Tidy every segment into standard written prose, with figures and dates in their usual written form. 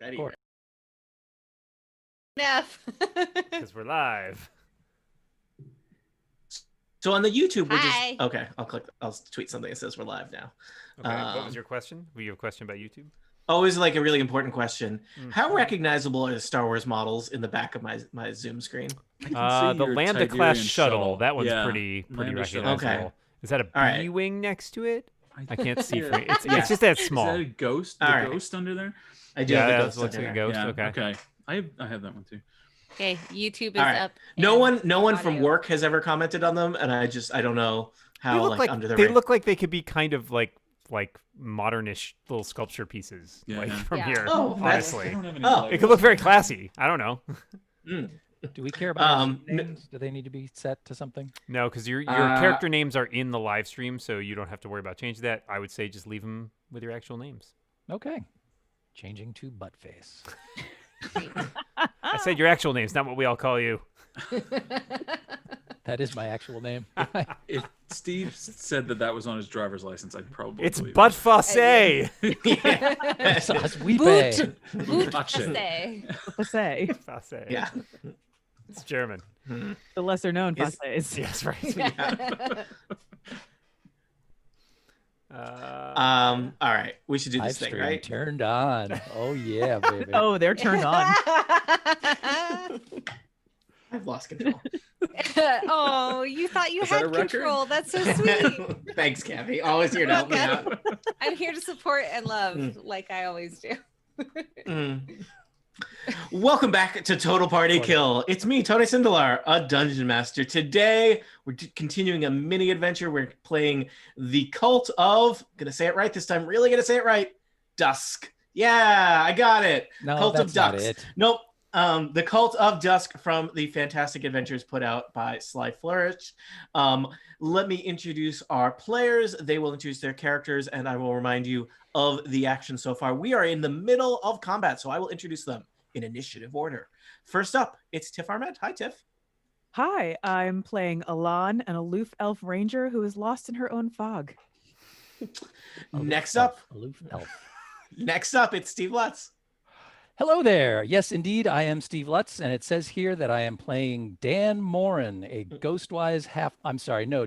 Ready. Enough. Because we're live. So on the YouTube, we're Hi. just okay. I'll tweet something that says we're live now. Okay. What was your question? Were you have a question about YouTube? Always like a really important question. How recognizable are the Star Wars models in the back of my Zoom screen? The Lambda class shuttle. That one's pretty Lambda recognizable. Okay. Is that a All B-wing next to it? I can't see. Yeah. It's just that small. Is that a ghost? All right. Ghost under there? I do have a ghost looks under like a there. ghost. Yeah, Okay. I have that one too. Okay, YouTube is All right. up. No and one from audio. work has ever commented on them, and I don't know how They look like under the they radar. look like they could be kind of like modernish little sculpture pieces from here. Oh, honestly, I don't have any Oh. it could look very classy. I don't know. Do we care about our names? Do they need to be set to something? No, because your character names are in the live stream, so you don't have to worry about changing that. I would say just leave them with your actual names. Okay. Changing to Buttface. I said your actual names, not what we all call you. That is my actual name. If Steve said that was on his driver's license, I'd probably It's believe Buttface. Sauce we pay. Boot Gotcha. say. Fasse. Fasse. Yeah. It's German. The lesser known Yes. Fasses. Yes, right. All right. We should do Live this thing, stream right? turned on. Oh yeah, baby. Oh, they're turned on. I've lost control. Oh, you thought you Is that had a record? control. That's so sweet. Thanks, Kathy. Always here to help me out. I'm here to support and love, like I always do. Welcome back to Total Party Kill. It's me, Tony Sindelar, a Dungeon Master. Today, we're continuing a mini adventure. We're playing the Cult of, gonna say it right this time, really gonna say it right, Dusk. Yeah, I got it. No, Cult that's of not Dusk. it. Nope. The Cult of Dusk from the Fantastic Adventures put out by Sly Flourish. Let me introduce our players. They will introduce their characters, and I will remind you of the action so far. We are in the middle of combat, so I will introduce them in initiative order. First up, it's Tiff Arment. Hi, Tiff. Hi, I'm playing Alan, an aloof elf ranger who is lost in her own fog. Next up, Aloof elf. it's Steve Lutz. Hello there. Yes, indeed, I am Steve Lutz, and it says here that I am playing Dan Morin, a ghostwise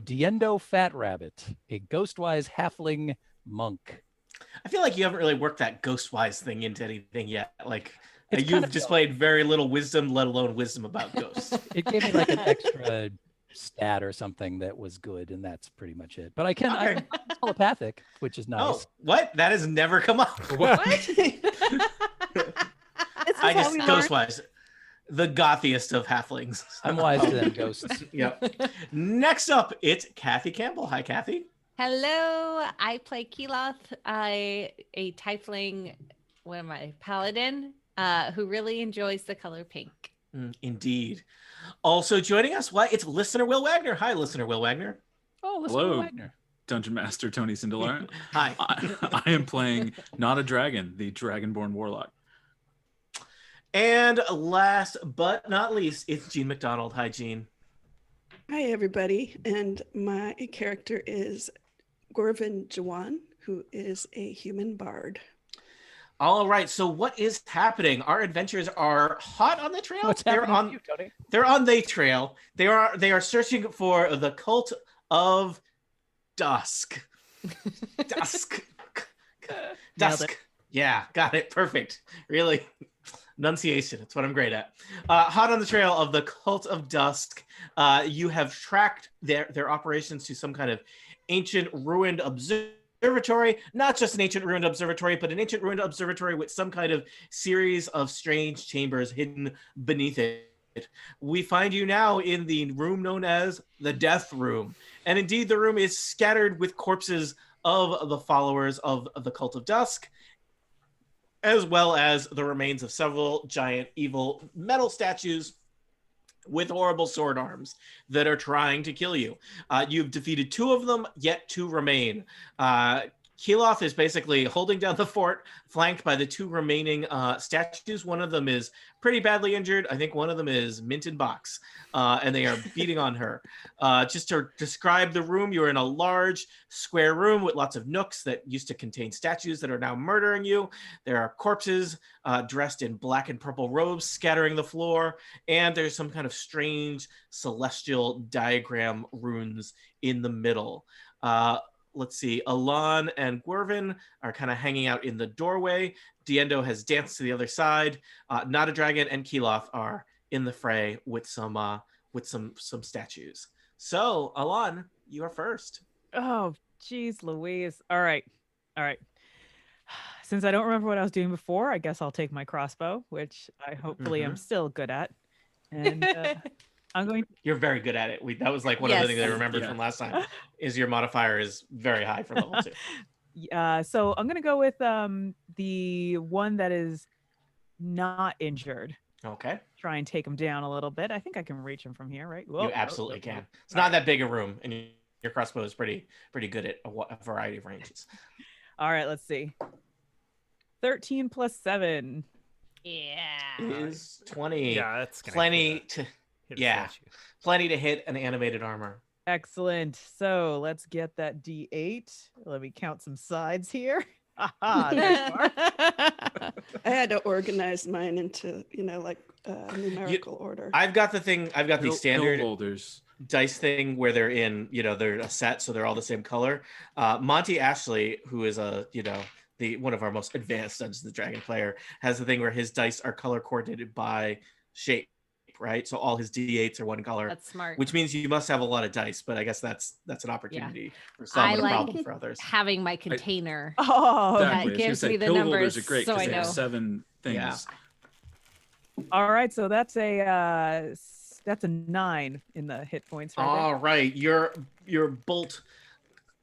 Diendo Fat Rabbit, a ghostwise halfling monk. I feel like you haven't really worked that Ghostwise thing into anything yet. Like, It's kind you've of- displayed very little wisdom, let alone wisdom about ghosts. It gave me like an extra stat or something that was good, and that's pretty much it. But I'm telepathic, which is nice. Oh, what? That has never come up. I just Ghostwise, the gothiest of halflings. I'm wiser than ghosts. Yep. Next up, it's Kathy Campbell. Hi, Kathy. Hello, I play Keeloth, a tiefling, paladin, who really enjoys the color pink. Indeed. Also joining us, it's listener Will Wagner. Hi, listener Will Wagner. Oh, listen Hello. to Wagner. Dungeon Master Tony Sindelar. Hi. I am playing not a dragon, the Dragonborn Warlock. And last but not least, it's Gene McDonald. Hi, Gene. Hi, everybody. And my character is Gorvin Jawan, who is a human bard. All right. So what is happening? Our adventurers are hot on the trail. What's They're happening on. to you, Tony? They're on the trail. They are searching for the Cult of Dusk. Dusk. Dusk. Yeah, got it. Perfect. Really. Enunciation. It's what I'm great at. Hot on the trail of the Cult of Dusk. You have tracked their operations to some kind of ancient ruined observatory. Not just an ancient ruined observatory, but an ancient ruined observatory with some kind of series of strange chambers hidden beneath it. We find you now in the room known as the Death Room. And indeed, the room is scattered with corpses of the followers of the Cult of Dusk, as well as the remains of several giant evil metal statues with horrible sword arms that are trying to kill you. You've defeated two of them, yet two remain. Keeloth is basically holding down the fort, flanked by the two remaining statues. One of them is pretty badly injured. I think one of them is mint in box, and they are beating on her. Just to describe the room, you're in a large square room with lots of nooks that used to contain statues that are now murdering you. There are corpses dressed in black and purple robes scattering the floor, and there's some kind of strange celestial diagram runes in the middle. Let's see, Alan and Gwervin are kind of hanging out in the doorway. Diendo has danced to the other side. Not a Dragon and Keeloth are in the fray with some statues. So, Alan, you are first. Oh, geez, Louise. All right. Since I don't remember what I was doing before, I guess I'll take my crossbow, which I hopefully am still good at. And I'm going. You're very good at it. That was like one of the things I remembered from last time. Is your modifier is very high for level 2. So I'm gonna go with the one that is not injured. Okay. Try and take him down a little bit. I think I can reach him from here, right? Whoa, you absolutely can. It's not that big a room, and your crossbow is pretty good at a variety of ranges. All right, let's see. 13 plus 7. Yeah. Is 20. Yeah, that's plenty to plenty to hit an animated armor. Excellent. So let's get that D8. Let me count some sides here. I had to organize mine into, numerical order. I've got the standard holders dice thing where they're in, they're a set, so they're all the same color. Monty Ashley, who is one of our most advanced Dungeons & Dragons player, has the thing where his dice are color coordinated by shape, right? So all his D8s are one color. That's smart. Which means you must have a lot of dice, but I guess that's an opportunity for some and a problem for others. Having my container. Exactly. That gives me the pill numbers, holders are great so I they have know. 7 things. Yeah. All right, so that's a 9 in the hit points. All right, your bolt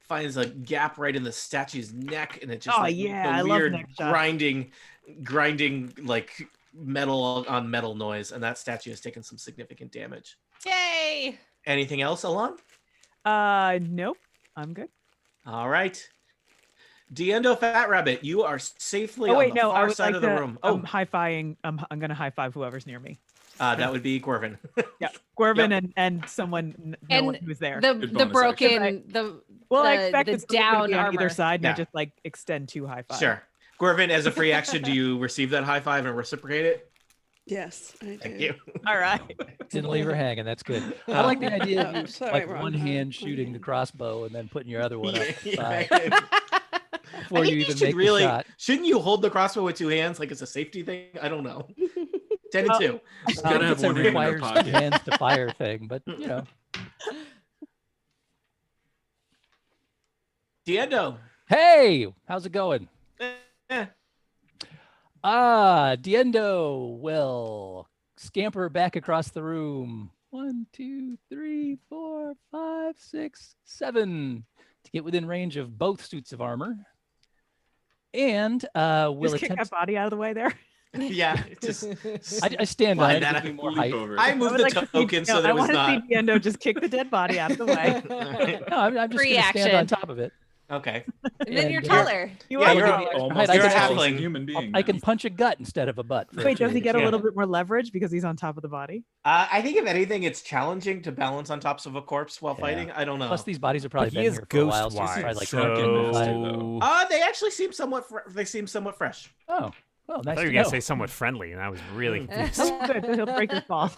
finds a gap right in the statue's neck, and it just I weird love neck shots. grinding like metal on metal noise, and that statue has taken some significant damage. Yay! Anything else, Alon? Nope, I'm good. All right. Diendo Fat Rabbit, you are safely on the far side of the room. I'm high-fiving. I'm gonna high-five whoever's near me. That would be Gwervin. Yeah, Gwervin and someone, one who's there. The broken, I expect the down on armor. either side, and I just extend 2 high fives. Sure. Gwervin, as a free action, do you receive that high five and reciprocate it? Yes, I do. Thank you. All right. Didn't leave her hanging. That's good. I like the idea of you, sorry, wrong one hand, hand one shooting the hand. crossbow and then putting your other one up the Yeah. side before you even make the shot. Shouldn't you hold the crossbow with 2 hands like it's a safety thing? I don't know. 10 and 2. Just gotta have It's a one hand in their requires pocket. 2 hands to fire thing, but Diendo. Hey, how's it going? Eh. Diendo will scamper back across the room. 1, 2, 3, 4, 5, 6, 7 to get within range of both suits of armor. And will Just kick attempt. that body out of the way there. Yeah. Just I stand Slide on it that to give me more Leap height. over. I moved the token so that it was I not. want to see Diendo just kick the dead body out of the way. No, I'm just Free going to stand action. on top of it. Okay. And then And you're you're- taller. You Yeah, are- you're Give me extra Almost height. I you're can a actually- halfling. human being. I can punch a gut instead of a butt. for a Wait, does he change. get a Yeah. little bit more leverage because he's on top of the body? I think if anything, it's challenging to balance on tops of a corpse while Yeah. fighting. I don't know. Plus, these bodies have probably But been he is here for a while, ghost so he's wise, probably so- like so- They actually seem somewhat. They seem somewhat fresh. oh, well, I nice thought to you were know. gonna say somewhat friendly, and I was really confused. Oh, good. He'll break his fall.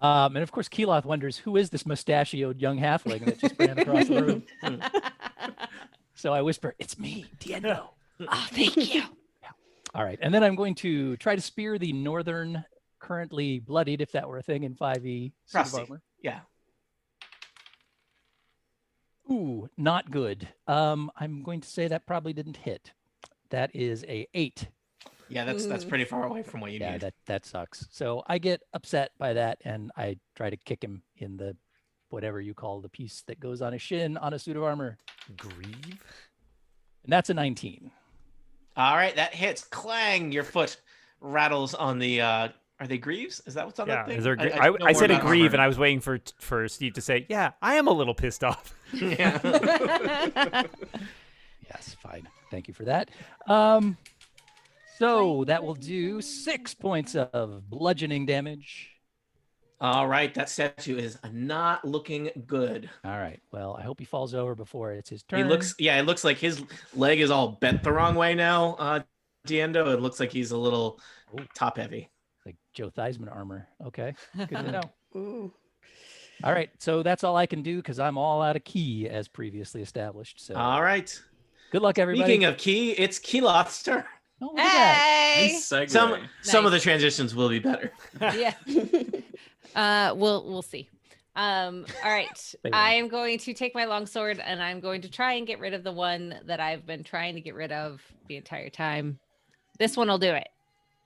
And of course, Keeloth wonders who is this mustachioed young halfling that just ran across the room. So I whisper, "It's me, Diendo." Oh, thank you. All right, and then I'm going to try to spear the northern, currently bloodied, if that were a thing in 5e suit of Frosty. armor. Yeah. Ooh, not good. I'm going to say that probably didn't hit. That is a 8. Yeah, that's pretty far away from what you Yeah, need. that sucks. So I get upset by that, and I try to kick him in the whatever you call the piece that goes on a shin on a suit of armor, Grieve? and that's a 19. All right, that hits. Clang! Your foot rattles on the Are they greaves? Is that what's on Yeah, that thing? is there, know I more said a about grieve, armor. and I was waiting for Steve to say, yeah, I am a little pissed off. Yeah. Yes, fine. Thank you for that. So that will do 6 points of bludgeoning damage. All right, that statue is not looking good. All right. Well, I hope he falls over before it's his turn. He looks, yeah, it looks like his leg is all bent the wrong way now. Diendo, it looks like he's a little top heavy. Like Joe Theismann armor. Okay. Good to know. Ooh. All right. So that's all I can do because I'm all out of key as previously established. So All right. good luck, everybody. Speaking of key, it's Keeloth's turn. Oh, look at that. Hey. Nice segue. Some of the transitions will be better. Yeah. We'll see. All right. They will. I am going to take my longsword and I'm going to try and get rid of the one that I've been trying to get rid of the entire time. This one will do it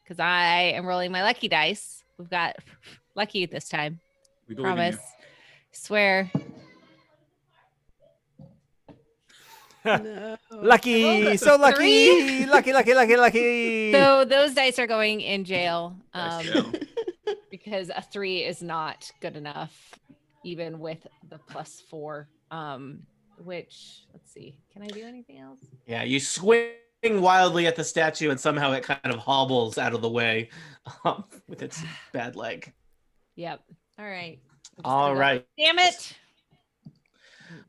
because I am rolling my lucky dice. We've got lucky this time. We believe in Promise. you. Swear. No. Lucky, so lucky, lucky. So those dice are going in jail. Nice jail. Because a 3 is not good enough, even with the +4. Which, let's see, can I do anything else? Yeah, you swing wildly at the statue and somehow it kind of hobbles out of the way with its bad leg. Yep. All right. I'm just All gonna go- right. Damn it.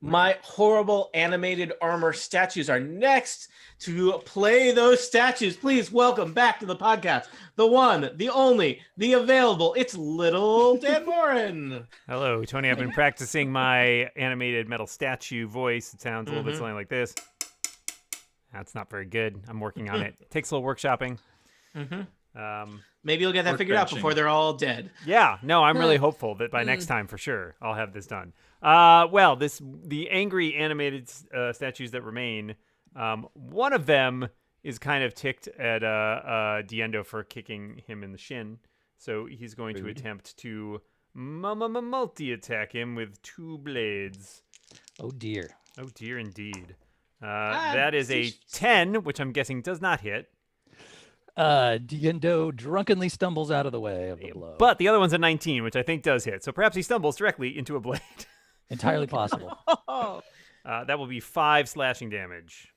My horrible animated armor statues are next. To play those statues, please welcome back to the podcast the one, the only, the available. It's little Dan Morin. Hello, Tony. I've been practicing my animated metal statue voice. It sounds a little bit something like this. That's not very good. I'm working on it. Takes a little workshopping. Maybe you'll get that figured out Workbenching. before they're all dead. Yeah, no, I'm really hopeful that by next time, for sure, I'll have this done. Well, the angry animated statues that remain. One of them is kind of ticked at Diendo for kicking him in the shin, so he's going to attempt to multi-attack him with 2 blades. Oh, dear. Oh dear, indeed. That is a 10, which I'm guessing does not hit. Diendo drunkenly stumbles out of the way of the blow. But the other one's a 19, which I think does hit. So perhaps he stumbles directly into a blade. Entirely possible. That will be 5 slashing damage.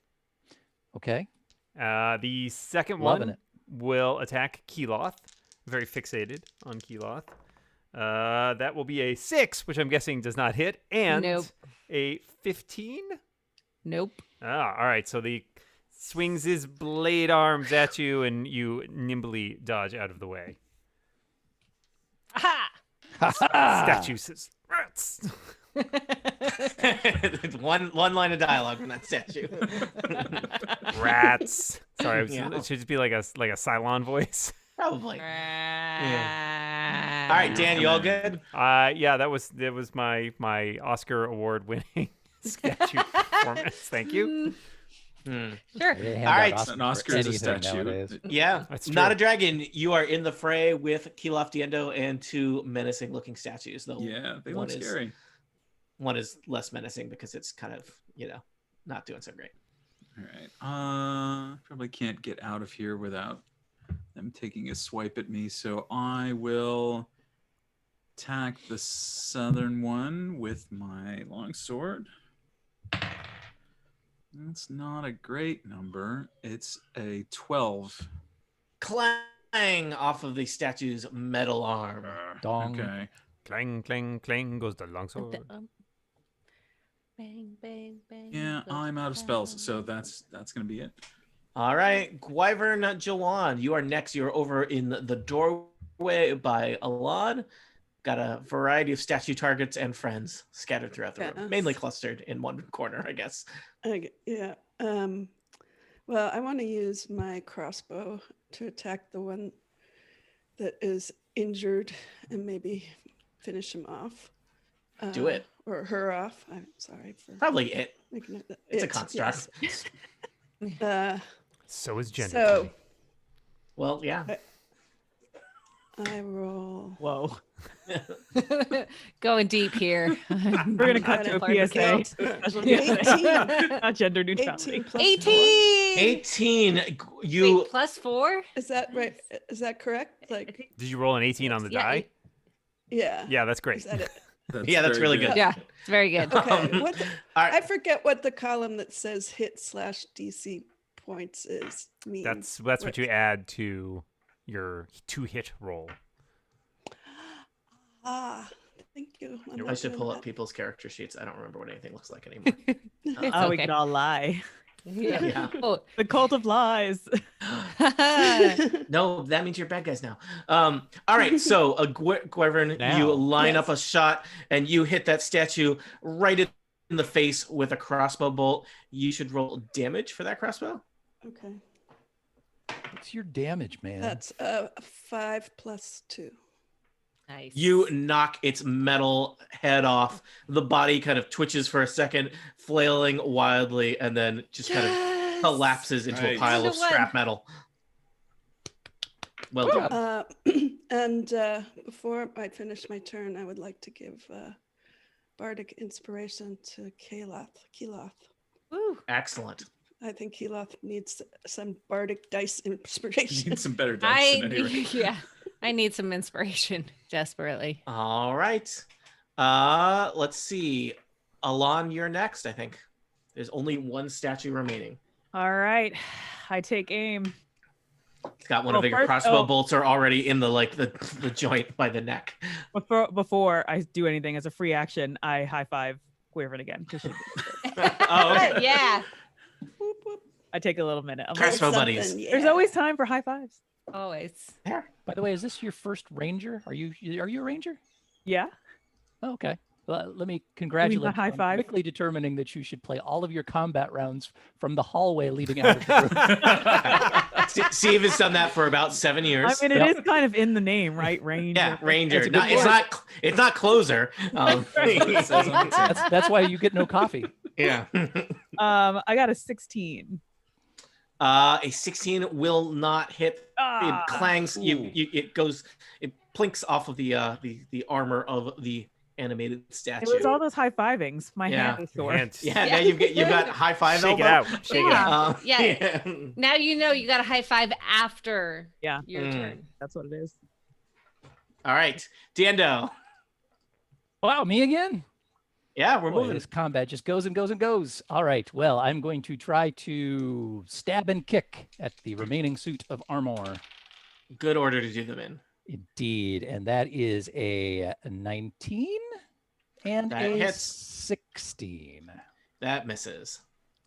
Okay. The second Loving one will attack Keeloth. Very fixated on Keeloth. That will be a 6, which I'm guessing does not hit, and Nope. a 15. Nope. Ah, all right. So the swings his blade arms at you, and you nimbly dodge out of the way. Aha! Statue says, "Rats." It's one line of dialogue from that statue. Rats. Sorry, Yeah. it should just be like a Cylon voice. Probably. All All right, Dan, you all good? Yeah, that was my Oscar award winning statue performance. Thank you. Sure. They hand All out right. Oscars An for Oscar is a anything statue. nowadays. Yeah, That's not true. a dragon. You are in the fray with Keeloth Diendo and 2 menacing-looking statues. Though Yeah, they one look is- scary. One is less menacing because it's kind of not doing so great. All right. Probably can't get out of here without them taking a swipe at me. So I will attack the southern one with my longsword. That's not a great number. It's a 12. Clang off of the statue's metal arm. Dong. Okay. Clang, clang, clang goes the longsword. Bang, bang, bang. Yeah, goes I'm out of the spells, so bang. that's gonna be it. All right, Gwyvern Jawan, you are next. You're over in the doorway by Alon. Got a variety of statue targets and friends scattered throughout the room, Yes. mainly clustered in one corner, I guess. Yeah. Well, I want to use my crossbow to attack the one that is injured and maybe finish him off. Do it. Or her off. I'm sorry for Probably it. making it. It's a it, construct. yes. So is gender. So Well, yeah. I roll. Whoa. Going deep here. We're gonna cut to a PSA. Special PSA. Not gender neutrality. 18 plus 18. 18. You Wait, plus 4? Is that right? Is that correct? Like, Did you roll an 18 on the Yeah, die? yeah. Yeah, that's great. Is that it? Yeah, that's very really good. Yeah, it's very good. Okay. What the, all right. I forget what the column that says hit/DC points is means. That's what you add to your 2-hit roll. Ah, thank you. I'm I should doing pull up that. people's character sheets. I don't remember what anything looks like anymore. It's Oh, we okay. could all lie. Yeah. Oh. The cult of lies. No, that means you're bad guys now. All right, so Gwevern, Now. you line up a Yes. shot and you hit that statue right in the face with a crossbow bolt. You should roll damage for that crossbow. Okay. What's your damage, man? That's 5 plus 2. Nice. You knock its metal head off. The body kind of twitches for a second, flailing wildly, and then just kind of collapses into a Nice. pile of Number one. scrap metal. Well done. And before I finish my turn, I would like to give bardic inspiration to Keloth. Woo. Excellent. I think Keloth needs some bardic dice inspiration. Need some better dice than anyway. I need some inspiration desperately. All right. Let's see. Alon, you're next, I think. There's only one statue remaining. All right. I take aim. It's got one Well, of the first- crossbow oh. bolts are already in the joint by the neck. Before I do anything as a free action, I high five Gwevern again. 'Cause she- Oh, okay. Yeah. Whoop, whoop. I take a little minute. I'm like, Crossbow Something, buddies. yeah. there's always time for high fives. Always. By the way, is this your first ranger? Are you a ranger? Yeah. Oh, okay. Well, let me congratulate high you on five? quickly determining that you should play all of your combat rounds from the hallway leading out of the room. Steve has done that for about 7 years. I mean, it Yep. is kind of in the name, right? Ranger. Yeah, Ranger. That's a good It's word. it's not closer. It says on the tin. That's why you get no coffee. Yeah. I got a 16. A 16 will not hit. Ah, It clangs. It plinks off of the armor of the animated statue. it was all those high fivings. My Yeah. hand is sore. And Yeah, now you've got high five shake it elbow. out. Shake it out. Yeah. Now you know you got a high five after Yeah. your Mm. turn. That's what it is. All right, Diendo. Wow, me again? Yeah, we're Boy, moving. this combat just goes and goes and goes. All right. Well, I'm going to try to stab and kick at the remaining suit of armor. Good order to do them in. Indeed. And that is a 19 and That a hits. 16. That misses.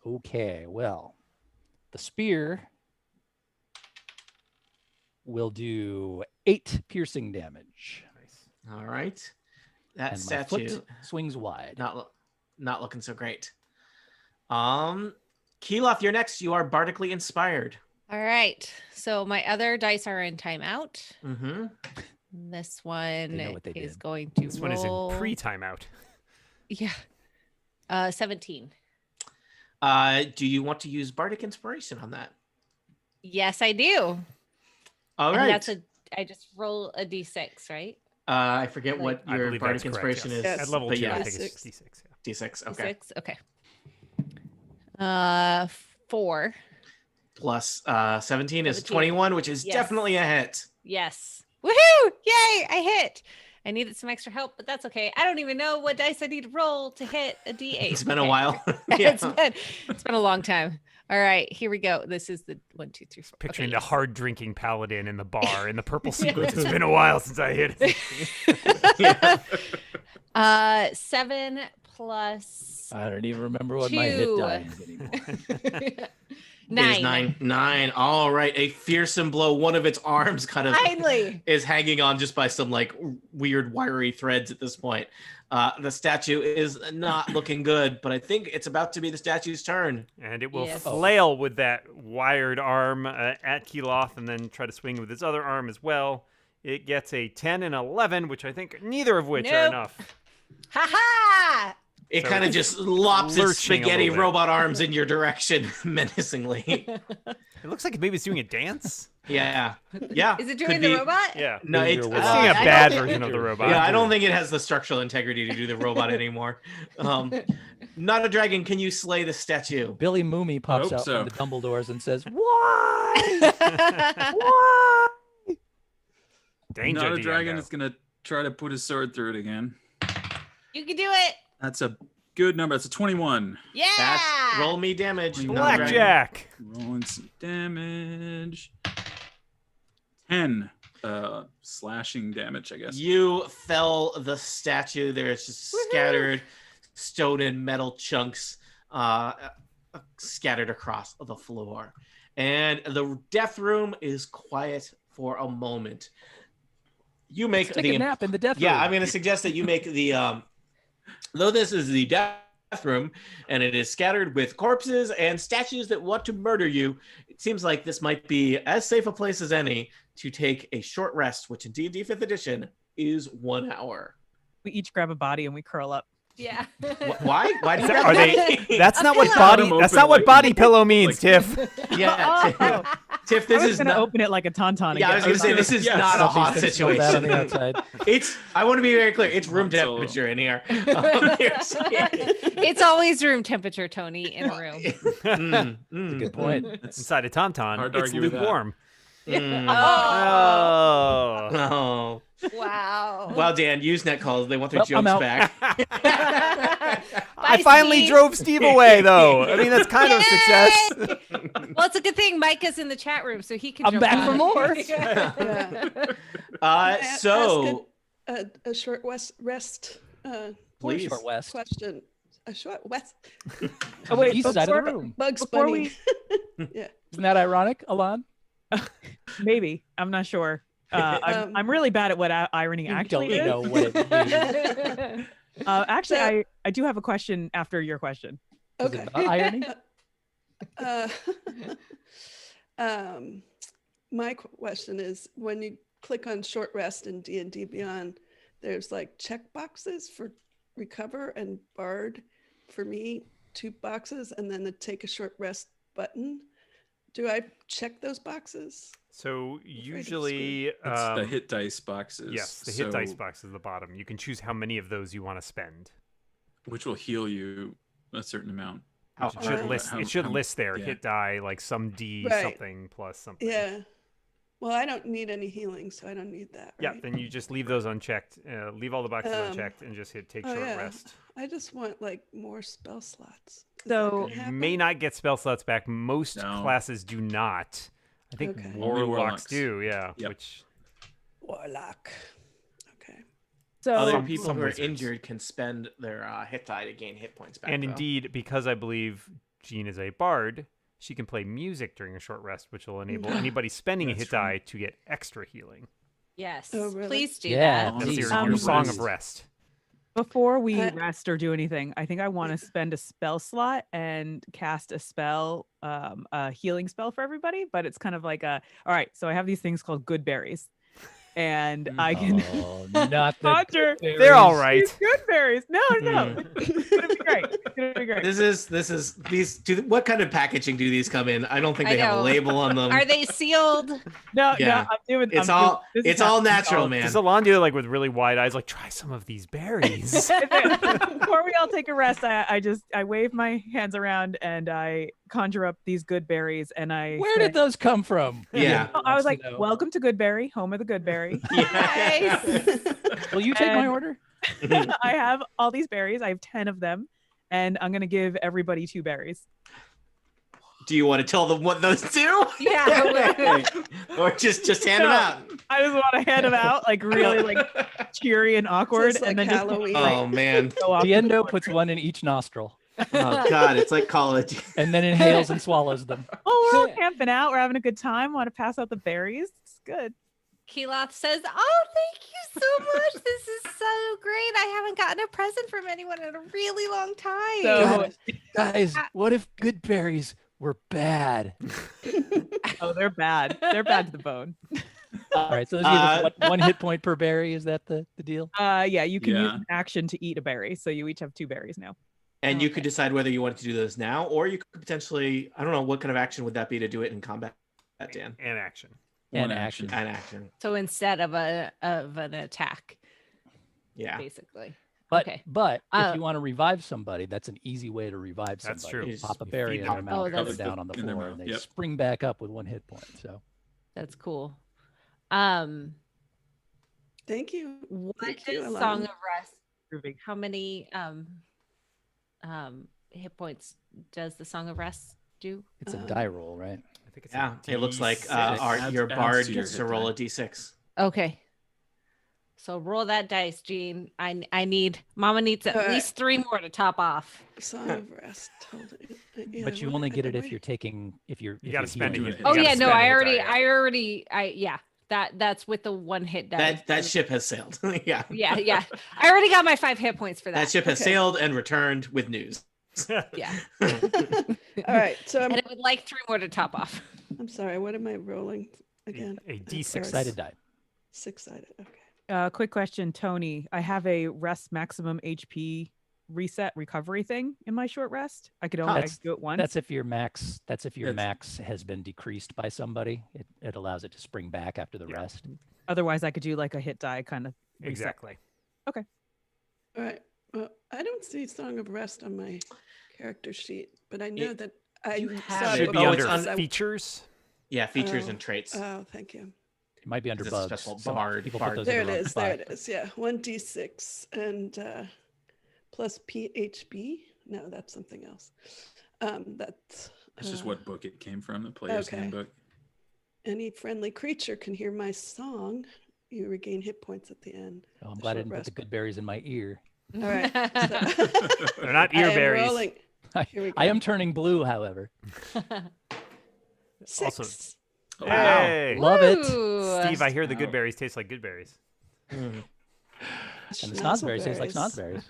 Okay. Well, the spear will do 8 piercing damage. All right, that And my statue foot swings wide. not looking so great. Keloth, you're next. You are bardically inspired. All right. So my other dice are in timeout. Mm-hmm. This one know what they is did. going to This one is in roll. pre-timeout. Yeah. 17. Do you want to use bardic inspiration on that? Yes, I do. All And right. I just roll a d6, right? I forget what I your believe bardic that's correct, inspiration yes. is. Yes. At level but 2, yeah, I think it's D6. D6. D6. Okay. D6. Okay. 4. Plus 17 is 17. 21, which is Yes. definitely a hit. Yes. Woohoo! Yay! I hit. I needed some extra help, but that's okay. I don't even know what dice I need to roll to hit a d8. It's been a Okay. while. it's been a long time. All right, here we go. This is the 1, 2, 3, 4. Picturing okay, the yes. hard drinking paladin in the bar in the purple sequence. It's been a while since I hit it. 7 plus I don't even remember what my hit 2. die is anymore. 9. 9. All right. A fearsome blow. One of its arms kind of Finally. is hanging on just by some like weird wiry threads at this point. The statue is not looking good, but I think it's about to be the statue's turn. And it will Yes. flail with that wired arm at Keloth and then try to swing with its other arm as well. It gets a 10 and 11, which I think neither of which are Nope. enough. Ha ha! It So kind of it's just lops its lurching a spaghetti little bit. robot arms in your direction menacingly. It looks like maybe it's doing a dance. Yeah. Yeah. Is it could doing the be- robot? Yeah. No, Danger it's with It's Uh, doing a I don't bad think- version of the robot. Yeah, I don't think it has the structural integrity to do the robot anymore. Not a dragon. Can you slay the statue? Billy Mooney pops Hope out so. from the Dumbledores and says, "Why? Why?" Danger, Not a dragon Diego. is gonna try to put his sword through it again. You can do it. That's a good number. That's a 21. Yeah. That's roll me damage. not a dragon. Blackjack. Rolling some damage. 10 slashing damage, I guess. You fell the statue. There's just scattered stone and metal chunks scattered across the floor. And the death room is quiet for a moment. You make Let's take a nap in the death room. Yeah, I'm going to suggest that you make the though this is the death room and it is scattered with corpses and statues that want to murder you, it seems like this might be as safe a place as any to take a short rest, which in D&D 5th edition is 1 hour. We each grab a body and we curl up. Yeah. Why? Why do you Are they? that? That's not what pillow. body. Open That's not what like- body pillow means, Tiff. Yeah, Oh. Tiff, I this was is gonna not. open it like a tauntaun. Yeah, I was again. gonna say this is Yes. not a hot Something's gonna spill that on situation. the outside. It's. I want to be very clear. It's room Hot solo. temperature in here. It's always room temperature, Tony, in a room. That's a good point. Inside a tauntaun, Hard to it's argue with that. lukewarm. Mm. Oh. Oh. Wow. Well, Dan, Usenet calls. They want their Well, I'm jokes out. back. I Bye, finally Steve. drove Steve away, though. I mean, that's kind of a success. Well, it's a good thing Mike is in the chat room, so he can. I'm jump back on. for more. Yeah. So A short rest please. Short West. question. A short west. Oh, wait, East side of the before- room. Bugs Before Bunny. we, Yeah. Isn't that ironic, Alon? maybe I'm not sure. Um, I'm really bad at what irony You actually don't is. know what it means. Actually, So- I do have a question after your question. Is Okay. it not irony? Uh, my question is, when you click on short rest in D&D Beyond, there's like check boxes for recover and bard. For me, 2 boxes, and then the take a short rest button. Do I check those boxes? So to usually, That's the hit dice boxes. yes, the hit dice so- box is the bottom. You can choose how many of those you want to spend. Which will heal you a certain amount. It should Right. list. How- It should how- list there. yeah. Hit die like some D Right. something plus something. Yeah. Well, I don't need any healing, so I don't need that. Yeah. Right? Then you just leave those unchecked. Leave all the boxes unchecked and just hit take oh, short yeah. rest. I just want like more spell slots. Is that So- gonna You happen? may not get spell slots back. Most No. classes do not. I think Okay. Only warlocks warlocks. do. Yeah. Yep. Which Warlock. Okay. So Other Some- people some who are wizards. injured can spend their hit die to gain hit points back. and though. indeed, because I believe Jean is a bard, she can play music during a short rest, which will enable anybody spending a That's hit die to get extra healing. Yes. Oh, really? Please do Yeah. that. That's Jeez. your song of rest. before we I- rest or do anything, I think I want to spend a spell slot and cast a spell, a healing spell for everybody. But it's kind of like all right. So I have these things called good berries, and I can Oh, not the conjure They're all right. these good berries. No, it's gonna be great. It's gonna be great. This is these. What kind of packaging do these come in? I don't think I they have a know. label on them. Are they sealed? No, Yeah. I'm doing. It's I'm all doing, this it's is all happening. natural, man. Does Alon do it like with really wide eyes? Like, try some of these berries. Before we all take a rest, I wave my hands around and I conjure up these good berries, and I Where say- did those come from? Yeah. I was like, Wants to know. "Welcome to Goodberry, home of the Goodberry." Will you take my And- order? I have all these berries. I have 10 of them, and I'm gonna give everybody 2 berries. Do you want to tell them what those do? Yeah. Or just hand them No. out? I just want to hand them out, like really like cheery and awkward, it's like and then just Halloween. Oh man. go off. Diendo puts one in each nostril Oh god, it's like college. and then inhales and swallows them. Oh, we're all camping out. We're having a good time. Want to pass out the berries? It's good. Keeloth says, "Oh, thank you so much. This is so great. I haven't gotten a present from anyone in a really long time." So- Guys, what if good berries were bad? Oh, they're bad. They're bad to the bone. All right, so this gives us one hit point per berry. Is that the deal? Yeah, you can use Yeah. an action to eat a berry, so you each have 2 berries now. And you could decide whether you wanted to do those now, or you could potentially, I don't know, what kind of action would that be to do it in combat, Dan? And action. And action. And action. So instead of an attack, Yeah. basically. But Okay. if you want to revive somebody, that's an easy way to revive That's somebody. true. You pop a You berry feed in their them. mouth, that's- cover down on the in their floor, mouth, and they yep. spring back up with 1 hit point. So That's cool. Thank you. What Thank you, does Alana. Song of Rest? Proving. How many hit points does the Song of Rest do? it's a die roll, right? I think it's Yeah. a It looks like D6. your Adds bard to your gets to hit roll die. a d6. Okay. So roll that dice, Gene. I need Mama needs at All right. least 3 more to top off. Song of Rest. Hold it. Yeah, But you what- only get it if wait. you're taking if you're You gotta spend healing. it. You Oh gotta yeah, no, spend I a hit already die, yeah. That's with the 1 hit die. That ship has sailed. Yeah. Yeah. I already got my 5 hit points for that. That ship has Okay. sailed and returned with news. Yeah. All right. So And it would like 3 more to top off. I'm sorry. What am I rolling again? A I'm D6 sorry. Six-sided die. 6-sided. Okay. Quick question, Tony. I have a rest maximum HP reset recovery thing in my short rest. I could only do it once. That's if your max. That's if your That's- max has been decreased by somebody. It allows it to spring back after the Yeah. rest. Otherwise, I could do like a hit die kind of. reset. Exactly. All right. Well, I don't see Song of Rest on my character sheet, but I know that I you saw have it Should be Oh, before, it's under on- so I- features. Yeah, features Oh, and traits. Oh, thank you. It might be under It's a bugs. special Some bard- people bard. put those There in it the wrong is. There spot. it is. Yeah. 1d6 and plus PHB. No, that's something else. That's That's just what book it came from, the player's okay. handbook. any friendly creature can hear my song. You regain hit points at the end. Oh, I'm A glad I short didn't put rest. the good berries in my ear. All right. So They're not I ear am berries. rolling. Here we I go. am turning blue, however. 6. Also- Oh, Hey, Love it. Ooh. Steve, I hear the good Wow. berries taste like good berries. Mm. And the snozzberries taste like snozzberries.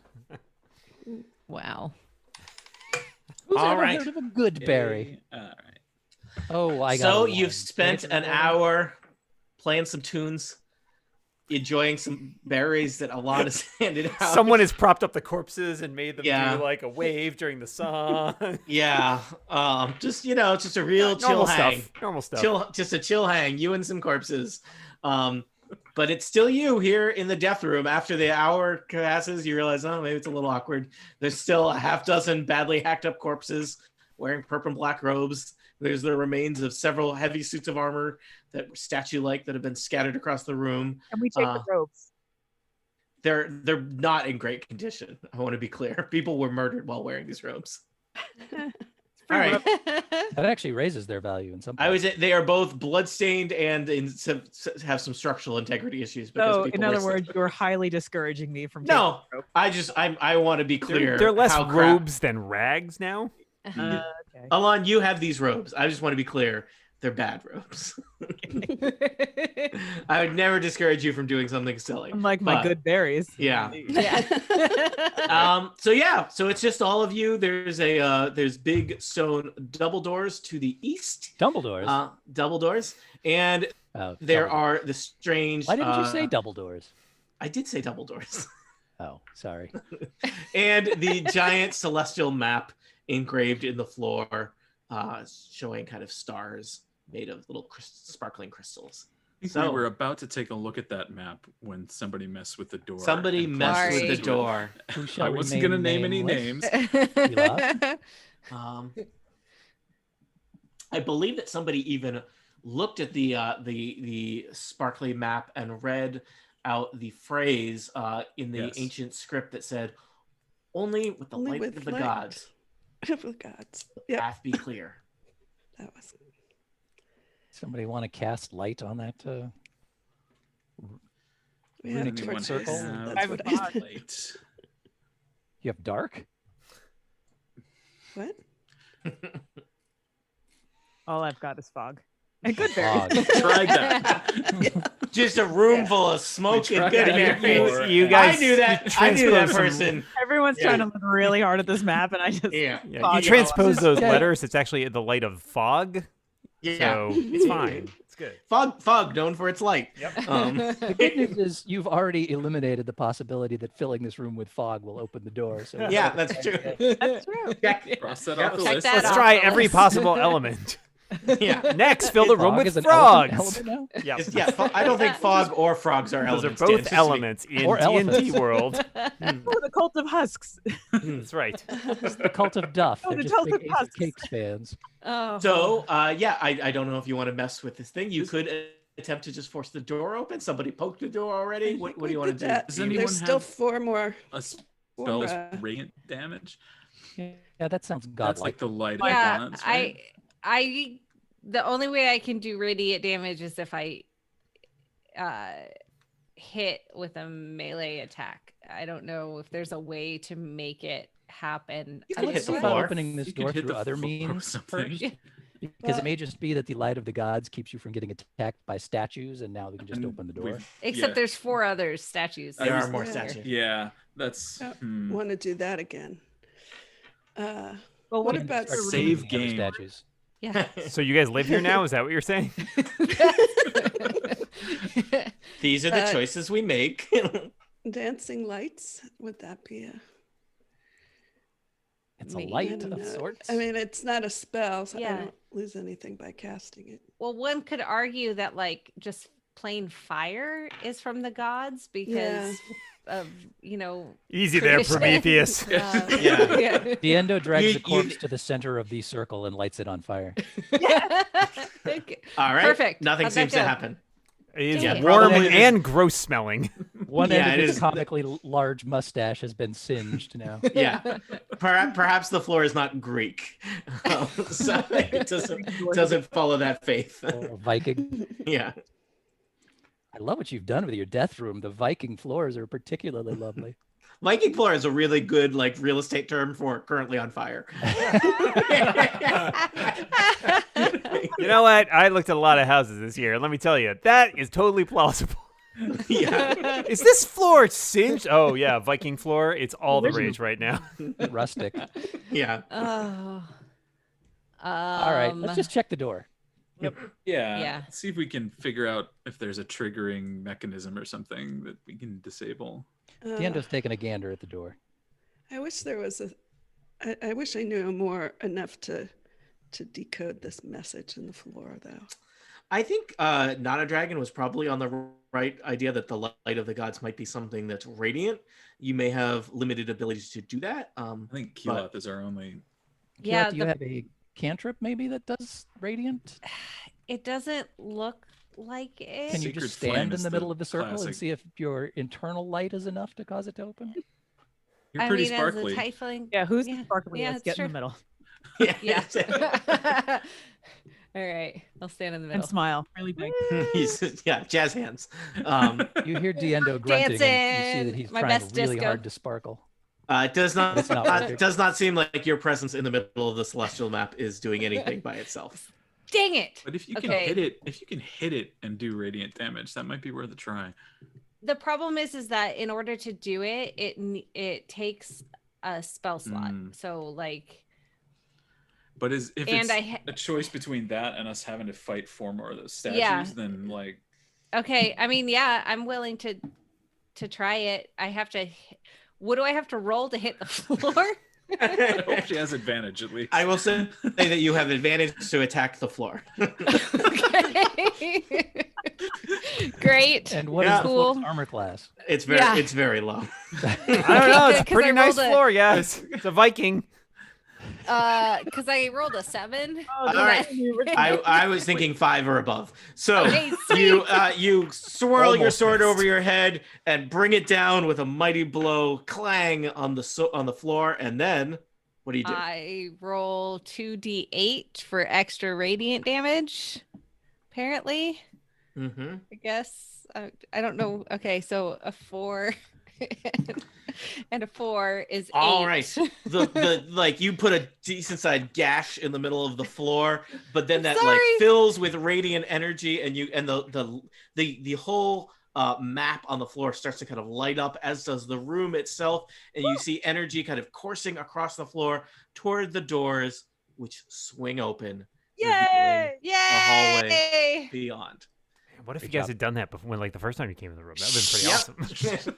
Wow. Who's All ever right. heard of a good berry? All right. Oh, I got So a you've one. spent an hour playing some tunes, enjoying some berries that Alana's handed out. Someone has propped up the corpses and made them Yeah. do like a wave during the song. Yeah. Just just a real chill Normal hang. stuff. Normal stuff. Just a chill hang, you and some corpses. But it's still you here in the death room. After the hour passes, you realize, oh, maybe it's a little awkward. There's still a half dozen badly hacked up corpses wearing purple and black robes. There's the remains of several heavy suits of armor that were statue-like that have been scattered across the room. And we take the robes. They're not in great condition. I want to be clear. People were murdered while wearing these robes. All right. That actually raises their value in some. They are both bloodstained and have some structural integrity issues. Because So, people in were other words, you're highly discouraging me from. No, taking I want to be clear. They're less how robes than rags now. the rope. Okay. Alon, you have these robes. I just want to be clear. They're bad robes. I would never discourage you from doing something silly. Unlike my but- good berries. Yeah. Yeah. So it's just all of you. There's big stone double doors to the east. Dumbledore's. Double doors. And Oh, there Dumbledore. are the strange Why didn't you say double doors? I did say double doors. Oh, sorry. And the giant celestial map engraved in the floor, showing kind of stars made of little sparkling crystals. I think So- we were about to take a look at that map when somebody messed with the door. Somebody and messed plunged with the into it. door. Who shall I wasn't remain going to name any nameless? names. lost? I believe that somebody even looked at the sparkly map and read out the phrase in the Yes. ancient script that said, "Only with the Only light with of the light. gods, Of the gods. Yep. path be clear." That was. Somebody want to cast light on that? We had a Runic torch circle? circle. I That's would what I not. Late. You have dark? What? All I've got is fog. And good berries. Fog. Tried that. Just a room full of smoke We and tried good that berries. before. You guys, I knew that. you I knew that transposed some- person. Everyone's Yeah. trying to look really hard at this map, and I just Yeah. Yeah, Fog you is transpose all. those Yeah. letters. It's actually the light of fog. Yeah, So it's fine. It's good. Fog known for its light. Yep. The good news is you've already eliminated the possibility that filling this room with fog will open the door. So Yeah, that's true. That's true. Check. Cross that Yep. off the Check list. that Let's off try the every list. possible element. Yeah. Next, fill the room Fog with is an element frogs. now? Yep. Yeah, I don't think fog or frogs are Those are elements. Dan, both just to be- elements in Or D&D elephants. world. Oh, the Cult of Husks. That's right. It's the Cult of Duff. Oh, They're the just Cult big of Ace of Husks. Cakes fans. Oh. So, yeah, I don't know if you want to mess with this thing. You could attempt to just force the door open. Somebody poked the door already. What do you want to do? That. Does anyone There's still have 4 more. A spell is radiant damage. Yeah, that sounds That's godlike. like the light of Yeah, the gods, right? I the only way I can do radiant damage is if I hit with a melee attack. I don't know if there's a way to make it happen. You can Let's hit see the about floor. opening this You could door hit through the other floor or means something. first. Because it may just be that the light of the gods keeps you from getting attacked by statues, and now we can just And open the door. we've- Except yeah. there's 4 other statues. There was- are more Yeah. statues. Yeah, that's Want to do that again? Well, What And about start Save removing the other game? statues? Yeah. So you guys live here now? Is that what you're saying? These are the choices we make. dancing lights? Would that be a? It's a Maybe. I light don't of know. sorts. I mean, it's not a spell, so Yeah. I don't lose anything by casting it. Well, one could argue that like just plain fire is from the gods because Yeah. of, you know, Easy there, tradition. Prometheus. Yeah. Yeah. The Endo drags You- the corpse to the center of the circle and lights it on fire. Okay. All right. Perfect. Nothing How'd that seems to go? happen. It is Yeah, warm probably it is- and gross smelling. One Yeah, end it of its is- comically large mustache has been singed now. Yeah. Perhaps the floor is not Greek, so it doesn't follow that faith. Or a Viking. Yeah. I love what you've done with your death room. The Viking floors are particularly lovely. Viking floor is a really good like real estate term for currently on fire. You know what? I looked at a lot of houses this year, and let me tell you, that is totally plausible. Yeah. Is this floor singed? Oh, yeah, Viking floor. It's all the rage right now. Rustic. Yeah. Oh. All right, let's just check the door. Yeah. Yeah. See if we can figure out if there's a triggering mechanism or something that we can disable. Diendo's taking a gander at the door. I wish there was a. I wish I knew enough to decode this message in the floor, though. I think Not a Dragon was probably on the right idea that the light of the gods might be something that's radiant. You may have limited abilities to do that. I think Keyleth is our only. Yeah, Do you have a cantrip maybe that does radiant? it doesn't look like it. Can you Sacred just Flame stand in is the the middle of the circle classic. and see if your internal light is enough to cause it to open? You're pretty As sparkly. a tiefling. Yeah, who's Yeah, the sparkly? yeah, Let's it's get in true. the middle Yeah. All right. I'll stand in the and middle. smile really big. Yeah, jazz hands. You hear Diendo grunting, and you see that Dancing, he's my trying best really disco. hard to sparkle. It does not It's not working. does not seem like your presence in the middle of the celestial map is doing anything by itself. Dang it. But if you Okay. can hit it and do radiant damage, that might be worth a try. The problem is that in order to do it, it takes a spell slot. Mm. So like, But if and it's I a choice between that and us having to fight 4 more of those statues, Yeah. then like okay. I mean, yeah, I'm willing to try it. I have to. What do I have to roll to hit the floor? I hope she has advantage at least. I will say that you have advantage to attack the floor. Okay. Great. And what is Yeah. the Cool. floor's armor class? It's very Yeah. it's very low. I don't know. It's a 'Cause pretty I nice rolled a- floor, guys. It's a Viking. Because I rolled a 7. Oh, All right. I was thinking 5 or above. So Okay, you swirl your Almost sword missed. over your head and bring it down with a mighty blow, clang on the floor, and then what do you do? I roll 2d8 for extra radiant damage. Apparently, Mm-hmm. I guess I don't know. Okay, so a 4 and a 4 is 8. All right. The like you put a decent sized gash in the middle of the floor, but then that like Sorry. fills with radiant energy, and the whole map on the floor starts to kind of light up, as does the room itself, and you see energy kind of coursing across the floor toward the doors, which swing open. Yay! hallway Yay! beyond. What if Good you guys job. had done that before, when, like the first time you came in the room? That would have been pretty awesome.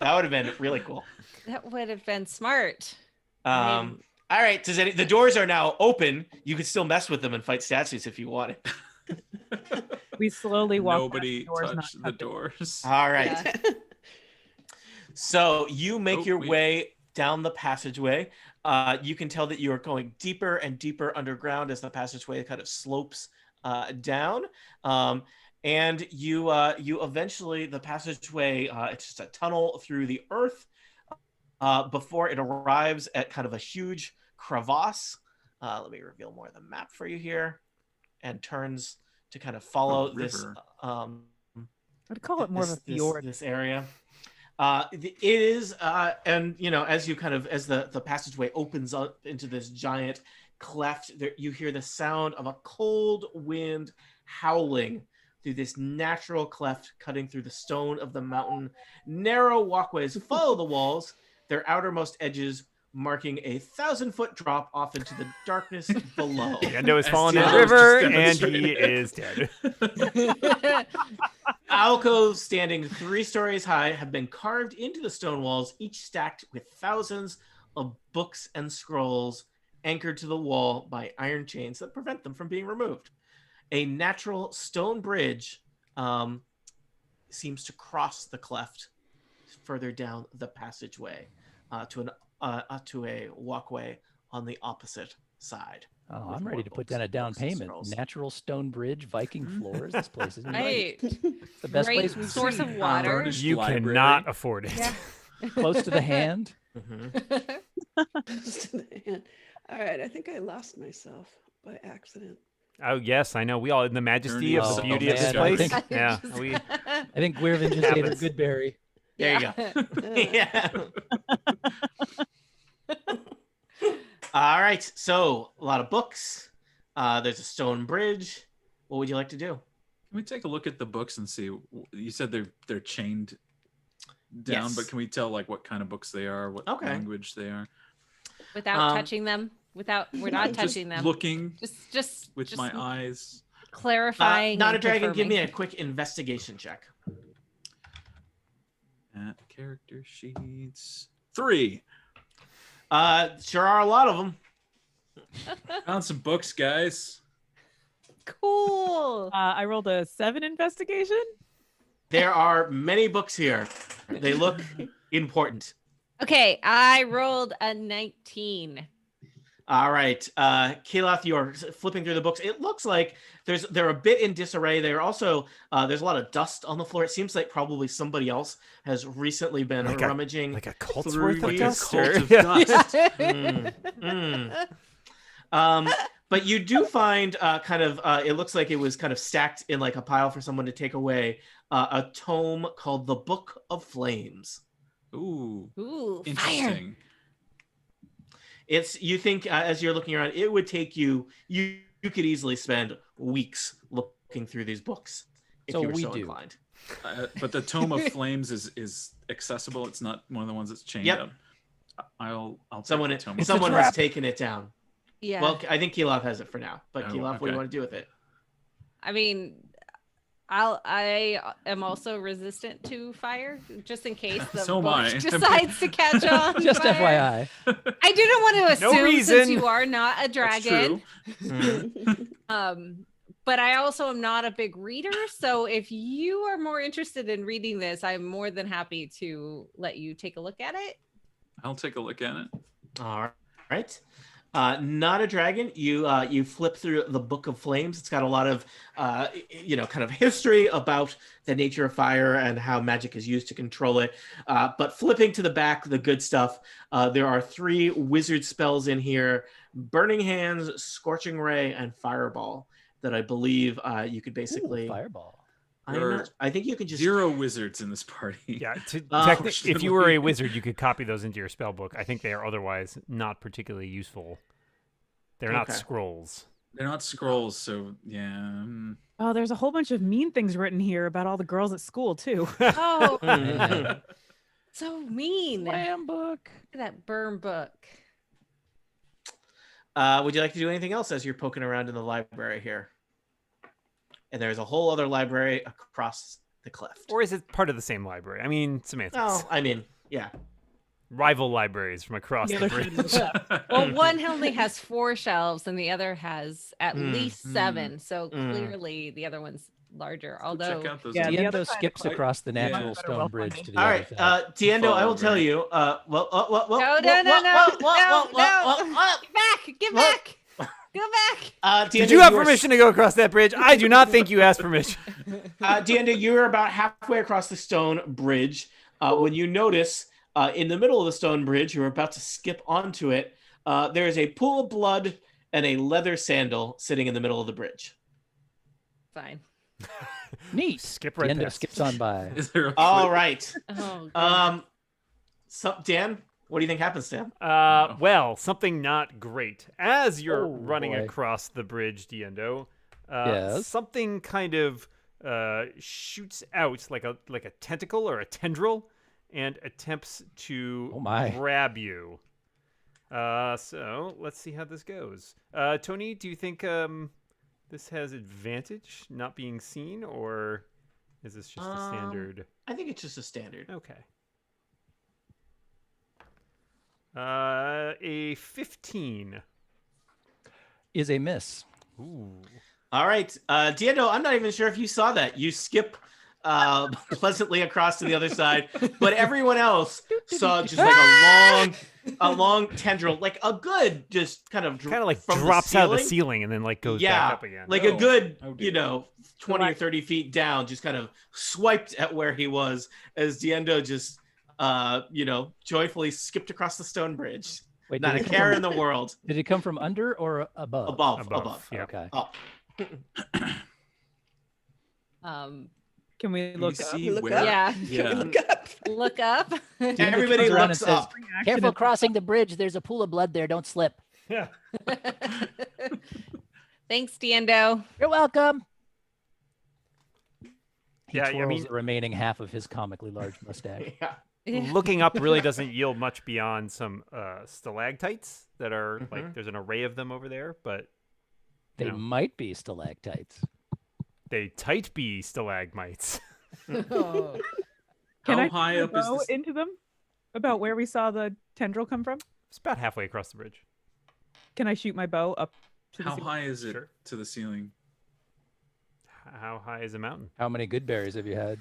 That would have been really cool. That would have been smart. All right. The doors are now open. You could still mess with them and fight statues if you wanted. We slowly walk. Nobody past the doors, not touch the touching. doors. All right. Yeah. So you make your wait. way down the passageway. You can tell that you are going deeper and deeper underground as the passageway kind of slopes down. And you eventually, the passageway, it's just a tunnel through the earth before it arrives at kind of a huge crevasse. Let me reveal more of the map for you here, and turns to kind of follow this. I'd call it more of a fjord. This area. It is, and as you kind of as the passageway opens up into this giant cleft, there, you hear the sound of a cold wind howling through this natural cleft, cutting through the stone of the mountain. Narrow walkways follow the walls, their outermost edges marking a 1,000-foot drop off into the darkness below. Endo is As falling in the Diallo river, just and he is dead. Alcoves standing 3 stories high have been carved into the stone walls, each stacked with thousands of books and scrolls anchored to the wall by iron chains that prevent them from being removed. A natural stone bridge seems to cross the cleft further down the passageway to a walkway on the opposite side. Oh, with I'm more ready to put books- down a down books and payment. scrolls. Natural stone bridge, Viking floors. This place is Right. It's the best Great place we've source seen. of water. Furnished You library. cannot afford it. Yeah. Close to the hand. Mhm. Just in the hand. All right, I think I lost myself by accident. Oh yes, I know. We all in the majesty Journey of of the beauty of this man, I place. think- Yeah, we. I think Gwyrvin just ate her Happens. good berry. There you go. Yeah. All right. So a lot of books. There's a stone bridge. What would you like to do? Can we take a look at the books and see? You said they're chained down, Yes. but can we tell like what kind of books they are, what Okay. language they are? Without touching them. We're not Just touching them. Looking Just with my eyes. clarifying. Not a and dragon. Give me confirming. a quick investigation check. At character sheets. 3. Sure are a lot of them. Found some books, guys. Cool. I rolled a 7 investigation. There are many books here. They look important. Okay, I rolled a 19. All right, Keeloth, you are flipping through the books. It looks like they're a bit in disarray. They're also there's a lot of dust on the floor. It seems like probably somebody else has recently been rummaging Like a cult's through worth of these. dust. Cult or- of Yeah. Dust. But you do find it looks like it was kind of stacked in like a pile for someone to take away. A tome called the Book of Flames. Ooh, Ooh, fire. interesting. It's you think as you're looking around, it would take you could easily spend weeks looking through these books if So you were we so do. inclined. But the Tome of Flames is accessible. It's not one of the ones that's chained Yep. up. I'll take Someone the Tome of someone Flames. has taken it down. Yeah. Well, I think Keeloth has it for now. But Oh, Keeloth, what do okay. you want to do with it? I mean, I am also resistant to fire, just in case the So am book I. decides to catch on. Just fire. FYI. I didn't want to No assume reason. since you are not a That's dragon. true. Mhm. But I also am not a big reader, so if you are more interested in reading this, I'm more than happy to let you take a look at it. I'll take a look at it. All right. Not a dragon. You flip through the Book of Flames. It's got a lot of kind of history about the nature of fire and how magic is used to control it. But flipping to the back, the good stuff. There are 3 wizard spells in here: Burning Hands, Scorching Ray, and Fireball. That I believe you could basically. Ooh, fireball. I think you can just 0 wizards in this party. Yeah, Uh, if you were a wizard, you could copy those into your spell book. I think they are otherwise not particularly useful. They're not Okay. scrolls. They're not scrolls, so yeah. Oh, there's a whole bunch of mean things written here about all the girls at school too. Oh, Mhm. so mean. Look Slam book. at that burn book. Would you like to do anything else as you're poking around in the library here? and there's a whole other library across the cleft. Or is it part of the same library? I mean, semantics. Oh, I mean, yeah. Rival libraries from across the bridge. Well, one only has 4 shelves and the other has at least 7. So Mm. clearly the other one's larger. Check Although out those. Yeah, the Diendo other side skips is across the Yeah. natural Better stone well bridge funded. to the All other right, side. Diendo, I will tell Right. you. no, get back. Go back. Did you have permission to go across that bridge? I do not think you asked permission. Diendo, you're about halfway across the stone bridge when you notice in the middle of the stone bridge, you're about to skip onto it. There is a pool of blood and a leather sandal sitting in the middle of the bridge. Fine. Neat. Skip right Diendo past. skips on by. Is there a All quick- right. Oh, God. Dan, what do you think happens, Dan? Well, something not great. As you're Oh, running boy. across the bridge, Diendo, Yes. something kind of shoots out like a tentacle or a tendril and attempts to Oh, my. grab you. So let's see how this goes. Tony, do you think this has advantage not being seen, or is this just a standard? I think it's just a standard. Okay. A 15. Is a miss. Ooh. All right, Diendo, I'm not even sure if you saw that. You skip pleasantly across to the other side, but everyone else saw just like a long tendril, like a good, just kind of Like from drops out of the ceiling and then like goes back up again. like a Oh. good, Oh, dear. 20 or 30 feet down, just kind of swiped at where he was as Diendo just, joyfully skipped across the stone bridge. Wait, Not a did it, care come in the world. from, did it come from under or above? Above. Yeah. Okay. Up. Can we Can look you up? see Look where? up. Yeah. Can we Yeah. look up? Look up. Everybody turns around looks and says, up. Careful crossing the bridge. There's a pool of blood there. Don't slip. Yeah. Thanks, Diendo. You're welcome. He Yeah, I twirls mean- the remaining half of his comically large mustache. Yeah. Looking up really doesn't yield much beyond some stalactites that are Mhm. like there's an array of them over there, but They No. might be stalactites. they tight be stalagmites. Oh. Can How I high shoot up my is bow this? into them? About where we saw the tendril come from? It's about halfway across the bridge. Can I shoot my bow up to the How ceiling? high is it Sure. to the ceiling? How high is a mountain? How many good berries have you had?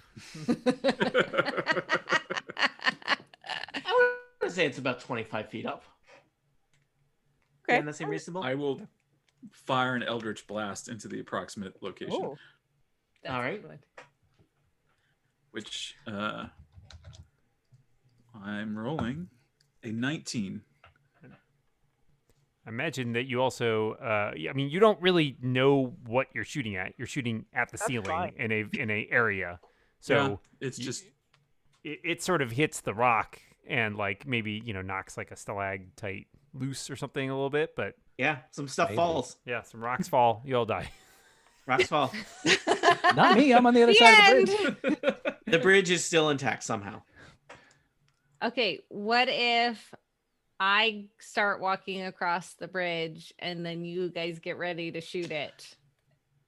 I would say it's about 25 feet up. Okay. Doesn't that seem reasonable? I will fire an eldritch blast into the approximate location, Oh, That's All right. good. which I'm rolling a 19. I imagine that you also I mean you don't really know what you're shooting at. You're shooting at the That's ceiling fine. in a area. So Yeah, it's you- just it sort of hits the rock and like maybe, knocks like a stalactite loose or something a little bit, but Yeah, some stuff Maybe. falls. yeah, some rocks fall, you all die. Rocks fall. Not me. I'm on the other The side of the bridge. end. The bridge is still intact somehow. Okay, what if I start walking across the bridge and then you guys get ready to shoot it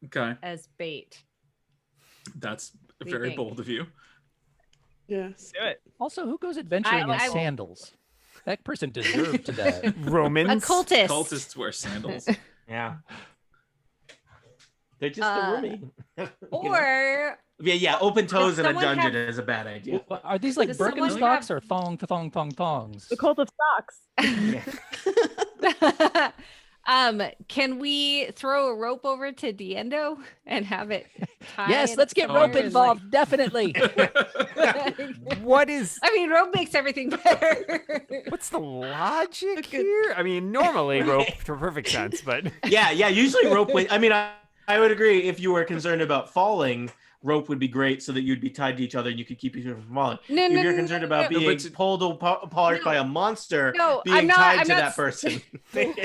okay. as bait? That's do you very think? bold of you. do Yes. it. Also, who goes adventuring in I- sandals? That person deserved to die. Romans. A cultist. Cultists wear sandals. Yeah. They're just Uh, the roomy. Or Yeah, open toes in a someone dungeon have- is a bad idea. Well, are these like Does someone Birkenstocks have- or thongs? The Cult of Stocks. Yeah. can we throw a rope over to Diendo and have it tie Yes, it let's get somewhere rope and, involved. Definitely. What is I mean, rope makes everything better. what's the logic here? I mean, normally rope for perfect sense, but Yeah, usually rope. I mean, I would agree if you were concerned about falling, rope would be great so that you'd be tied to each other and you could keep each other from falling. No, If no, you're no, concerned no, about no. No, being but- pulled apart by a monster, No, being I'm not- tied I'm to not that s- person. No. It's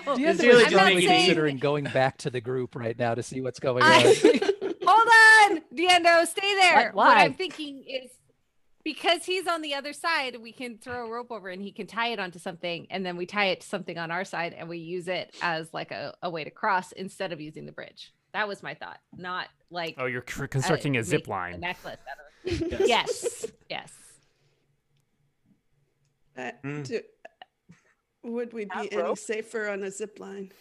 Diendo really is just not strongly making saying- considering going back to the group right now to see what's going on. Hold on, Diendo, stay there. What? Why? I'm thinking is because he's on the other side, we can throw a rope over and he can tie it onto something, and then we tie it to something on our side and we use it as like a way to cross instead of using the bridge. That was my thought, not like Oh, you're constructing a zip making line. a necklace out of it. Yes. Would we be Have any rope? safer on a zip line?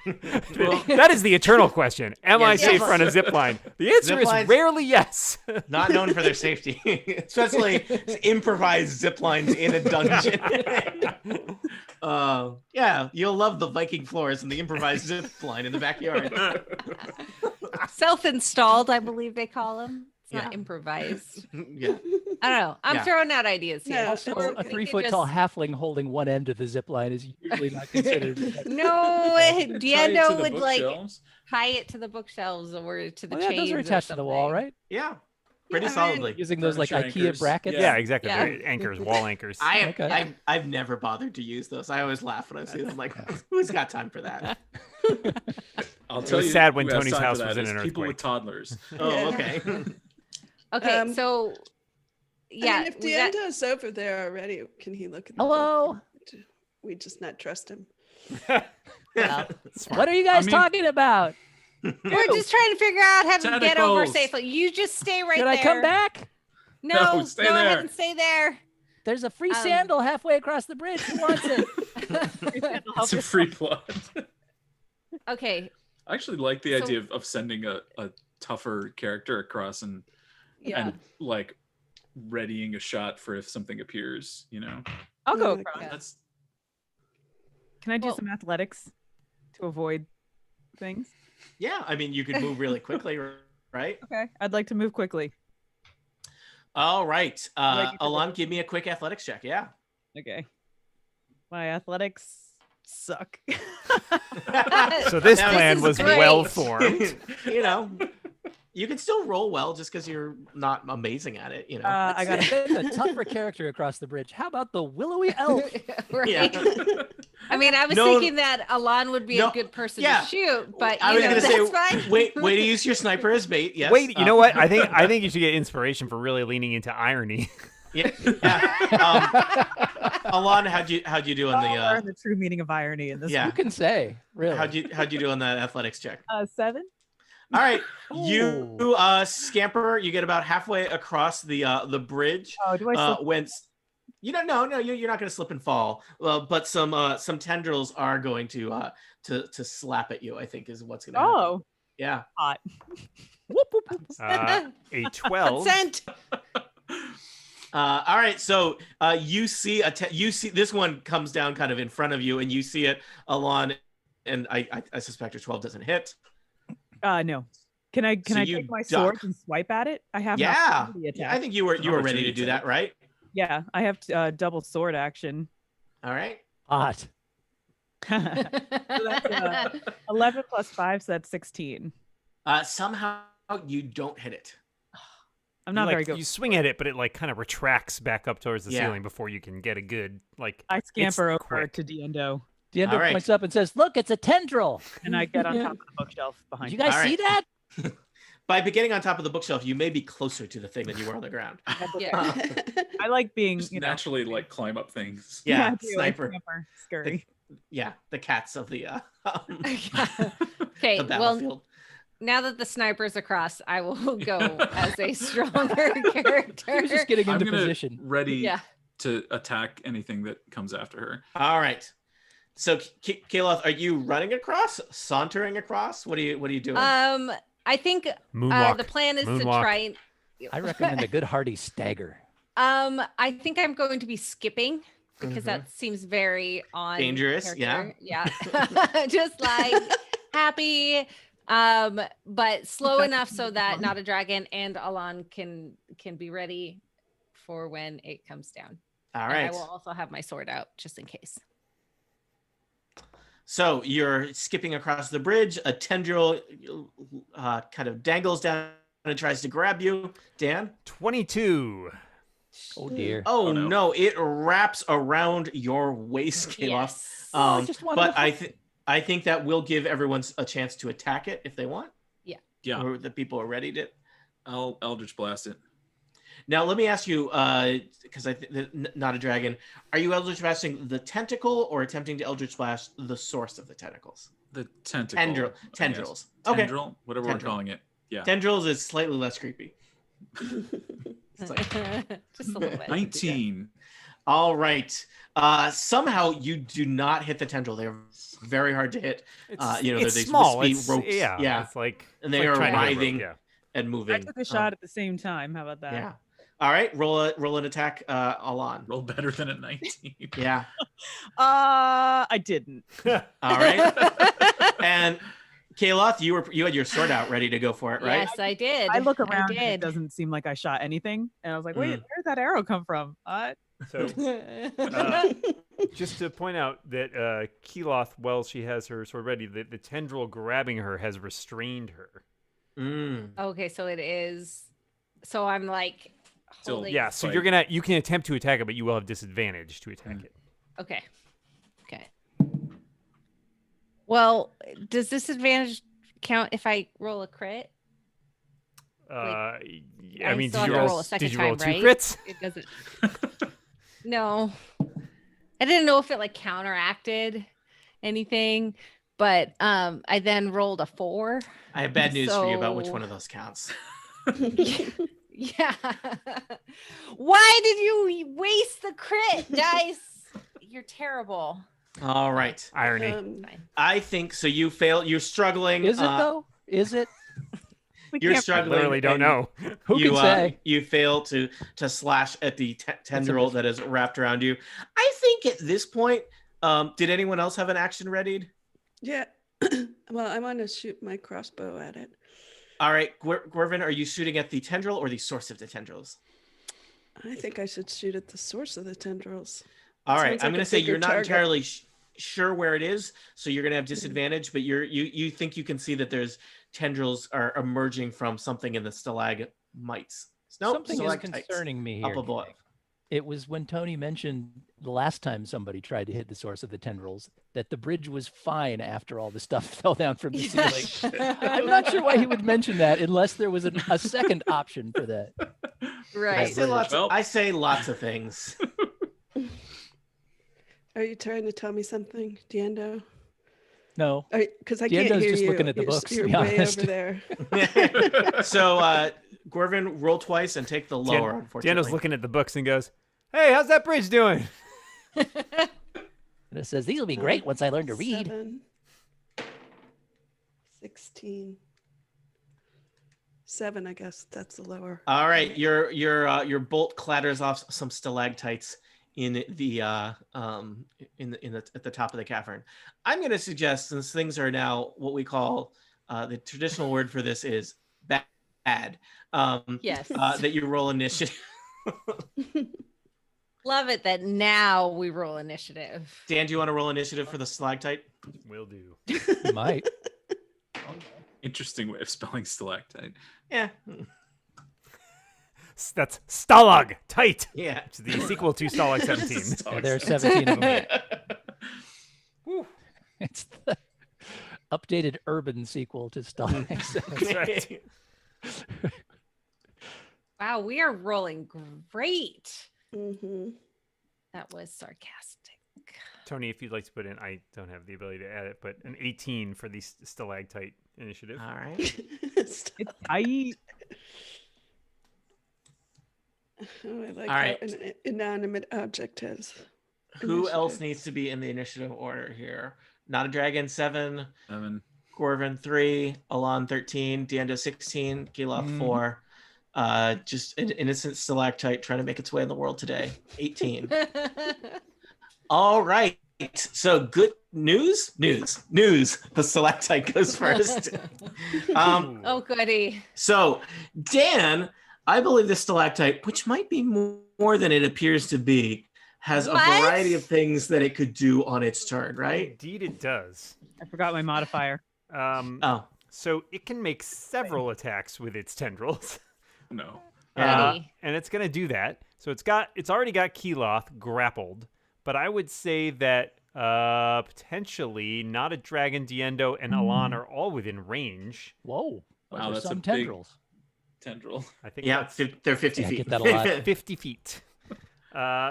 That is the eternal question. Am I safe on a zip line? The answer Zip is lines- rarely yes. Not known for their safety, especially improvised zip lines in a dungeon. Yeah, you'll love the Viking floors and the improvised zip line in the backyard. Self-installed, I believe they call them. It's Yeah. not improvised. Yeah. I don't know. I'm Yeah. throwing out ideas here. No, Also, Or a we could 3-foot tall halfling holding one end of the zip line is usually not considered. No, Tie it to Diendo the would like bookshelves. tie it to the bookshelves or to the Oh, yeah, chains. those are or attached to the wall, something. right? Yeah. Pretty Yeah, I mean, solidly. Using those like Furniture IKEA anchors. brackets. Yeah, exactly. Yeah. They're anchors, wall anchors. I've never bothered to use those. I always laugh when I see them. I'm like, who's got time for that? I'll It tell was you sad when who has Tony's time for house that was in is an people earthquake. with toddlers. Oh, Yeah. okay. Okay, so I yeah, mean, if we got- Diendo's over there already, can he look at the Hello? book? We just not trust him. well, What are you guys I mean- talking about? we're just trying to figure out how to get over Tentacles. safely. You just stay right Should there. I come back? No, No, stay go ahead there. and stay there. There's a free Um, sandal halfway across the bridge. Who wants it? It's a free plot. Okay, I actually like the So- idea of sending a tougher character across and like readying a shot for if something appears, you know. I'll go Oh my across. God. That's Can I do Well- some athletics to avoid things? Yeah, I mean, you could move really quickly, right? Okay. I'd like to move quickly. All right. Like you did Alon, give me a quick athletics check. Yeah. Okay. My athletics suck. So this Now, plan is was great. well formed. You know, you can still roll well just because you're not amazing at it. You know. I got Send a tougher character across the bridge. How about the willowy elf? right. Yeah. I mean, I was No- thinking that Alon would be No, a good person yeah. to shoot, but I you was know, gonna that's say, fine. wait to use your sniper as bait. Yes. Wait, you know what? I think you should get inspiration for really leaning into irony. Yeah. Alon, how'd you do on learn the? the true meaning of irony in this. Yeah. You can say, really. How'd you do on that athletics check? 7. All right, you scamper. You get about halfway across the bridge. Oh, do I still? When you don't no you're not going to slip and fall. But some tendrils are going to slap at you. I think is what's going to happen. Oh, Yeah. hot. Whoop, whoop, whoop. A 12. Consent. All right, so you see you see this one comes down kind of in front of you, and you see it Alon, and I suspect your 12 doesn't hit. No. Can I So you take my duck. sword and swipe at it? I have an Yeah. opportunity attack. I think you were ready to Opportunity do attack. that, right? Yeah, I have double sword action. All right. Hot. So that's 11 plus 5, so that's 16. Somehow you don't hit it. I'm not very good. You swing at it, but it like kind of retracts back up towards the Yeah. ceiling before you can get a good like. I scamper over quick. to Diendo Diendo All right. points up and says, "Look, it's a tendril." and I get on top of the bookshelf behind. Did you guys All see right. that? By getting on top of the bookshelf, you may be closer to the thing than you were on the ground. Yeah. I like being, just you know, naturally like climb up things. Yeah, I do, I sniper. scamper. Scurry. Yeah, the cats of the Okay, the well, battlefield. now that the sniper's across, I will go as a stronger character. He was just getting I'm into gonna position. ready Yeah. to attack anything that comes after her. All right. So, Kaloth, are you running across, sauntering across? What are you doing? I think Moonwalk. the plan is to Moonwalk. try and. I recommend a good hearty stagger. I think I'm going to be skipping because that seems very on Dangerous, character. Yeah. Just like happy, but slow enough so that not a dragon and Alon can be ready for when it comes down. All And right. I will also have my sword out just in case. So you're skipping across the bridge. A tendril kind of dangles down and tries to grab you. Dan? 22. Oh dear. Oh, Oh, no. no, it wraps around your waist, Kaloth. Yes. I just wanted But to I think that will give everyone a chance to attack it if they want. Yeah, Or the people are ready to. I'll Eldritch Blast it. Now let me ask you, because not a dragon. Are you Eldritch Blasting the tentacle or attempting to Eldritch Blast the source of the tentacles? The tentacle. Tendrils. Okay. Okay. Tendril, whatever Tendril. we're calling it. Yeah. Tendrils is slightly less creepy. Just a little bit. 19. All right. Somehow you do not hit the tendril. They're very hard to hit. It's, They're it's these small. wispy It's, ropes. yeah. It's like And it's they like are trying to hit a rope, writhing yeah. and moving. I took a shot at the same time. How about that? Yeah. All right. Roll an attack, Alan. Roll better than a 19. Yeah. I didn't. All right. And Kaloth, you had your sword out ready to go for it, right? Yes, I did. I look around and it did. doesn't seem like I shot anything. And I was like, wait, Mm. where did that arrow come from? So just to point out that Keloth, while she has her sword ready, the tendril grabbing her has restrained her. Mm. Okay, so it is. So I'm like Still- holding. Yeah, so Like- you can attempt to attack it, but you will have disadvantage to attack it. Okay. Okay. Well, does disadvantage count if I roll a crit? Yeah, I I mean, still did have you to roll a roll? second Did you roll time, two right? crits? It doesn't. No, I didn't know if it like counteracted anything, but I then rolled a 4. I have bad news for you about which So- one of those counts. Yeah. Why did you waste the crit dice? You're terrible. All right. Irony. Fine. I think so. You fail. You're struggling. Is it though? Is it? We You're can't- I struggling. literally don't and know. Who you, can say? You fail to slash at the tendril that is wrapped around you. I think at this point, did anyone else have an action readied? Yeah. Well, I want to shoot my crossbow at it. All right, Gwervin, are you shooting at the tendril or the source of the tendrils? I think I should shoot at the source of the tendrils. All right, Sounds I'm like going a to say bigger you're not target. entirely sure where it is, so you're going to have disadvantage, but you think you can see that there's tendrils are emerging from something in the stalagmites. Nope, Something is stalactites concerning me up here. above. It was when Tony mentioned the last time somebody tried to hit the source of the tendrils that the bridge was fine after all the stuff fell down from the ceiling. I'm not sure why he would mention that unless there was a second option for that. I Right. say lots. Well- I say lots of things. Are you trying to tell me something, Diendo? No, Because I can't Diendo's hear just you. looking at the You're- books, to You're be way honest. over there. So, Gwervin, roll twice and take the lower. Unfortunately, Daniel's looking at the books and goes, "Hey, how's that bridge doing?" and it says these will be great once I learn to read. 7, 16. 7, I guess that's the lower. All right, your bolt clatters off some stalactites in the at the top of the cavern. I'm going to suggest, since things are now what we call the traditional word for this is bad, Yes. that you roll initiative. Love it that now we roll initiative. Dan, do you want to roll initiative for the stalactite? Will do. You might. Interesting way of spelling stalactite. Yeah, That's Stalag Tight, yeah. which is the sequel to Stalag 17. Yeah, there are 17 of them. It's the updated urban sequel to Stalag. That's right. Wow, we are rolling great. Mm-hmm. That was sarcastic. Tony, if you'd like to put in, I don't have the ability to add it, but an 18 for the stalactite initiative. All right. It's tight. Oh, I like All how right. an inanimate object has. Who else initiative. needs to be in the initiative order here? Not a Dragon 7, 7. Corvin 3, Alon 13, Diendo 16, Giloth Mhm. 4. Just an innocent stalactite trying to make its way in the world today. 18. All right. So good news. The stalactite goes first. Oh, goody. So Dan, I believe the stalactite, which might be more than it appears to be, has What? a variety of things that it could do on its turn, right? Indeed, it does. I forgot my modifier. Oh, So it can make several attacks with its tendrils. No. Goody. And it's going to do that. So it's already got Keloth grappled, but I would say that potentially not a Dragon, Diendo, and Alan are all within range. Whoa. Those Wow, are that's a some big- tendrils. tendril. I think Yeah, that's they're 50 Yeah, I feet. get that a lot. 50 feet.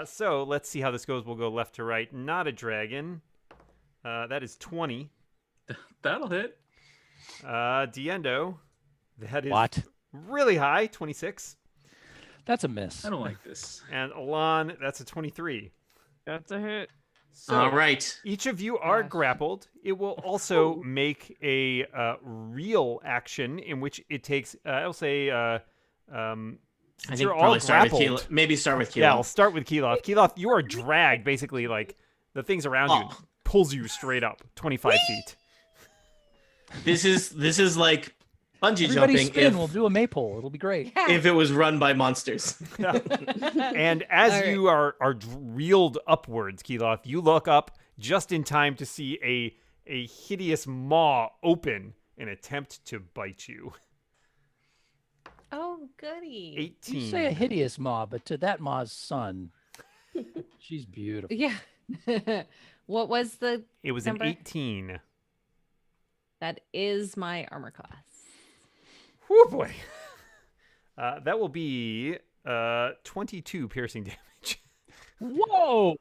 So let's see how this goes. We'll go left to right. Not a dragon. That is 20. That'll hit. Diendo. That is What? really high, 26. That's a miss. I don't like this. And Alon, that's a 23. That's a hit. So All right. each of you are Gosh. grappled. It will also make a real action in which it takes, I'll say, I since think you're all probably start with grappled. Keelof. Maybe start with Keelof. Yeah, I'll start with Keelof. Keelof, you are dragged, basically, like, the things around you Oh. pulls you straight up 25 feet. This is like bungee Everybody jumping spin. We'll do a maypole. It'll be great. if it was run by monsters. And as All right. you are reeled upwards, Keelof, you look up just in time to see a hideous maw open and attempt to bite you. Oh, goody. 18. You say a hideous maw, but to that maw's son, she's beautiful. Yeah. What was the It was number? an 18. That is my armor class. Whoo boy. That will be 22 piercing damage. Whoa!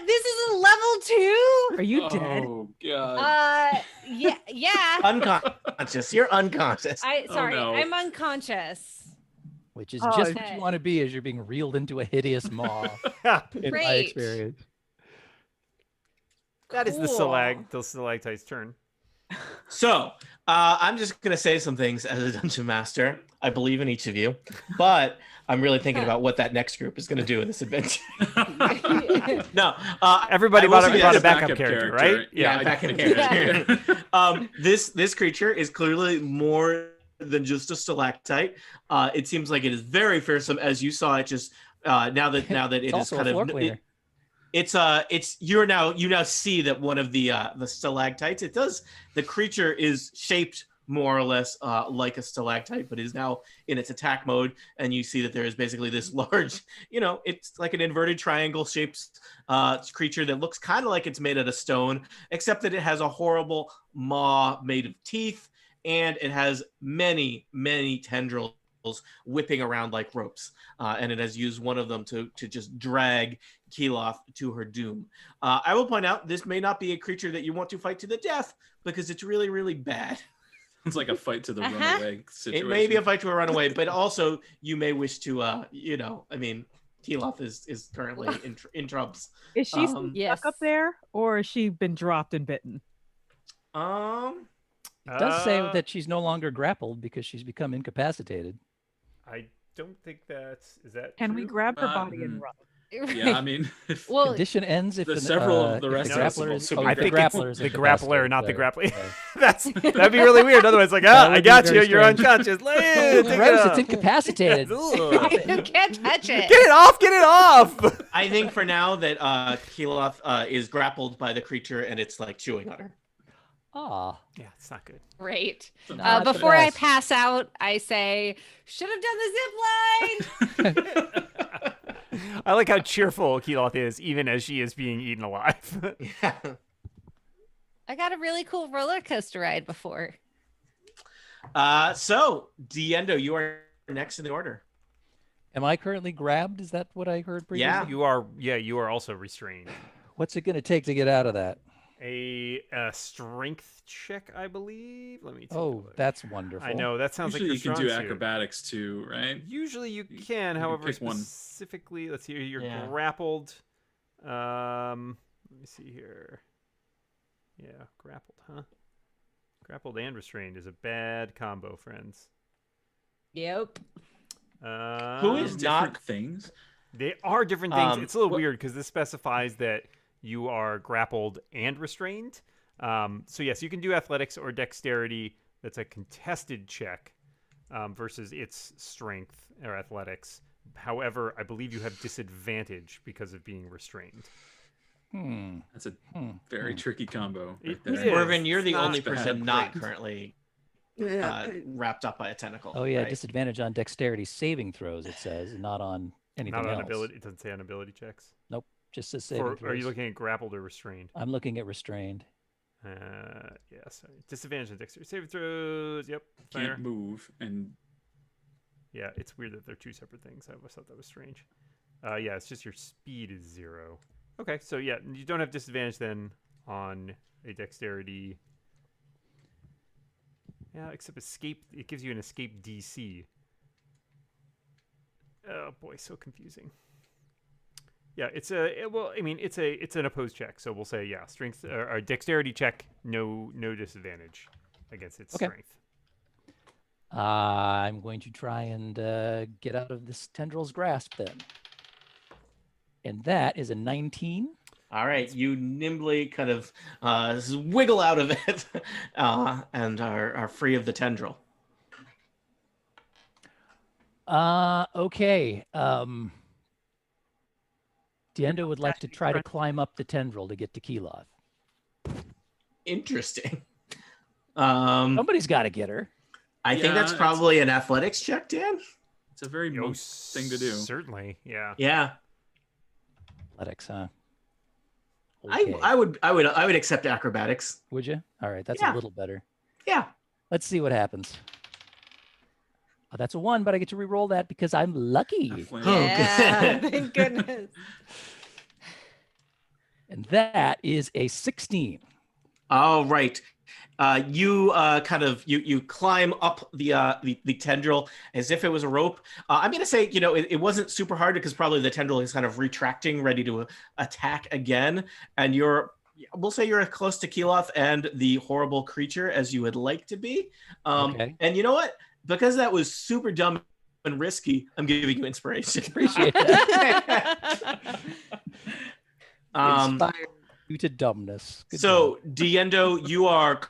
This is a level 2? Are you dead? Oh god. Yeah. Unconscious. You're unconscious. Sorry, no. I'm unconscious. Which is Oh, just what okay. you want to be as you're being reeled into a hideous maw, in my Great. experience. That is the Cool. stalactite's turn. So, I'm just going to say some things as a dungeon master. I believe in each of you, but I'm really thinking about what that next group is going to do in this adventure. No, Everybody I will brought say a this. backup character, right? Yeah, backup character. This creature is clearly more than just a stalactite. It seems like it is very fearsome, as you saw it. Just now that it It's is also kind a floor of. cleaner. You now see that one of the stalactites. The creature is shaped more or less like a stalactite, but is now in its attack mode. And you see that there is basically this large, it's like an inverted triangle shaped creature that looks kind of like it's made out of stone, except that it has a horrible maw made of teeth, and it has many, many tendrils whipping around like ropes. And it has used one of them to just drag Keelof to her doom. I will point out, this may not be a creature that you want to fight to the death, because it's really, really bad. It's like a fight to the runaway situation. It may be a fight to a runaway, but also you may wish to, Keelof is currently in trumps. Is she stuck Yes. up there, or has she been dropped and bitten? It does say that she's no longer grappled because she's become incapacitated. I don't think is that Can true? we grab her body and run? Yeah, I mean, if, Well, Condition ends if the an, several of the if rest the of us grappler will is, super oh, I the think grappler it's is the grappler, incapacitated, not the sorry. grappler. That'd be really weird. Otherwise, like, That I would got be you. very You're strange. unconscious. Take it Gross, off. it's incapacitated. Ugh. you can't touch it. Get it off! Get it off! I think for now that Keelof is grappled by the creature and it's like chewing on her. Ah, Yeah, it's not good. Great. Not the Before I best. pass out, I say, should have done the zip line. I like how cheerful Keeloth is, even as she is being eaten alive. Yeah. I got a really cool roller coaster ride before. So, Diendo, you are next in the order. am I currently grabbed? Is that what I heard previously? Yeah. you are also restrained. What's it going to take to get out of that? A strength check, I believe. Let me take a Oh, look. that's wonderful. I know that sounds usually like you your can do strong suit. acrobatics too, right? Usually you You can, can however, pick one. specifically, let's see, you're Yeah. grappled. Let me see here. Yeah, grappled, huh? Grappled and restrained is a bad combo, friends. Yep. Who is Different not- things? They are different things. It's a little what- weird because this specifies that you are grappled and restrained. So yes, you can do athletics or dexterity. That's a contested check versus its strength or athletics. However, I believe you have disadvantage because of being restrained. That's a very tricky combo. It Right is. there. Mervin, you're the It's not only bad. person not Great. currently Yeah. wrapped up by a tentacle. Oh, yeah, right? disadvantage on dexterity saving throws, it says, not on anything Not on else. ability. It doesn't say on ability checks. Nope, just says saving Or throws. are you looking at grappled or restrained? I'm looking at restrained. Yeah, sorry. Disadvantage on dexterity saving throws. Yep. Fair. Can't move, and Yeah, it's weird that they're two separate things. I always thought that was strange. Yeah, it's just your speed is 0. Okay, so yeah, you don't have disadvantage then on a dexterity. Yeah, except escape. It gives you an escape DC. Oh boy, so confusing. Yeah, it's an opposed check, so we'll say yeah, strength or dexterity check, no disadvantage against its Okay. strength. I'm going to try and get out of this tendril's grasp then. And that is a 19. All right, you nimbly kind of wiggle out of it and are free of the tendril. Okay. Diendo would like to try to climb up the tendril to get to Keeloth. Interesting. Somebody's got to get her. I think Yeah, that's probably an athletics check, Dan. it's a very most thing to do. Certainly, yeah. Yeah, Athletics, huh? Okay. I would accept acrobatics. Would you? All right, that's Yeah. a little better. Yeah. Let's see what happens. Oh, that's a 1, but I get to re-roll that because I'm lucky. Definitely. Oh, Yeah, good. thank goodness. And that is a 16. All right. You you climb up the tendril as if it was a rope. I'm gonna say it wasn't super hard because probably the tendril is kind of retracting, ready to attack again, and we'll say you're as close to Keeloth and the horrible creature as you would like to be. Okay. And you know what? Because that was super dumb and risky, I'm giving you inspiration. Appreciate that. Inspire you to dumbness. Good So, job. Diendo, you are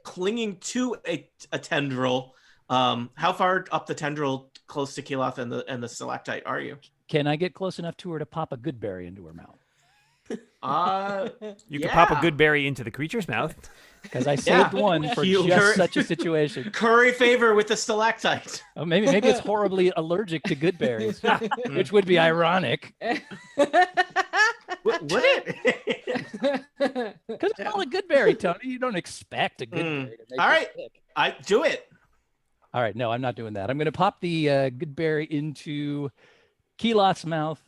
clinging to a tendril. How far up the tendril, close to Keeloth and the stalactite, are you? Can I get close enough to her to pop a good berry into her mouth? You could pop a good berry into the creature's mouth. Because I saved one for You- just such a situation. Curry favor with the stalactite. Oh, maybe it's horribly allergic to good berries, which would be ironic. Would it? Because it's all a good berry, Tony. You don't expect a good berry to make All you right. sick. I do it. All right, no, I'm not doing that. I'm going to pop the good berry into Keeloth's mouth.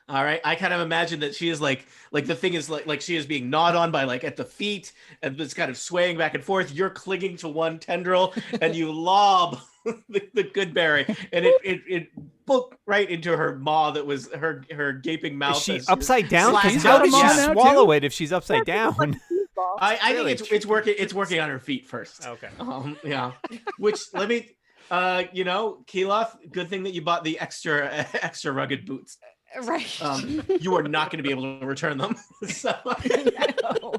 All right. I kind of imagine that she is like the thing is like she is being gnawed on by at the feet and it's kind of swaying back and forth. You're clinging to one tendril and you lob the good berry and it booked right into her maw that was her gaping mouth. Is she as upside down? slapped 'Cause out. how did Yeah. she swallow it if she's upside down? I Really think it's working. It's working on her feet first. Okay. Yeah. Which let me, Keeloth, good thing that you bought the extra rugged boots. Right. You are not going to be able to return them. So, No.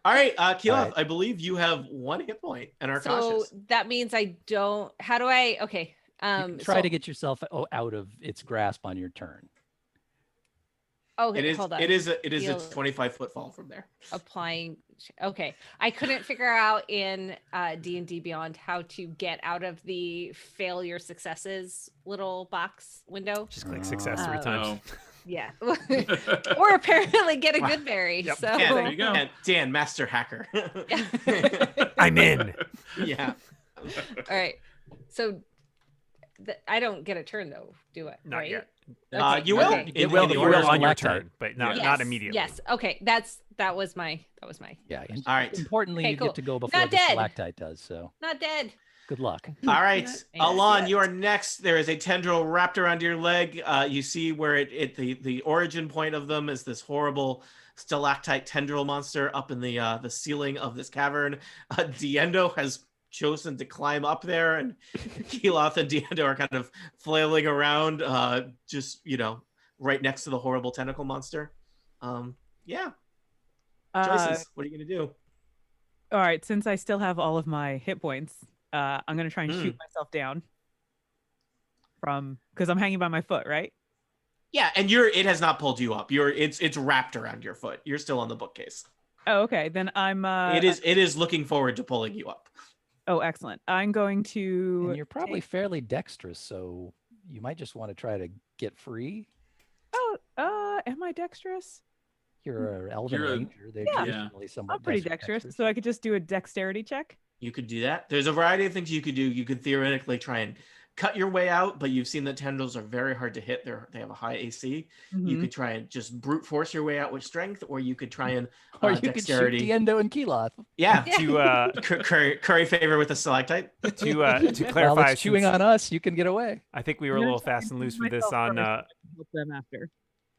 all right, Keeloth, All right. I believe you have 1 hit point and are So cautious. that means I don't. How do I? Okay. You can try so- to get yourself out of its grasp on your turn. Oh, It is. hold on. It is a Heal- 25-foot fall from there. Applying. Okay, I couldn't figure out in D&D Beyond how to get out of the failure successes little box window. Just click success 3 times. Yeah, or apparently get a Wow. good berry. Yep. So Dan, There you go. Dan, master hacker. I'm in. Yeah. all right. So I don't get a turn though, do I? Not right? yet. Okay, You will. okay. You will the you order. will on your Stalactite. turn, but not Yes, immediately. Yes. Okay. That was my. Yeah. And All right. importantly, Okay, you cool. get to go before Not the dead. stalactite does. So Not dead. good luck. All right, Not Alon, yet. you are next. There is a tendril wrapped around your leg. You see where the origin point of them is this horrible stalactite tendril monster up in the ceiling of this cavern. Diendo has chosen to climb up there, and Keeloth and Diendo are kind of flailing around, just right next to the horrible tentacle monster. Yeah, choices. What are you gonna do? All right, since I still have all of my hit points, I'm gonna try and shoot myself down because I'm hanging by my foot, right? Yeah, and it has not pulled you up. It's wrapped around your foot. You're still on the bookcase. Oh, okay. Then I'm. It is looking forward to pulling you up. Oh, excellent. I'm going to. And you're probably fairly dexterous, so you might just want to try to get free. Oh, am I dexterous? You're an elven You're a- ranger. They're Yeah. traditionally somewhat I'm pretty dexterous, so I could just do a dexterity check. You could do that. There's a variety of things you could do. You could theoretically try and cut your way out, but you've seen that tendrils are very hard to hit. They have a high AC. You Mhm. could try and just brute force your way out with strength, or you could try and Or you dexterity. could shoot Diendo and Keloth. Yeah, To curry favor with the stalactite. to While clarify, it's chewing since on us, you can get away. I think we were a I'm gonna little try fast and loose with this myself on. first, help them after.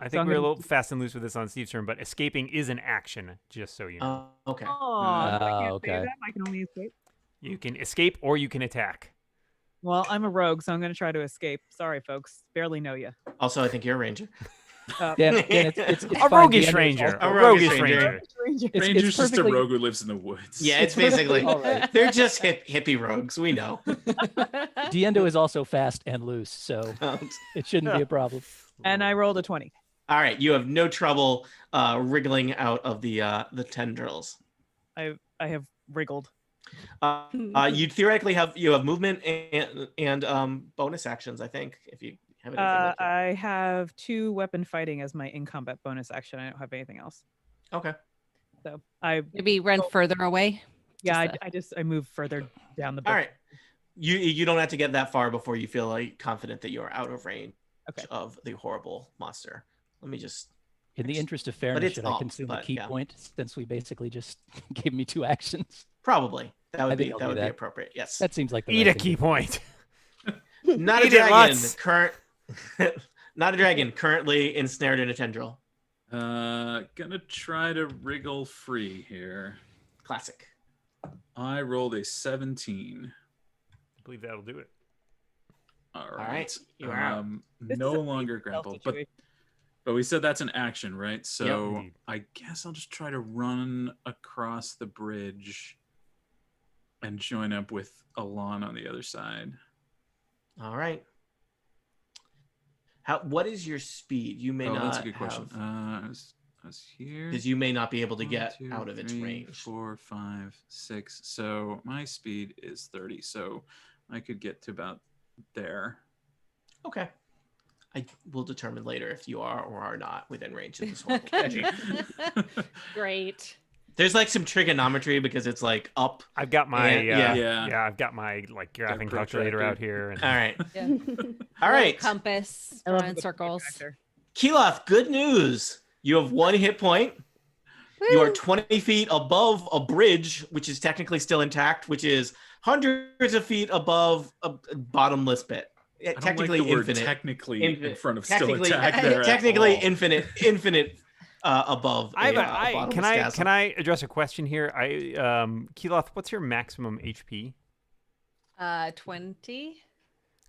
I So think I'm we were a gonna- little fast and loose with this on Steve's turn, but escaping is an action, just so you know. Okay. Oh, I can't okay. say that. I can only escape. You can escape or you can attack. Well, I'm a rogue, so I'm going to try to escape. Sorry, folks. Barely know you. Also, I think you're a ranger. Dan, it's A fine. roguish Diendo's ranger. also- A A roguish roguish ranger. ranger. It's Ranger's just a perfectly- rogue who lives in the woods. Yeah, it's basically All right. they're just hippie rogues. We know. Diendo is also fast and loose, so it shouldn't be a problem. And I rolled a 20. All right, you have no trouble wriggling out of the tendrils. I have wriggled. You theoretically have movement and bonus actions. I think if you have anything. Like that. I have 2 weapon fighting as my in combat bonus action. I don't have anything else. Okay. So I Maybe run further away. I move further down the book. All right. You don't have to get that far before you feel like confident that you are out of range Okay. of the horrible monster. Let me just. In the interest of fairness, it's should I up, consume a but key yeah. point since we basically just gave me 2 actions? Probably that I would think be I'll that do would be that. appropriate. Yes. That seems like the Eat right a thing key to do. point. Not a Eat it, dragon. Lutz. Current. Not a dragon. Currently ensnared in a tendril. Gonna try to wriggle free here. Classic. I rolled a 17. I believe that'll do it. All right, right. you are out. This No is a longer stealth grappled, but situation. we said that's an action, right? So Indeed. I guess I'll just try to run across the bridge and join up with Alon on the other side. All right. What is your speed? You may not. That's a good question. I was here. Because you may not be able to 1, get 2, out of its 3, range. 4, 5, 6. So my speed is 30. So I could get to about there. Okay. I will determine later if you are or are not within range of this horrible creature. Great. There's like some trigonometry because it's like up. I've got my And- yeah. I've got my like graphing protractor. calculator out here. And All right. Yeah. All right. Compass. I love Drawing the circles. protractor. Keloth, good news. You have 1 hit point. You are 20 feet above a bridge, which is technically still intact, which is hundreds of feet above a bottomless pit. I don't Technically like the word infinite. technically Infinite. in front of still Technically, attack there. at technically all. infinite above. can bottomless I chasm. address a question here? Keloth, what's your maximum HP? 20.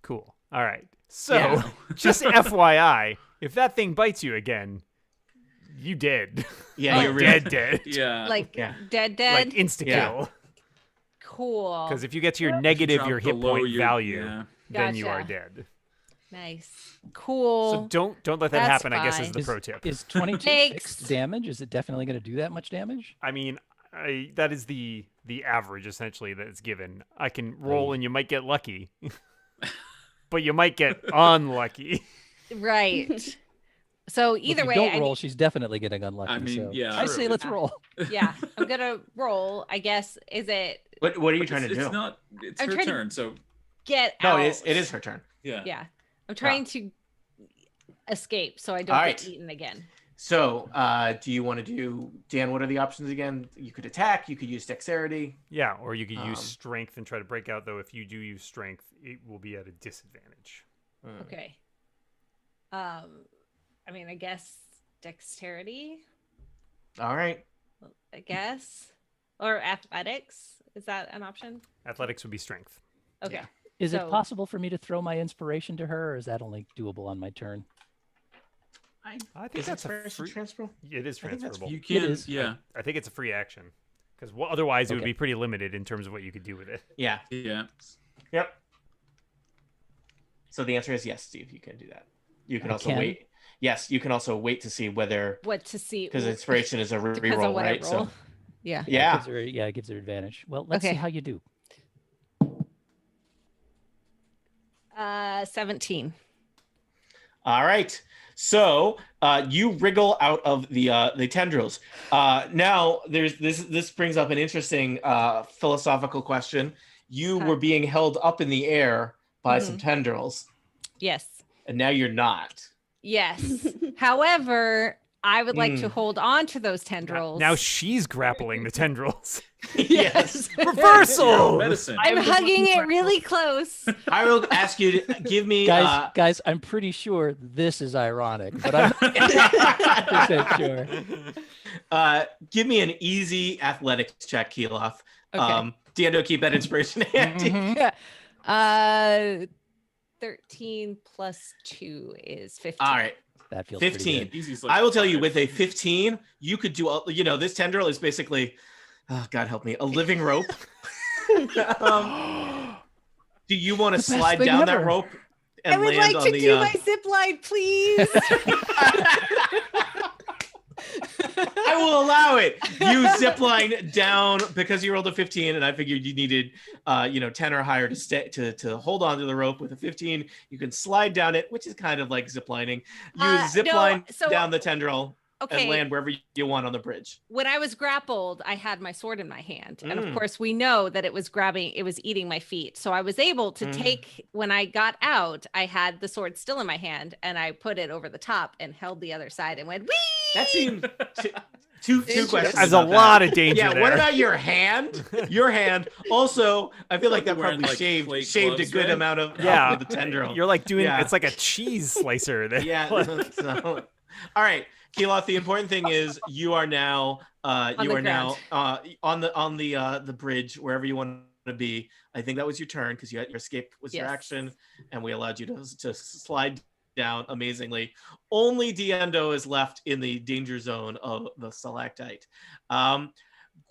Cool. All right. So Yeah. just FYI, if that thing bites you again, you dead. Yeah, Like you're really dead. Yeah. Like Yeah. dead. Like insta Yeah. kill. Cool. Because if you get to your If you negative drop your hit below point your- value, yeah. then you are Gotcha. dead. Nice. Cool. So don't let that That's happen. I guess is fine. the pro tip. Is 22 Thanks. fixed damage? Is it definitely going to do that much damage? I mean, that is the average essentially that it's given. I can roll and you might get lucky, but you might get unlucky. Right. So either if way, you don't I roll, she's definitely getting unlucky. I mean, so yeah, I say true. let's roll. yeah, I'm gonna roll. I guess is it What are you trying to do? It's not. It's I'm her trying to- turn. So get No, out? it is her turn. yeah. Yeah, I'm trying to escape so I don't All get right. eaten again. So, do you want to do, Dan, what are the options again? You could attack, you could use dexterity. Yeah, or you could use Um, strength and try to break out. Though if you do use strength, it will be at a disadvantage. Okay. I mean, I guess dexterity. All right. I guess, or athletics. Is that an option? Athletics would be strength. Okay. Is it So- possible for me to throw my inspiration to her, or is that only doable on my turn? I think Is that's a inspiration free. transferable? It is I think that's- transferable. You can. is. Yeah. I think it's a free action because otherwise it would Okay. be pretty limited in terms of what you could do with it. Yeah. Yeah. Yep. So the answer is yes, Steve. You can do that. You can I also can? wait. Yes, you can also wait to see whether What to see? because inspiration is a Depends on reroll, what I right? roll. So Yeah. yeah. It gives her advantage. Well, let's see Okay. how you do. 17. All right. So you wriggle out of the tendrils. Now there's this brings up an interesting philosophical question. You were being held up in the air by some tendrils, Yes. and now you're not. Yes. However, I would like to hold on to those tendrils. Now she's grappling the tendrils. Yes. Reversal. Medicine. I'm hugging it really close. I will ask you to give me Guys, I'm pretty sure this is ironic, but I'm not 100% sure. Give me an easy athletics check, Keeloff. Okay. Diendo, keep that inspiration handy. 13 plus 2 is 15. All right. That feels 15. Easy as I will tell you, with a 15, you could do, this tendril is basically, oh, God help me, a living rope. Do you want to slide down that rope and I would land like on to do my zip line, please. I will allow it. You zipline down because you rolled a 15, and I figured you needed, 10 or higher to stay to hold on to the rope. With a 15, you can slide down it, which is kind of like ziplining. You zipline down the tendril and land wherever you want on the bridge. When I was grappled, I had my sword in my hand, and of course, we know that it was eating my feet. So I was able to take. When I got out, I had the sword still in my hand, and I put it over the top and held the other side and went wee. That seemed two questions. There's a lot of danger there. What about your hand? Your hand. Also, I feel like that Wearing, probably shaved a good then? amount of the tendril. You're like doing it's like a cheese slicer there. Yeah. So, all right, Keeloth, the important thing is you are now on the bridge wherever you want to be. I think that was your turn because your escape was your action, and we allowed you to slide down amazingly. Only Diendo is left in the danger zone of the stalactite. Gwerv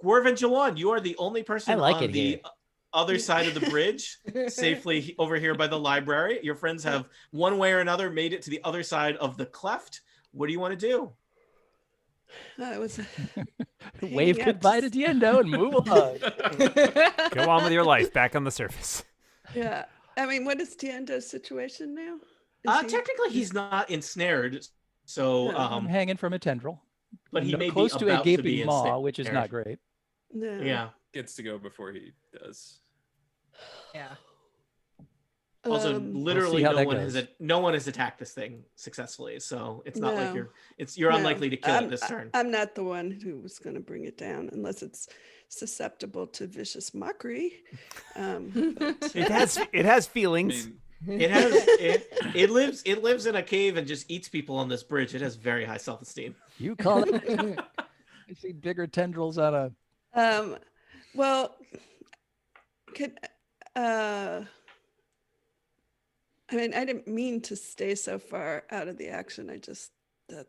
and Jawan, you are the only person on the other side of the bridge, safely over here by the library. Your friends have one way or another made it to the other side of the cleft. What do you want to do? I was wave goodbye to Diendo and move on. Go on with your life, back on the surface. Yeah. I mean, what is Diendo's situation now? Technically, he's not ensnared, so I'm hanging from a tendril. But he may close be to a about to be gaping maw, ensnared. which is not great. No. Yeah. Gets to go before he does. Yeah. Also, literally, we'll no one has attacked this thing successfully, so it's not like you're unlikely to kill it this turn. I'm not the one who was going to bring it down, unless it's susceptible to vicious mockery. It has feelings. It lives in a cave and just eats people on this bridge. It has very high self-esteem. You call it? I see bigger tendrils on a. Well, I mean, I didn't mean to stay so far out of the action. It's a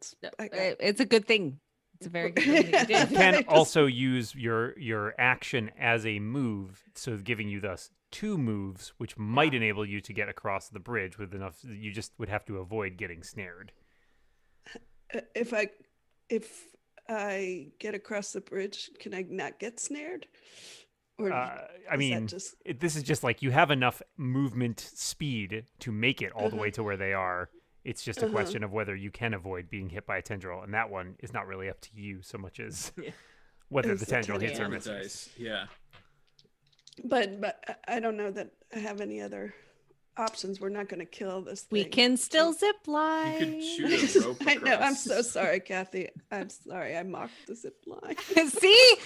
good thing. It's a very good thing that you did. You can also use your action as a move, so giving you thus 2 moves, which might enable you to get across the bridge with enough. You just would have to avoid getting snared. If I get across the bridge, can I not get snared? Or this is just like you have enough movement speed to make it all the way to where they are. It's just a question of whether you can avoid being hit by a tendril, and that one is not really up to you so much as whether the tendril hits or misses. Yeah. But I don't know that I have any other options. We're not going to kill this thing. We can still zip line. You could shoot a rope I know. I'm across. so sorry, Kathy. I'm sorry. I mocked the zip line. See?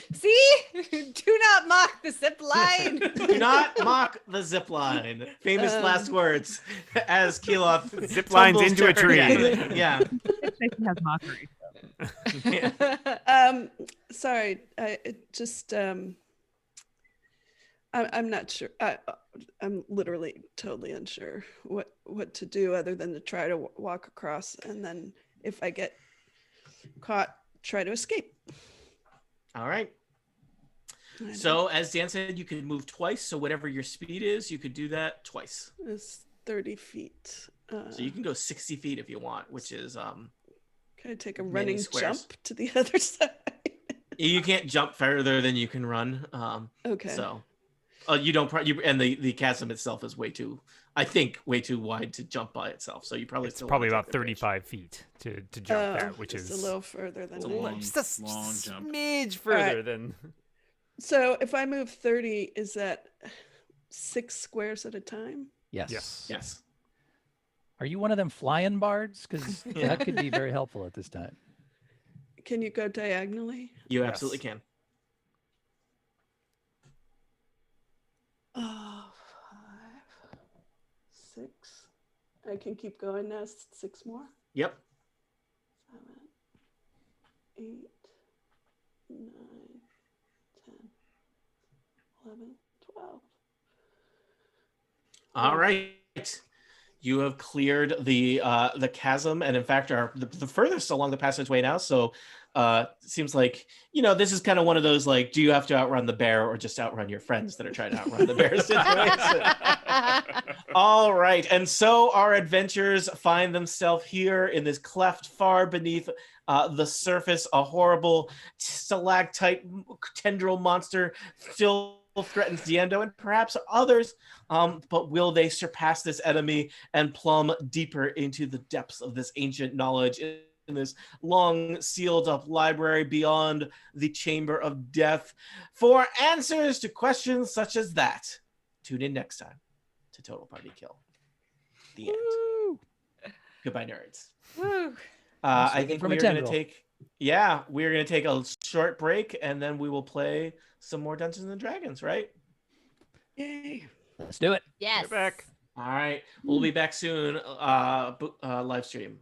Do not mock the zip line. Do not mock the zip line. Famous last words as Keeloth zip lines into a tree. Yeah. It has mockery. Sorry. I'm not sure. I'm literally totally unsure what to do other than to try to walk across, and then if I get caught, try to escape. All right. So as Dan said, you can move twice. So whatever your speed is, you could do that twice. It's 30 feet. So you can go 60 feet if you want, which is can I take a running jump to the other side? You can't jump further than you can run. Okay. So You don't. And the chasm itself is way too wide to jump by itself. So you probably It's still probably wanna about take the bridge. 35 feet to jump that, which It's is a little further than It's a that. long, just a long jump. smidge further right. than. So if I move 30, is that 6 squares at a time? Yes. Yes. Are you one of them flying bards? Because that could be very helpful at this time. Can you go diagonally? You absolutely Yes. can. Oh, 5, 6. I can keep going now. 6 more. Yep. 7, 8, 9, 10, 11, 12. All right. You have cleared the chasm, and in fact are the furthest along the passageway now. So seems like this is kind of one of those like, do you have to outrun the bear or just outrun your friends that are trying to outrun the bear situation? All right, and so our adventurers find themselves here in this cleft far beneath the surface. A horrible stalactite tendril monster still threatens Diendo and perhaps others. But will they surpass this enemy and plumb deeper into the depths of this ancient knowledge in this long sealed up library beyond the chamber of death? For answers to questions such as that, tune in next time to Total Party Kill. The end. Woo! Goodbye, nerds. Woo. I swinging think from we a are going to tendril. take a short break, and then we will play some more Dungeons and Dragons, right? Yay. Let's do it. Yes. Get back. All right. We'll be back soon. Live stream.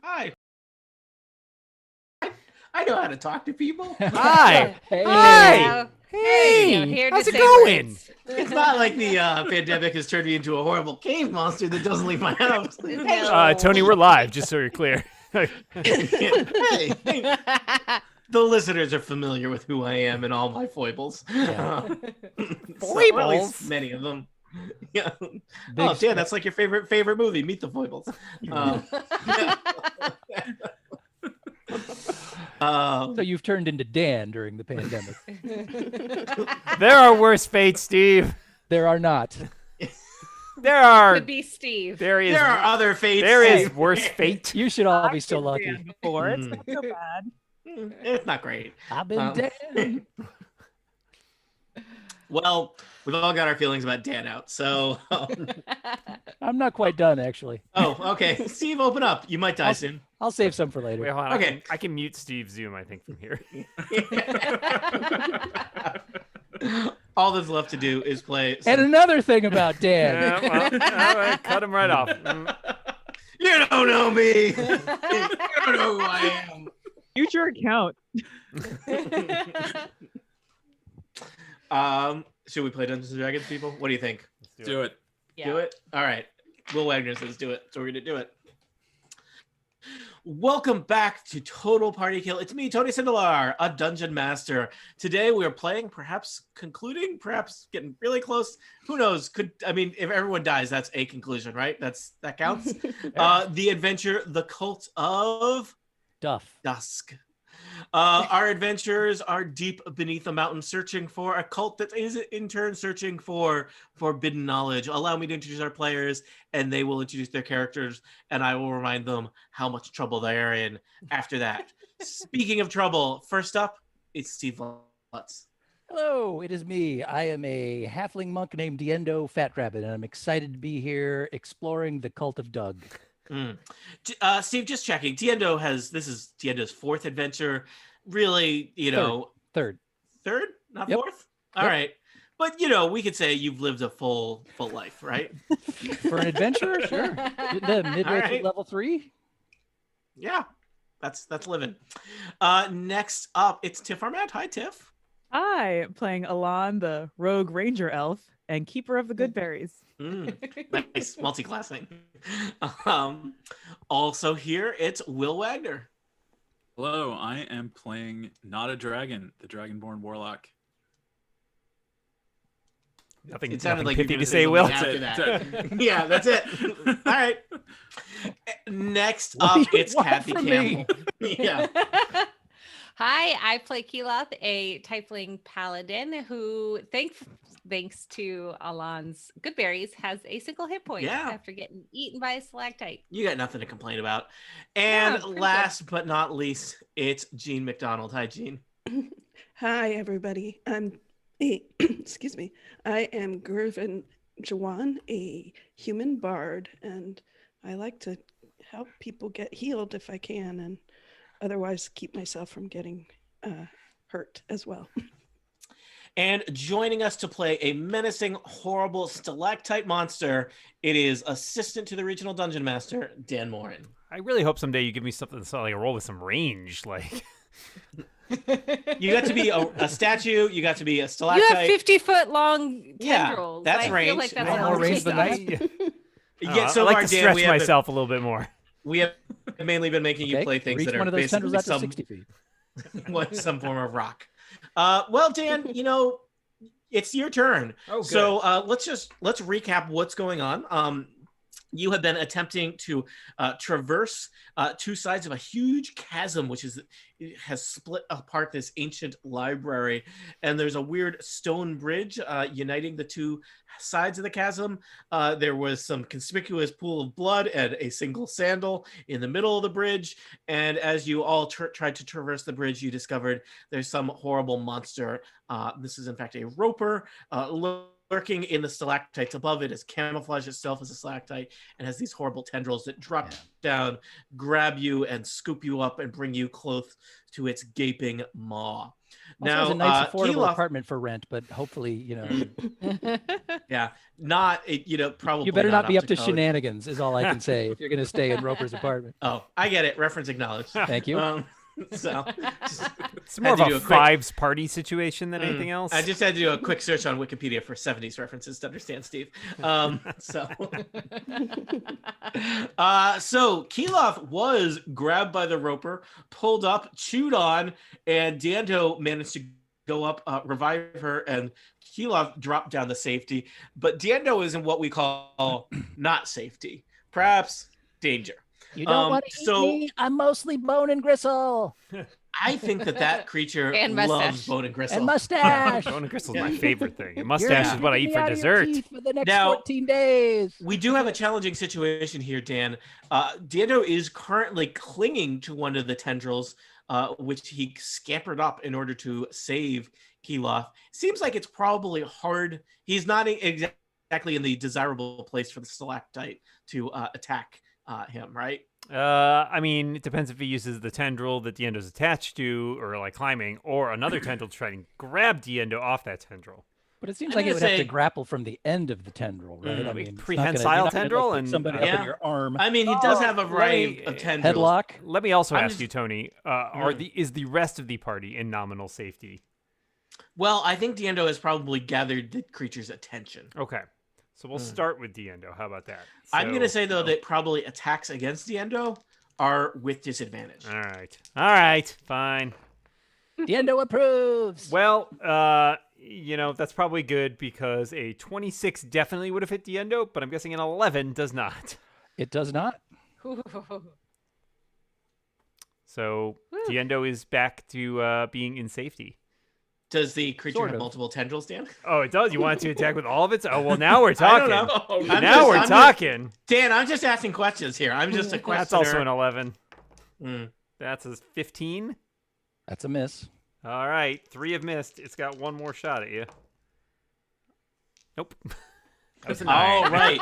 Hi. I know how to talk to people. Hi. Hey. Hi. Hey, I'm Hey. here to How's it say going? words. It's not like the pandemic has turned me into a horrible cave monster that doesn't leave my house. No. Tony, we're live, just so you're clear. Hey, the listeners are familiar with who I am and all my foibles. Yeah. So, or at least Foibles? many of them. Yeah. Big Oh, Dan, spe- that's like your favorite movie. Meet the Foibles. So you've turned into Dan during the pandemic. There are worse fates, Steve. There are not. There are. Could be Steve. There is. there are other fates. There is worse fate. You should all be I've so been lucky. Dan before. It's not so bad. It's not great. I've been Dan. Well, we've all got our feelings about Dan out. So, I'm not quite done, actually. okay. Steve, open up. You might die soon. I'll save some for later. Wait, hold on. Okay. I can mute Steve's Zoom, I think, from here. All that's left to do is play. And another thing about Dan. Yeah, well, all right, cut him right off. You don't know me. You don't know who I am. Future account. Should we play Dungeons and Dragons, people? What do you think? Let's Do it. Do it? All right. Will Wagner says do it. So we're going to do it. Welcome back to Total Party Kill. It's me, Tony Sindelar, a Dungeon Master. Today we are playing, perhaps concluding, perhaps getting really close. Who knows? If everyone dies, that's a conclusion, right? That counts. The adventure, The Cult of Dusk. Our adventurers are deep beneath a mountain searching for a cult that is in turn searching for forbidden knowledge. Allow me to introduce our players and they will introduce their characters and I will remind them how much trouble they are in after that. Speaking of trouble, first up, it's Steve Lutz. Hello, it is me. I am a halfling monk named Diendo Fat Rabbit, and I'm excited to be here exploring the Cult of Doug. Steve, just checking. This is Diendo's fourth adventure. Really, Third, not Yep. fourth. All right, but we could say you've lived a full life, right? for an adventurer, sure. Midway All through right. level 3. Yeah, that's living. Next up, it's Tiff Armand. Hi, Tiff. Hi, playing Alon, the rogue ranger elf and keeper of the good berries. Nice multi-classing. Also here, it's Will Wagner. Hello, I am playing Not a Dragon, the Dragonborn Warlock. Nothing, It sounded nothing like you pithy were to gonna say, Will. After That's that. it. Yeah, that's it. All right. Next What do up, you it's want Kathy from me? Campbell. Yeah. Hi, I play Keeloth, a tiefling paladin who, thanks to Alon's good berries, has a single hit point Yeah. after getting eaten by a stalactite. You got nothing to complain about. And pretty good. last but not least, it's Jean McDonald. Hi, Jean. Hi, everybody. Excuse me. I am Gervin Jawan, a human bard, and I like to help people get healed if I can, and otherwise keep myself from getting hurt as well. And joining us to play a menacing, horrible stalactite monster, it is assistant to the regional dungeon master, Dan Morin. I really hope someday you give me something like a roll with some range. Like, You got to be a statue. You got to be a You stalactite. have 50-foot long Yeah, tendrils. that's I feel range. like that's More a lot range of than range. Yet I so like far, to Dan, stretch we have myself a little bit more. we have mainly been making you Okay, play things reach that are one of those basically tendrils out to some 60 feet. some form of rock. Well, Dan, it's your turn. Oh, good. So let's recap what's going on. You have been attempting to traverse two sides of a huge chasm, which has split apart this ancient library. And there's a weird stone bridge uniting the two sides of the chasm. There was some conspicuous pool of blood and a single sandal in the middle of the bridge. And as you all tried to traverse the bridge, you discovered there's some horrible monster. This is, in fact, a roper lurking in the stalactites above. It has camouflaged itself as a stalactite and has these horrible tendrils that drop down, grab you, and scoop you up and bring you close to its gaping maw. Also, Now, it's a nice affordable Keloff, apartment for rent, but hopefully, yeah, not probably you better not not be up to code. shenanigans. Is all I can say if you're going to stay in Roper's apartment. Oh, I get it. Reference acknowledged. Thank you. So It's more of had to a do a quick- Fives party situation than anything else. I just had to do a quick search on Wikipedia for 70s references to understand Steve. So Keloff was grabbed by the roper, pulled up, chewed on, and Dando managed to go up, revive her, and Keloff dropped down the safety. But Dando is in what we call not safety, perhaps danger. You don't want to eat me. I'm mostly bone and gristle. I think that creature And loves mustache. bone and gristle. And mustache. Bone and gristle is my favorite thing. And mustache is what I eat for Out of your dessert. teeth for the next Now- 14 days. We do have a challenging situation here, Dan. Dando is currently clinging to one of the tendrils, which he scampered up in order to save Keloff. Seems like it's probably hard. He's not exactly in the desirable place for the stalactite to attack him, right? I mean, it depends if he uses the tendril that Diendo's attached to, or like climbing, or another tendril to try and grab Diendo off that tendril. But it seems I'm like it gonna would have say- to grapple from the end of the tendril, right? Mm. I Like mean, it's not prehensile you're not gonna, tendril put and- somebody up Yeah. in your arm. I mean, he does Oh, have a let variety me- of tendrils. Headlock. Let me also I'm ask just- you, Tony, is the rest of the party in nominal safety? Well, I think Diendo has probably gathered the creature's attention. Okay. So we'll start with Diendo. How about that? I'm going to say, though, So- that probably attacks against Diendo are with disadvantage. All right. All right. Fine. Diendo approves. Well, that's probably good because a 26 definitely would have hit Diendo, but I'm guessing an 11 does not. It does not. So Diendo is back to being in safety. Does the creature Sort have of. multiple tendrils, Dan? Oh, it does. You want to attack with all of its? Oh, well, now we're I talking. don't know. Now we're talking. Dan, I'm just asking questions here. I'm just a questioner. That's also an 11. Mm. That's a 15. That's a miss. All right. 3 have missed. It's got one more shot at you. Nope. That was a 9. All right.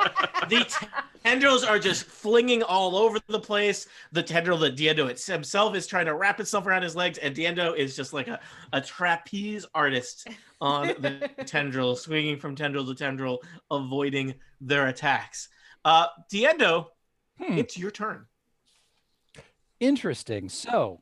The tendrils are just flinging all over the place. The tendril that Diendo himself is trying to wrap itself around his legs, and Diendo is just like a trapeze artist on the tendril, swinging from tendril to tendril, avoiding their attacks. Diendo, it's your turn. Interesting. So,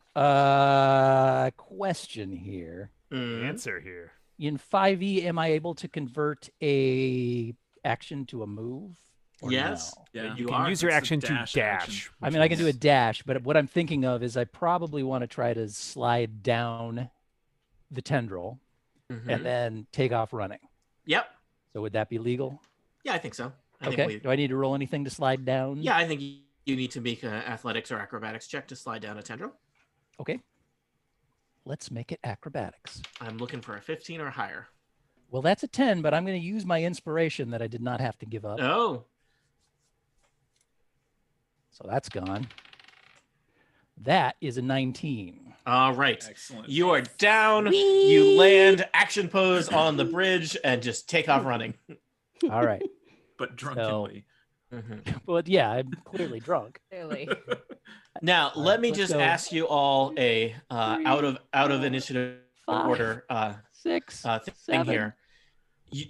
question here. Answer here. In 5e, am I able to convert a action to a move? Or Yes. no? Yeah, You You can are. use your That's action the to dash dash. action. I mean, I can do a dash, but what I'm thinking of is I probably want to try to slide down the tendril Mhm. and then take off running. Yep. So would that be legal? Yeah, I think so. I Okay. think Do I need to roll anything to slide down? yeah, I think you need to make an athletics or acrobatics check to slide down a tendril. Okay. Let's make it acrobatics. I'm looking for a 15 or higher. Well, that's a 10, but I'm going to use my inspiration that I did not have to give up. Oh, So that's gone. That is a 19. all right. Excellent. You are down. You land action pose on the bridge and just take off running. All right. But drunkenly. Well, yeah, I'm clearly drunk. Clearly. Now, All let right, me let's just go. ask you all a out of initiative 5, order 6, thing 7. here.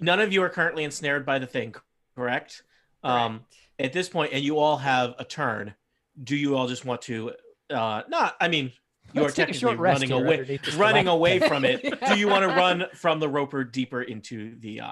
None of you are currently ensnared by the thing, correct? At this point, and you all have a turn. Do you all just want to? Not. I mean, you Let's are take a technically short rest running here away, underneath this running black away tent. from it. Do you want to run from the roper deeper into the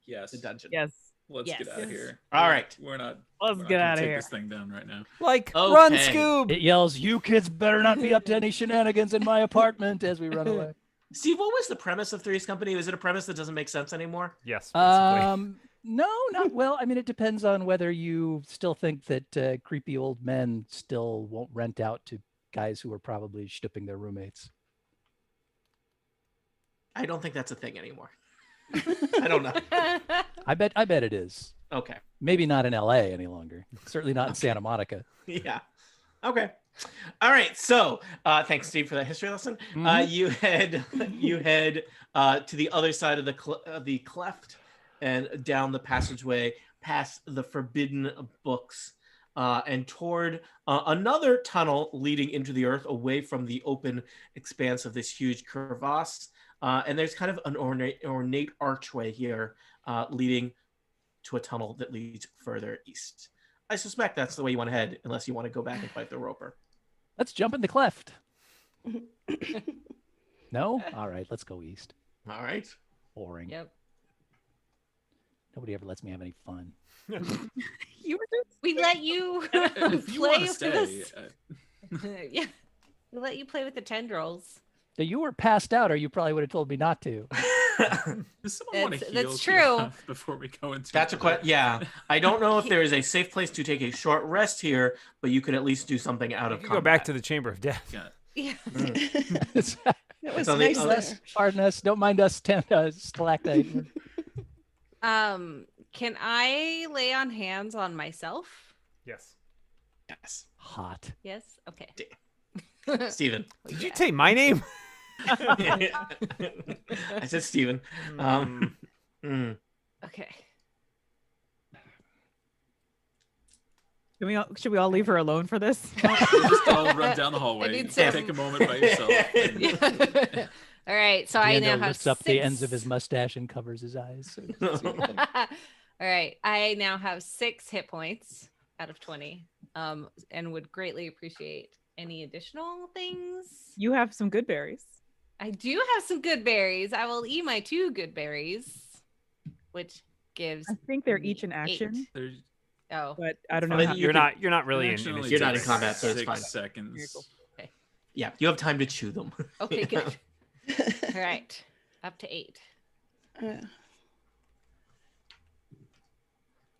Yes. dungeon? Yes. Let's Yes. get out of here. All right. We're not. Let's we're not get gonna outta take here. this thing down right now. Like, run, Okay. Scoob! It yells, "You kids better not be up to any shenanigans in my apartment," as we run away. Steve, what was the premise of Three's Company? Is it a premise that doesn't make sense anymore? Yes, basically. No, not well. I mean, it depends on whether you still think that creepy old men still won't rent out to guys who are probably stooping their roommates. I don't think that's a thing anymore. I don't know. I bet it is. Okay. Maybe not in LA any longer. Certainly not in Santa Monica. Yeah. Okay. All right. So, thanks, Steve, for that history lesson. You head to the other side of the cleft and down the passageway, past the forbidden books. and toward another tunnel leading into the earth, away from the open expanse of this huge crevasse. And there's kind of an ornate archway here leading to a tunnel that leads further east. I suspect that's the way you want to head, unless you want to go back and fight the roper. Let's jump in the cleft. No? All right, let's go east. All right. Boring. Yep. Nobody ever lets me have any fun. You were just We let you If you play want to with stay, this. Yeah. We let you play with the tendrils. Now, you were passed out, or you probably would have told me not to. does someone want to That's heal true. before we go into That's a the- question. Yeah, I don't know if there is a safe place to take a short rest here, but you could at least do something out You of could combat. go back to the Chamber of Death. Yeah. Yeah. It was on the nice other- there. Pardon us. Don't mind us, stalactite. Can I lay on hands on myself? Yes. Yes, Hot. Yes. Okay. Steven. Did you say my name? I said Steven. Okay. Should we all leave her alone for this? We'll just all run down the hallway. need and some- Take a moment by yourself. and- All right. So I now Diego have lifts up the ends of 6 his mustache and covers his eyes. All right. I now have 6 hit points out of 20. And would greatly appreciate any additional things. You have some good berries. I do have some good berries. I will eat my 2 good berries, which gives I think they're me each an 8. action, There's Oh, but I don't know But how. you You're not really in actually it. only You're not in takes combat, so it's 6 fine. seconds. Yeah, you have time to chew them. okay, good. All right. Up to 8.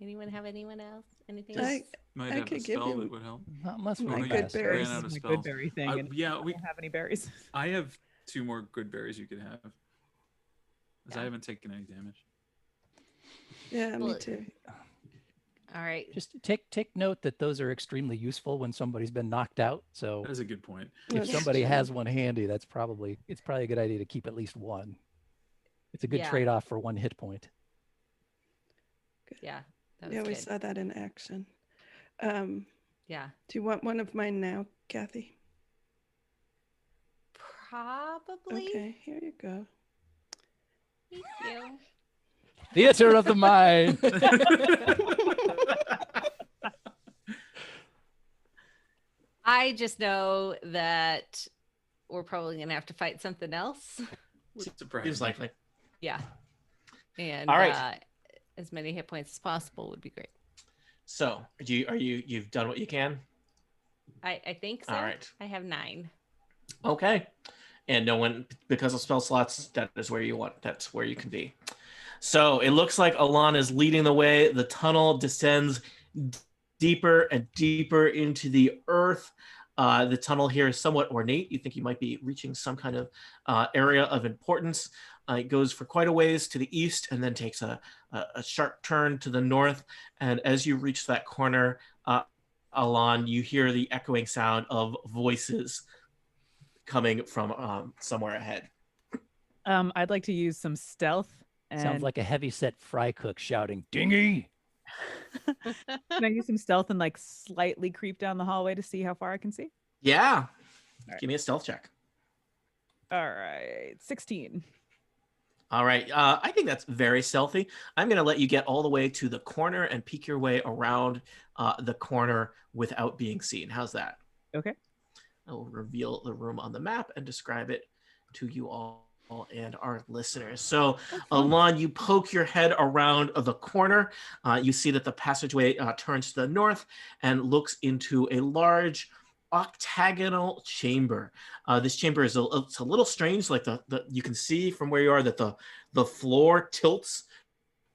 Anyone have anyone else? Anything else? Might I have a could give spell you that would help. Not unless my we're good fast. berries. Ran out of my spells. good berry thing, and Yeah, I don't have any berries. I have 2 more good berries you could have. Because I Yeah. haven't taken any damage. Yeah, me Well, too. All right. Just take note that those are extremely useful when somebody's been knocked out. So That is a good point. if That's somebody true. has one handy, it's probably a good idea to keep at least one. It's a good Yeah. trade-off for 1 hit point. Yeah. That was Yeah, we good. saw that in action. Yeah. Do you want one of mine now, Kathy? Probably. Okay, here you go. Thank you. Theater of the mind. I just know that we're probably gonna have to fight something else. Would surprise Seems me. likely. Yeah. And All right. as many hit points as possible would be great. So, you've done what you can? I think so. All right. I have 9. Okay. And no one, because of spell slots, that's where you can be. So it looks like Alon is leading the way. The tunnel descends deeper and deeper into the earth. The tunnel here is somewhat ornate. You think you might be reaching some kind of area of importance. It goes for quite a ways to the east and then takes a sharp turn to the north. And as you reach that corner, Alon, you hear the echoing sound of voices coming from somewhere ahead. I'd like to use some stealth. And Sounds like a heavy-set fry cook shouting, "Dingy!" can I use some stealth and like slightly creep down the hallway to see how far I can see? Yeah. right. Give me a stealth check. All right, 16. All right. I think that's very stealthy. I'm going to let you get all the way to the corner and peek your way around the corner without being seen. How's that? Okay. I will reveal the room on the map and describe it to you all and our listeners. So, Alon, you poke your head around the corner. You see that the passageway turns to the north and looks into a large octagonal chamber. This chamber is it's a little strange. Like the you can see from where you are that the floor tilts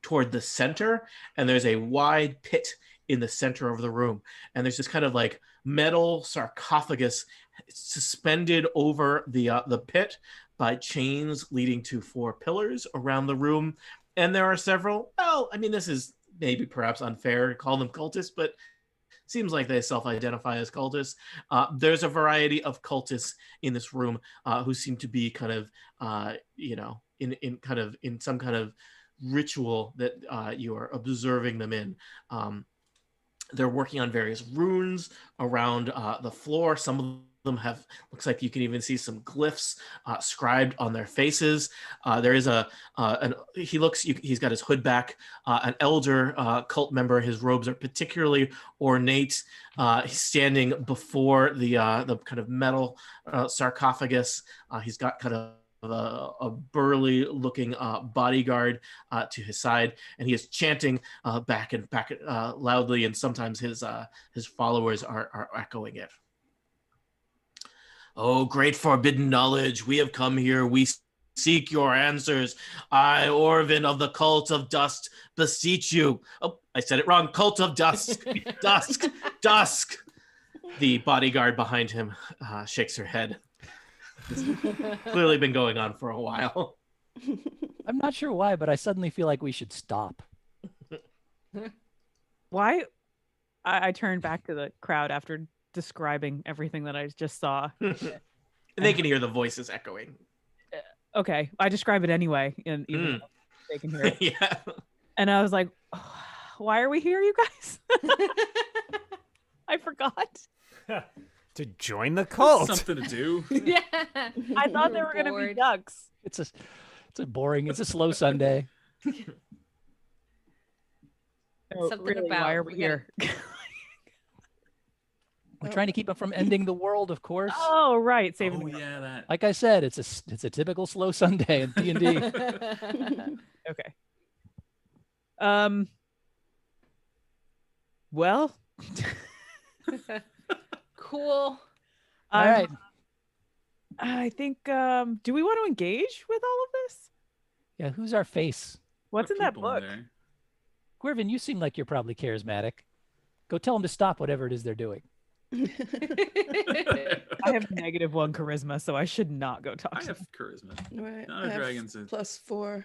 toward the center, and there's a wide pit in the center of the room. And there's this kind of like metal sarcophagus suspended over the pit by chains leading to 4 pillars around the room. And there are several, well, I mean, this is maybe perhaps unfair to call them cultists, but seems like they self-identify as cultists. There's a variety of cultists in this room who seem to be kind of, in some kind of ritual that you are observing them in. They're working on various runes around the floor. Some of them have, looks like you can even see some glyphs scribed on their faces. There is he's got his hood back, an elder cult member. His robes are particularly ornate. He's standing before the kind of metal sarcophagus. He's got kind of a burly looking bodyguard to his side, and he is chanting back loudly, and sometimes his followers are echoing it. Oh, great forbidden knowledge, we have come here, we seek your answers. I, Orvin of the Cult of Dusk, beseech you. Oh, I said it wrong. Cult of Dusk. Dusk. The bodyguard behind him shakes her head. It's clearly been going on for a while. I'm not sure why, but I suddenly feel like we should stop. Why? I turned back to the crowd after describing everything that I just saw. And they can hear the voices echoing. Okay, I describe it anyway, and even though they can hear it. Yeah. And I was like, oh, "Why are we here, you guys?" I forgot. To join the cult. Something to do. Yeah. I thought they were going to be ducks. It's a slow Sunday. Oh, really, why are we here? We're trying to keep them from ending the world, of course. Oh, right, saving Oh the world. yeah, that. Like I said, it's a typical slow Sunday in D&D. Okay. Well. Cool. All right. I think. Do we want to engage with all of this? Yeah, who's our face? What's in that book? Gwyrvin, you seem like you're probably charismatic. Go tell them to stop whatever it is they're doing. I have -1 charisma, so I should not go talk I to have them. charisma. Right. Not I a have dragon's a- +4.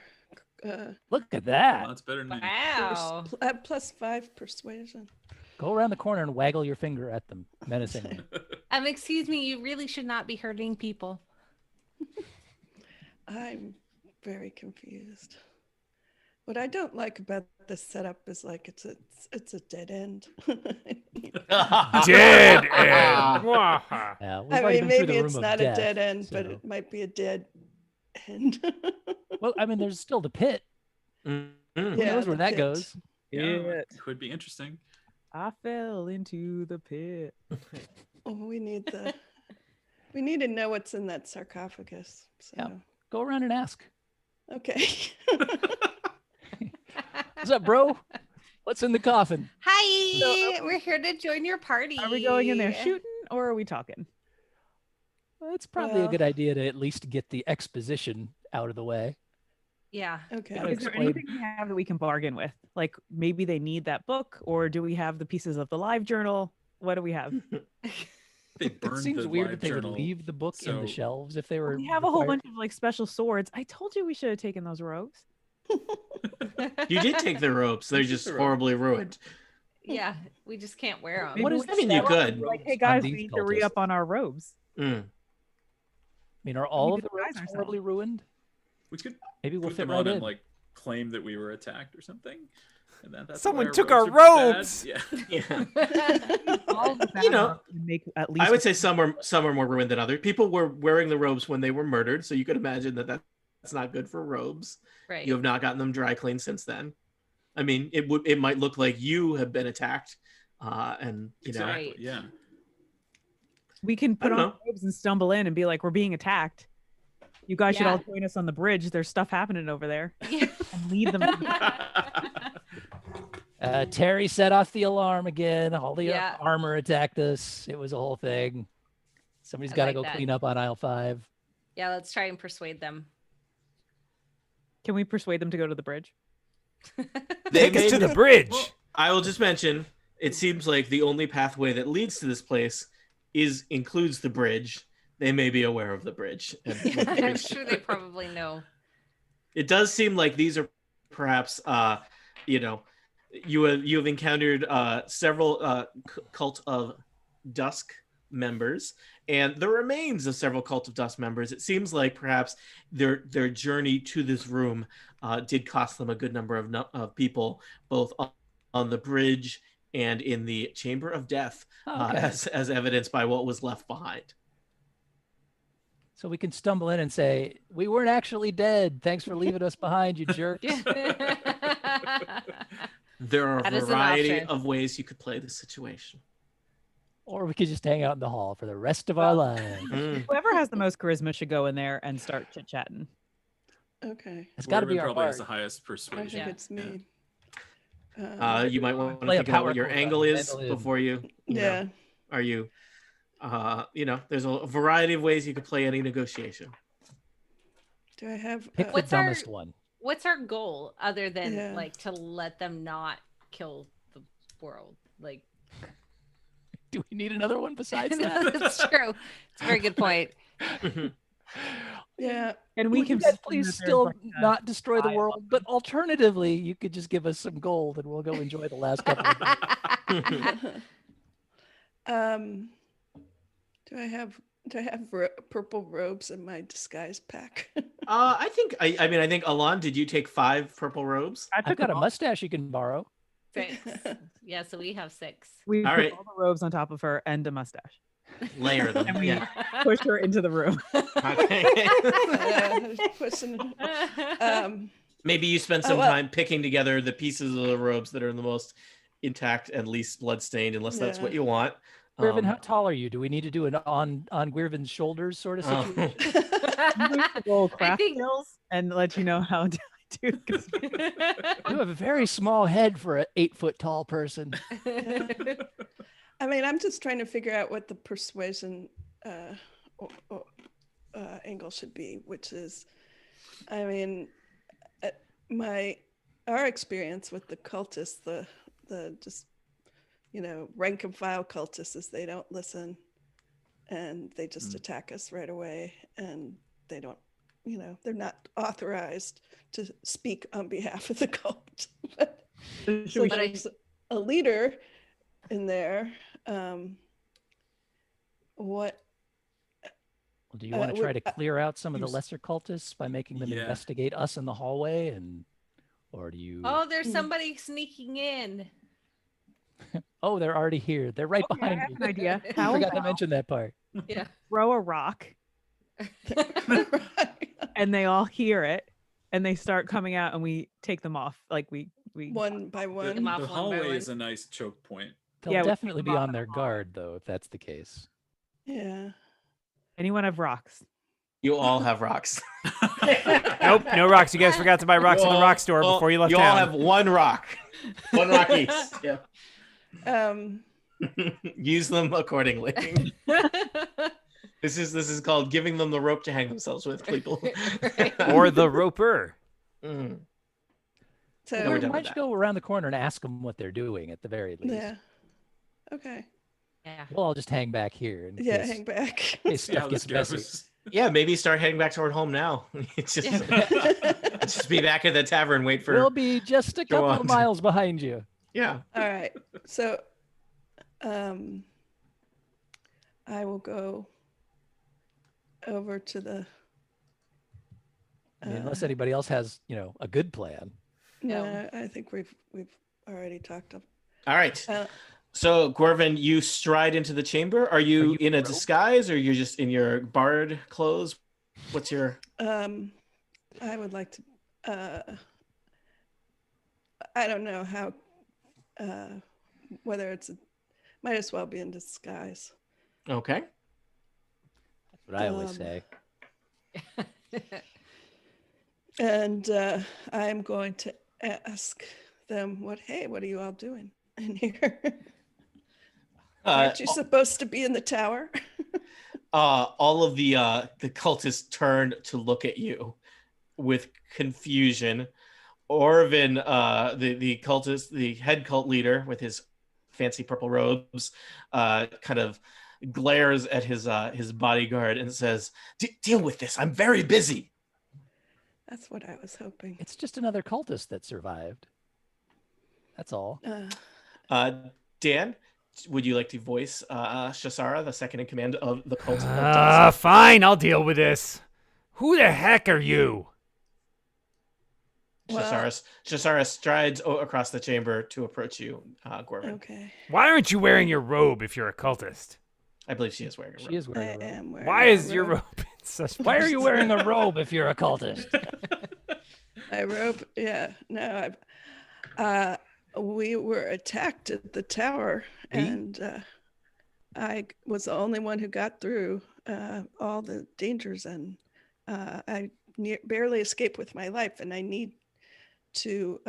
Look at that. Well, that's better than me. Wow. I have +5 persuasion. Go around the corner and waggle your finger at them menacingly. Excuse me, you really should not be hurting people. I'm very confused. What I don't like about this setup is like it's a dead end. Dead end. Yeah, we've I already mean, been through maybe the room it's of not death, a dead end, but so- it might be a dead end. Well, I mean, there's still the pit. Mhm. Who Yeah, knows where the that pit. goes? Yeah, Pit. could be interesting. I fell into the pit. Oh, we need to know what's in that sarcophagus. So Yeah. Go around and ask. okay. What's up, bro? What's in the coffin? Hi, we're here to join your party. Are we going in there shooting or are we talking? Well, it's probably a Well- good idea to at least get the exposition out of the way. Yeah. Okay. Gotta Is there explain. anything we have that we can bargain with? Like maybe they need that book, or do we have the pieces of the live journal? What do we have? They It burned seems the weird live that they would journal, leave the book in the so- shelves if they were. We have a whole required- bunch of like special swords. I told you we should have taken those robes. You did take the ropes. They're You took just the rope. horribly ruined. Yeah, we just can't wear them. What Maybe is we this? I mean, you could. Like, hey on guys, we these need to re up cultists? on our robes. Mm. I mean, are all of the disguise robes ourselves. horribly ruined? We could Maybe we'll put fit them right on in. and like claim that we were attacked or something. And that's Someone why took our robes are bad. robes! Yeah. Yeah. All the You know, bad can make at least I would say some are more ruined than others. People were wearing the robes when they were murdered, so you could imagine that that's not good for robes. Right. You have not gotten them dry cleaned since then. I mean, it might look like you have been attacked, and you know. Exactly. Right. Yeah. we can put I on don't know. robes and stumble in and be like, we're being attacked. You guys should Yeah. all join us on the bridge. There's stuff happening over there. Yeah. And lead them. Terry set off the alarm again. All the Yeah. armor attacked us. It was a whole thing. Somebody's I got to like go that. clean up on aisle 5. Yeah, let's try and persuade them. Can we persuade them to go to the bridge? They Take us to made- the bridge. Well, I will just mention, it seems like the only pathway that leads to this place includes the bridge. They may be aware of the bridge. And I'm sure they probably know. it does seem like these are perhaps, you know, you have encountered several Cult of Dusk members and the remains of several Cult of Dusk members. It seems like perhaps their journey to this room did cost them a good number of people, both on the bridge and in the Chamber of Death, Okay. as evidenced by what was left behind. So we can stumble in and say, "We weren't actually dead. Thanks for leaving us behind, you jerks." There are That a is an variety option. of ways you could play this situation. Or we could just hang out in the hall for the rest of our lives. Whoever has the most charisma should go in there and start chit chatting. Okay. It's got to be Whoever our probably has bard. the highest I persuasion. think Yeah. it's me. You might want to Play a think about what power your chord angle on the is mandolin. before you know, Yeah. are you, there's a variety of ways you could play any negotiation. Do I have? Pick the What's our- dumbest one. What's our goal other than Yeah. like to let them not kill the world? Like, Do we need another one besides that? that's true. It's a very good point. Yeah. And We we can can assume please that there's, still like, a- not destroy the eye world, but alternatively, you could just give us some gold and we'll go enjoy the last couple of days. Do I have purple robes in my disguise pack? I think Alon, did you take 5 purple robes? I I've took got a them all. mustache you can borrow. 6. Yeah, so we have 6. We All put right. all the robes on top of her and a mustache. Layer them. And we Yeah. push her into the room. Okay. Question. Maybe you spend some well- time picking together the pieces of the robes that are the most intact and least bloodstained, unless that's what Yeah. you want. Gwyrvin, how tall are you? Do we need to do an on Gwyrvin's shoulders sort of situation? I'm going to roll craft think- skills and let you know how to do. You have a very small head for an 8-foot tall person. I mean, I'm just trying to figure out what the persuasion angle should be, which is, I mean, our experience with the cultists, the just, rank and file cultists is they don't listen and they just attack us right away, and they don't, they're not authorized to speak on behalf of the cult. So there's a leader in there. What? Well, do you want to try to clear out some of the lesser cultists by making them Yeah. investigate us in the hallway, or do you? Oh, there's somebody sneaking in. Oh, they're already here. They're right Okay, I behind have you. an idea. I How forgot to about mention that part. Yeah. throw a rock and they all hear it and they start coming out and we take them off. Like we One by The, one. Them off the one by hallway one. is a nice choke point. They'll Yeah, we definitely keep be them on off their the hallway. guard, though, if that's the case. Yeah. anyone have rocks? You all have rocks. Nope, no rocks. You guys forgot to buy rocks in the rock store before you left You town. all have one rock. One rock each. Yeah. Use them accordingly. This is called giving them the rope to hang themselves with, people. Or the roper. Mm. So No, we're done Why with don't you go around the corner and ask them what they're doing at the very least? yeah. Okay. Yeah. We'll all just hang back here. In Yeah, case, hang back. in case See how stuff this gets messy. goes. Yeah, maybe start heading back toward home now. It's just, just be back at the tavern, wait for. We'll be just a couple on. of miles behind you. Yeah. All right. So I will go over to the I mean, unless anybody else has, a good plan. no, I think we've already talked of All right. So, Gwyrvin, you stride into the chamber. Are you you in a robed? disguise, or you're just in your bard clothes? What's your? I would like to I don't know how whether might as well be in disguise. Okay. That's what I always Um, say. And I am going to ask them what are you all doing in here? Aren't you supposed to be in the tower? All of the cultists turn to look at you with confusion. Orvin, the cultist, the head cult leader with his fancy purple robes, kind of glares at his bodyguard and says, "Deal with this. I'm very busy." That's what I was hoping. It's just another cultist that survived. That's all. Dan, would you like to voice Shasara, the second in command of the cult of Dusk? Fine, I'll deal with this. Who the heck are you? Well, Shasara strides across the chamber to approach you, Gorman. okay. Why aren't you wearing your robe if you're a cultist? I believe she is wearing a robe. She is I wearing a robe. am wearing Why my is your robe. robe in such Why are you wearing a robe if you're a cultist? My robe? Yeah. No, we were attacked at the tower, and I was the only one who got through all the dangers, and I barely escaped with my life, and I need to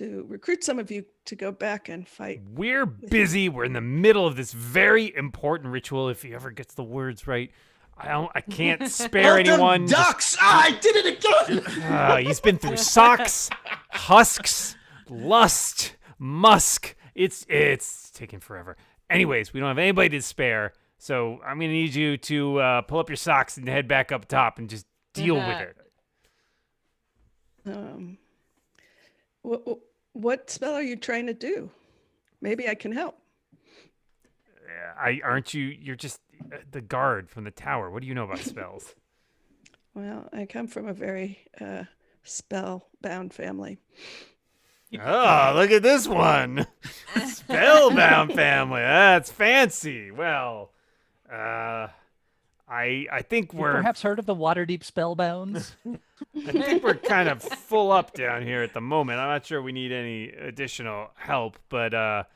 recruit some of you to go back and fight. We're busy. We're in the middle of this very important ritual. If he ever gets the words right, I can't spare Cult of anyone. Ducks! I did it again! He's been through socks, husks, lust, musk. It's taking forever. Anyways, we don't have anybody to spare, so I'm gonna need you to pull up your socks and head back up top and just deal with it. What spell are you trying to do? Maybe I can help. Aren't you? You're just the guard from the tower. What do you know about spells? Well, I come from a very spell-bound family. Oh, look at this one. Spellbound family. That's fancy. Well, I think You've we're perhaps heard of the Waterdeep Spellbounds? I think we're kind of full up down here at the moment. I'm not sure we need any additional help, but I'll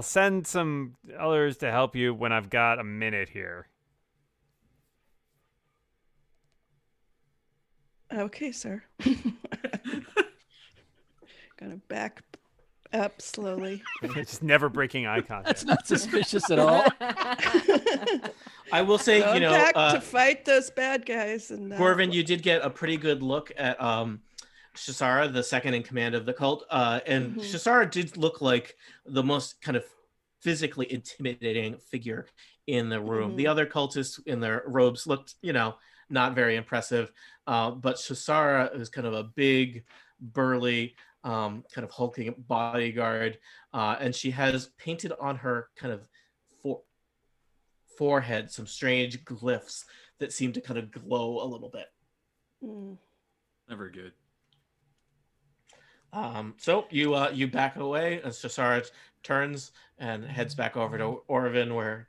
send some others to help you when I've got a minute here. Okay, sir. Gonna back up slowly. Just never breaking eye contact. That's not suspicious at all. I will say, Going back to fight those bad guys. And Corvin, you did get a pretty good look at Shasara, the second in command of the cult. And Shasara did look like the most kind of physically intimidating figure in the room. The other cultists in their robes looked, not very impressive. But Shasara is kind of a big, burly, kind of hulking bodyguard. And she has painted on her kind of forehead some strange glyphs that seem to kind of glow a little bit. Never good. So you back away as Shasara turns and heads back over to Orvin, where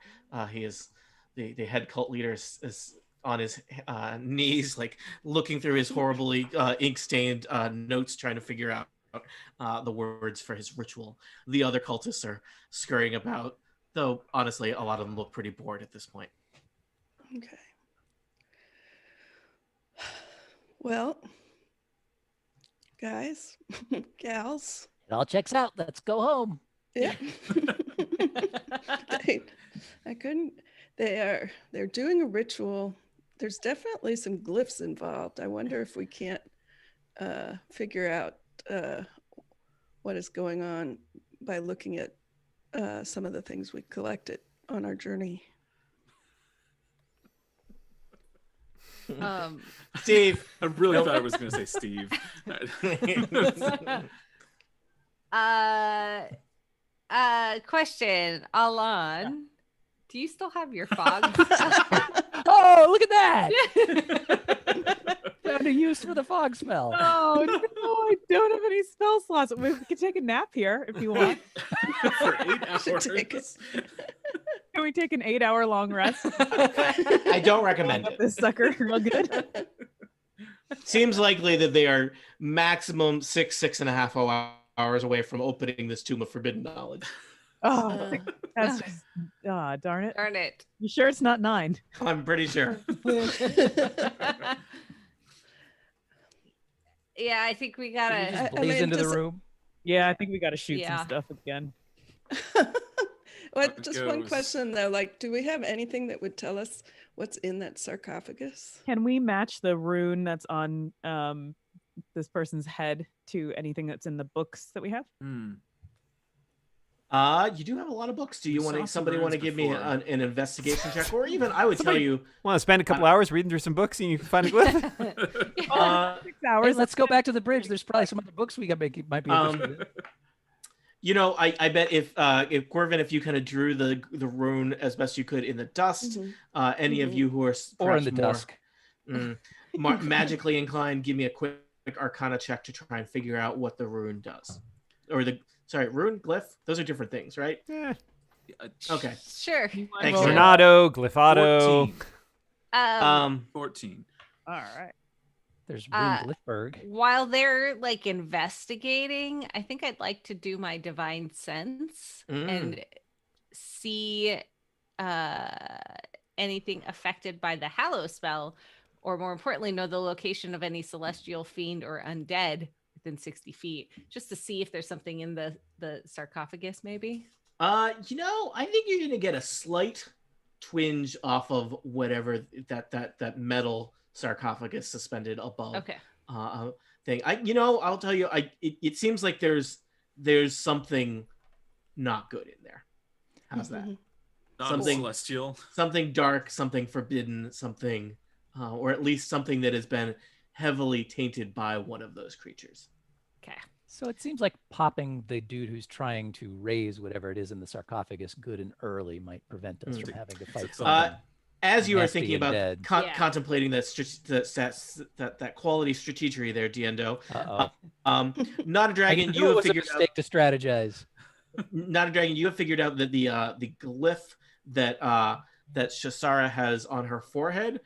he is the head cult leader is on his knees, like looking through his horribly ink-stained notes, trying to figure out the words for his ritual. The other cultists are scurrying about, though honestly a lot of them look pretty bored at this point. Okay. Well, guys, gals. It all checks out. Let's go home. Yeah. I couldn't. They're doing a ritual. There's definitely some glyphs involved. I wonder if we can't figure out what is going on by looking at some of the things we collected on our journey. Steve. I really thought I was going to say Steve. Question, Alan. Do you still have your fog? Oh, look at that! Found a use for the fog spell. Oh, no, I don't have any spell slots. We can take a nap here if you want. For 8 Should hours. take it. Can we take an 8-hour long rest? I don't recommend it. This sucker real good. Seems likely that they are maximum 6.5 hours away from opening this tomb of forbidden knowledge. Oh, that's just, darn it. Darn it. You sure it's not 9? I'm pretty sure. Yeah, I think we Should we gotta. just blaze into the room. Yeah, I think we got to shoot Yeah. some stuff again. Well, Up it just one goes. question though, like, do we have anything that would tell us what's in that sarcophagus? Can we match the rune that's on this person's head to anything that's in the books that we have? You do have a lot of books. Do you We want saw to? some Somebody want to runes give me before. an investigation check, or even I would tell Somebody- you. Want to spend a couple hours reading through some books and you can find a glyph? 6 Hey, hours. let's go back to the bridge. There's probably some other books we might be interested in. I bet if Corvin, if you kind of drew the rune as best you could in the dust, any of you who are Or in perhaps the more, dusk. magically inclined, give me a quick Arcana check to try and figure out what the rune does, or rune glyph. Those are different things, right? Eh. Okay. Sure. Thanks, roll Jen. Granado, Glyphato. 14. Um, 14. All right. There's Uh, Rune Glifberg. while they're like investigating, I think I'd like to do my divine sense and see anything affected by the Hallow spell, or more importantly, know the location of any celestial fiend or undead within 60 feet, just to see if there's something in the sarcophagus, maybe. I think you're gonna get a slight twinge off of whatever that metal sarcophagus suspended above. Okay. Thing. I'll tell you. It seems like there's something not good in there. How's that? Something celestial, something dark, something forbidden, something, or at least something that has been heavily tainted by one of those creatures. Okay. So it seems like popping the dude who's trying to raise whatever it is in the sarcophagus good and early might prevent us from having to fight something. As you are nasty thinking and about dead. contemplating that quality strategery there, Diendo, not a dragon. I knew You it have was a figured out. mistake to strategize. Not a dragon. You have figured out that the glyph that Shasara has on her forehead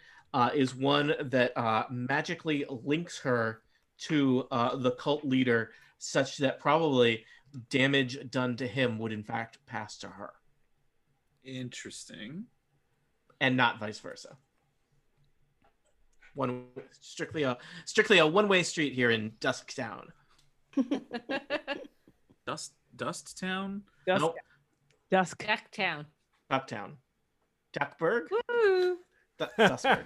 is one that magically links her to the cult leader, such that probably damage done to him would in fact pass to her, interesting, and not vice versa. Strictly a one-way street here in Dusk Town. Dust Town. Nope. Dusk. Ducktown. Ducktown. Duckburg? Woo! Duskburg.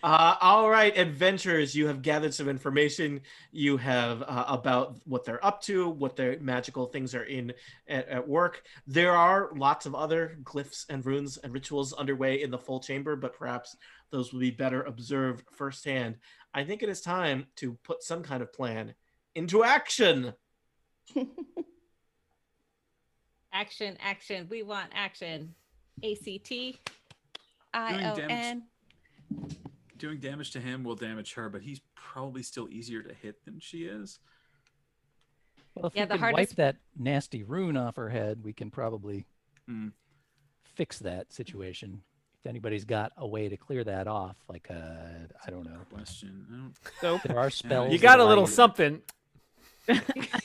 All right, adventurers, you have gathered some information. You have about what they're up to, what their magical things are in at work. There are lots of other glyphs and runes and rituals underway in the full chamber, but perhaps those will be better observed firsthand. I think it is time to put some kind of plan into action. Action. We want action. ACTION. Doing damage to him will damage her, but he's probably still easier to hit than she is. Well, if Yeah, we the can hardest- wipe that nasty rune off her head, we can probably fix that situation. If anybody's got a way to clear that off, like I don't know. Question. There are spells. You got that a allow little you to- something.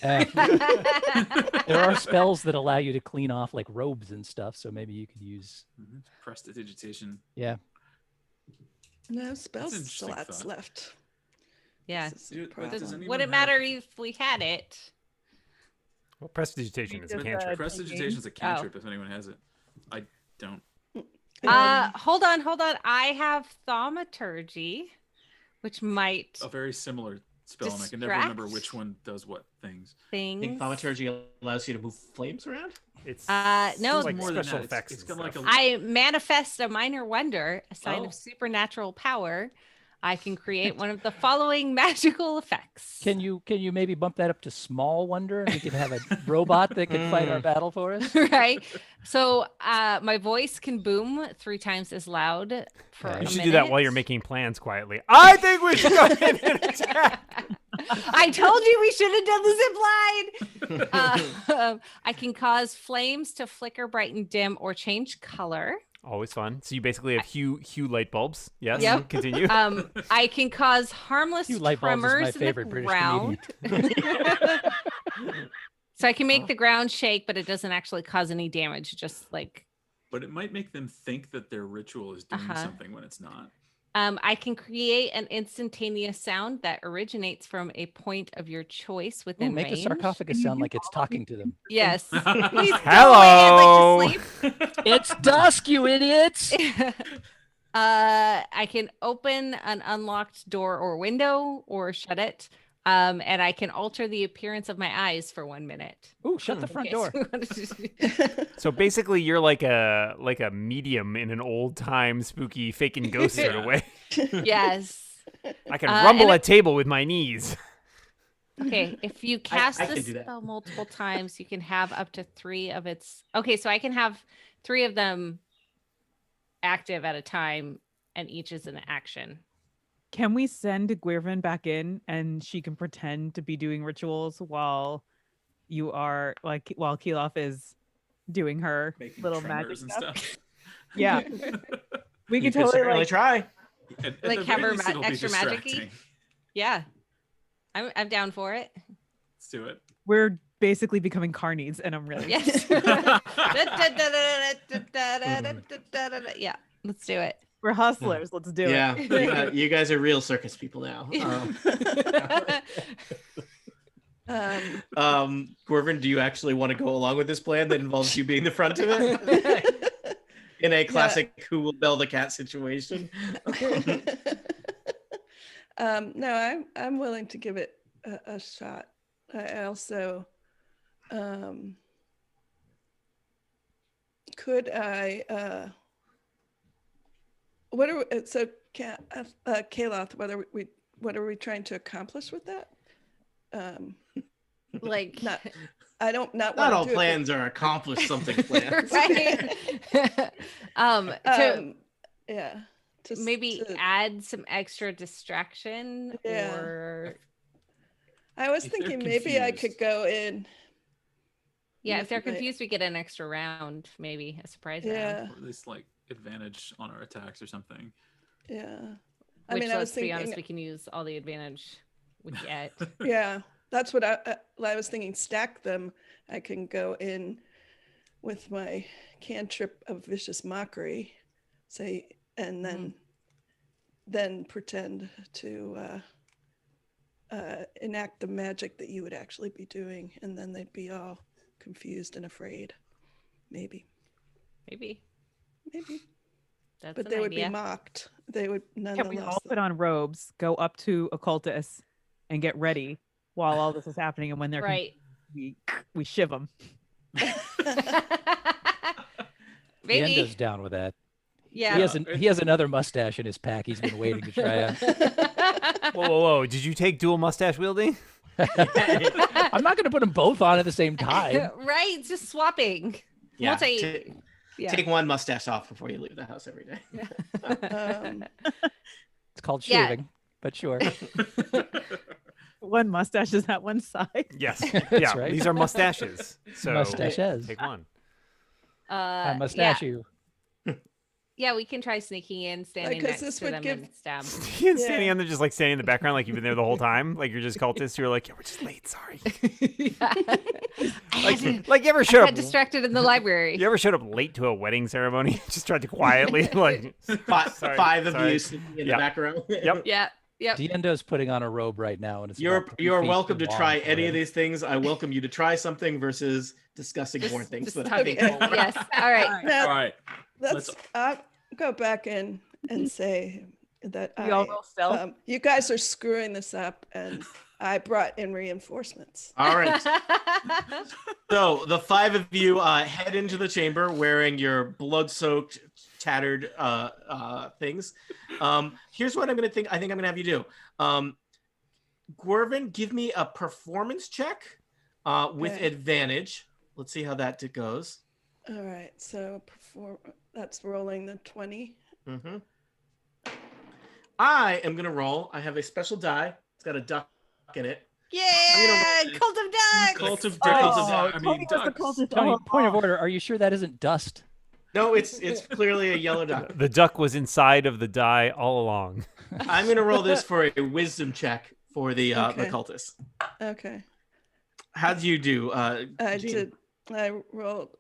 There are spells that allow you to clean off like robes and stuff, so maybe you could use. Prestidigitation. Yeah. No spell That's an interesting slots thought. left. Yeah. This is the Dude, but problem. does anyone Wouldn't have- matter if we had it. Well, prestidigitation is a Just, cantrip. Prestidigitation is a cantrip if anyone has it. I don't. Hold on. I have thaumaturgy, which might A very similar spell, and I can never remember Distract? which one does what things. I think things. thaumaturgy allows you to move flames around. It's No, like more than special that. effects. It's and got like stuff. I manifest a minor wonder, a sign Oh. of supernatural power. I can create one of the following magical effects. Can you maybe bump that up to small wonder, and we could have a robot that could fight our battle for us? Right. So my voice can boom 3 times as loud for Okay. a You should minute. do that while you're making plans quietly. I think we should go in and attack. I told you we should have done the zip line. I can cause flames to flicker, brighten, dim, or change color. Always fun. So you basically have hue light bulbs. Yes. Yep. Continue. I can cause harmless Hugh Lightbulbs is tremors my in favorite the British ground. So I can make the ground shake, but it doesn't actually cause any damage. Just like But it might make them think that their ritual is doing something when it's not. I can create an instantaneous sound that originates from a point of your choice Ooh, within make range. the sarcophagus sound like it's talking to them. Yes. Please go away, Hello. I'd like to It's dusk, you idiots! sleep. I can open an unlocked door or window or shut it. And I can alter the appearance of my eyes for 1 minute. Ooh, shut the front door. So basically, you're like a medium in an old time spooky faking ghost sort of way. Yes. I can rumble and a table with my knees. Okay, if you cast I the can do that. spell multiple times, you can have up to 3 of its. Okay, so I can have 3 of them active at a time and each is an action. Can we send Gwyrvin back in and she can pretend to be doing rituals while you are while Keeloff is doing her Making little magic tremors and stuff? stuff. Yeah. We You could could totally certainly try. At Like the have very her least, it'll be extra magic-y? distracting. Yeah, I'm down for it. Let's do it. we're basically becoming carnies and I'm really Yes. Yeah, let's do it. we're hustlers. Let's do Yeah, it. you guys are real circus people now. Gwyrvin, do you actually want to go along with this plan that involves you being the front of it? In a classic "Who will bell the cat" situation. No, I'm willing to give it a shot. I also could I what are we, so Kaloth, what are we trying to accomplish with that? Like, Not I don't Not wanna all do it, but- plans are accomplish something plans. right? To yeah. maybe to- add some extra distraction, Yeah. or I was If they're thinking maybe I could confused. go in. yeah, if with they're my- confused, we get an extra round, maybe a surprise round. Yeah, Or at least like advantage on our attacks or something. yeah. I Which, mean, I was let's be thinking, honest, we can use all the advantage we get. yeah, that's what I was thinking. Stack them. I can go in with my cantrip of vicious mockery, say, and then pretend to enact the magic that you would actually be doing, and then they'd be all confused and afraid. Maybe, Maybe that's but an they would idea. be mocked. They would Can nonetheless. we all put on robes, go up to occultists, and get ready while all this is happening? And when they're Right. we shiv them. Maybe. Diendo's down with that. Yeah. He has another mustache in his pack. He's been waiting to try out. Whoa! Did you take dual mustache wielding? I'm not going to put them both on at the same time. Right, it's just swapping. Yeah, Multi- yeah. take one mustache off before you leave the house every day. It's called Yeah. shaving, but sure. One mustache is at one side. Yes. Yeah. right. These are mustaches. So Mustaches. take one. I mustache you. Yeah, we can try sneaking in, standing 'cause next this to would them give- and stab. Ian standing on there, just like standing in the background, like you've been there the whole time. Like you're just cultists who are like, yeah, we're just late. Sorry. Like you ever I showed got up? distracted in the library. You ever showed up late to a wedding ceremony? Just tried to quietly like. Sorry, Five of sorry. you sitting in Yeah. the background. Yep. Yeah. Yep. Diendo's putting on a robe right now, and it's You're about 3 you're feet welcome too to long try for any of him. these things. I welcome you to try something versus discussing more things Just that I think. tugging. Yes. All right. Now, All right. let's go back in and say that We all roll stealth. you guys are screwing this up, and I brought in reinforcements. All right. So the five of you head into the chamber wearing your blood-soaked, tattered things. Here's what I think I'm gonna have you do. Gwyrvin, give me a performance check with Okay. advantage. Let's see how that goes. All right, so that's rolling the 20. Mm-hmm. I am gonna roll. I have a special die. It's got a duck in it. Yeah. roll- Cult of Dusk. Cult of Oh, Dusk. I mean, ducks. Tony, point of order. Are you sure that isn't dust? No, it's clearly a yellow duck. The duck was inside of the die all along. I'm gonna roll this for a wisdom check for the Okay. cultist. Okay, How do you do? I Jean? did. I rolled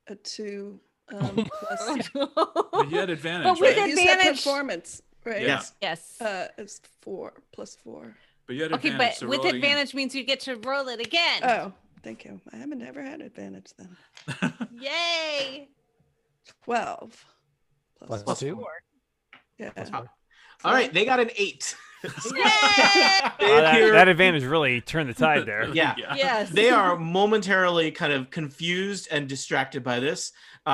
a 2 plus. But you had advantage, But with right? You said advantage. performance, right? Yeah. Yes. Yes. It's 4 plus 4. But you had Okay, advantage. but so with roll it again. advantage means you get to roll it again. Oh, thank you. I haven't ever had advantage then. Yay. 12 Plus Plus 2. 4. Yeah. All right, they got an 8. Yay. They appear- That advantage really turned the tide there. Yeah. Yes. They are momentarily kind of confused and distracted by this.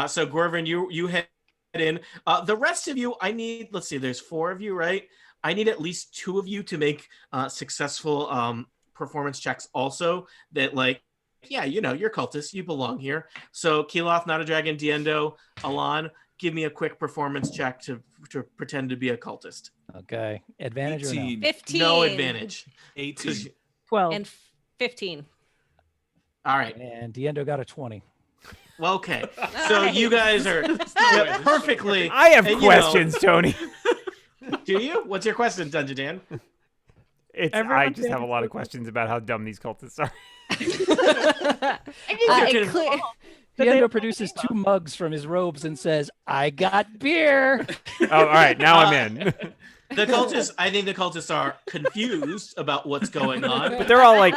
So Gwyrvin, you head in. The rest of you, I need. Let's see. There's 4 of you, right? I need at least 2 of you to make successful performance checks. Also, that you're cultists. You belong here. So Keeloth, Not a Dragon, Diendo, Alan, give me a quick performance check to pretend to be a cultist. Okay. Advantage or no? 18. 15. No advantage. 18. 12. And 15. All right. And Diendo got a 20. Well, okay. So you guys are perfectly. I have and, questions, Tony. Do you? What's your question, Dungeon Dan? I Everyone just have a thinks lot of that- questions about how dumb these cultists are. they're Inclu- But they Diendo don't produces 2 mugs from his robes and says, I got beer. Oh, all right. Now I'm in. I think the cultists are confused about what's going on. But they're all like,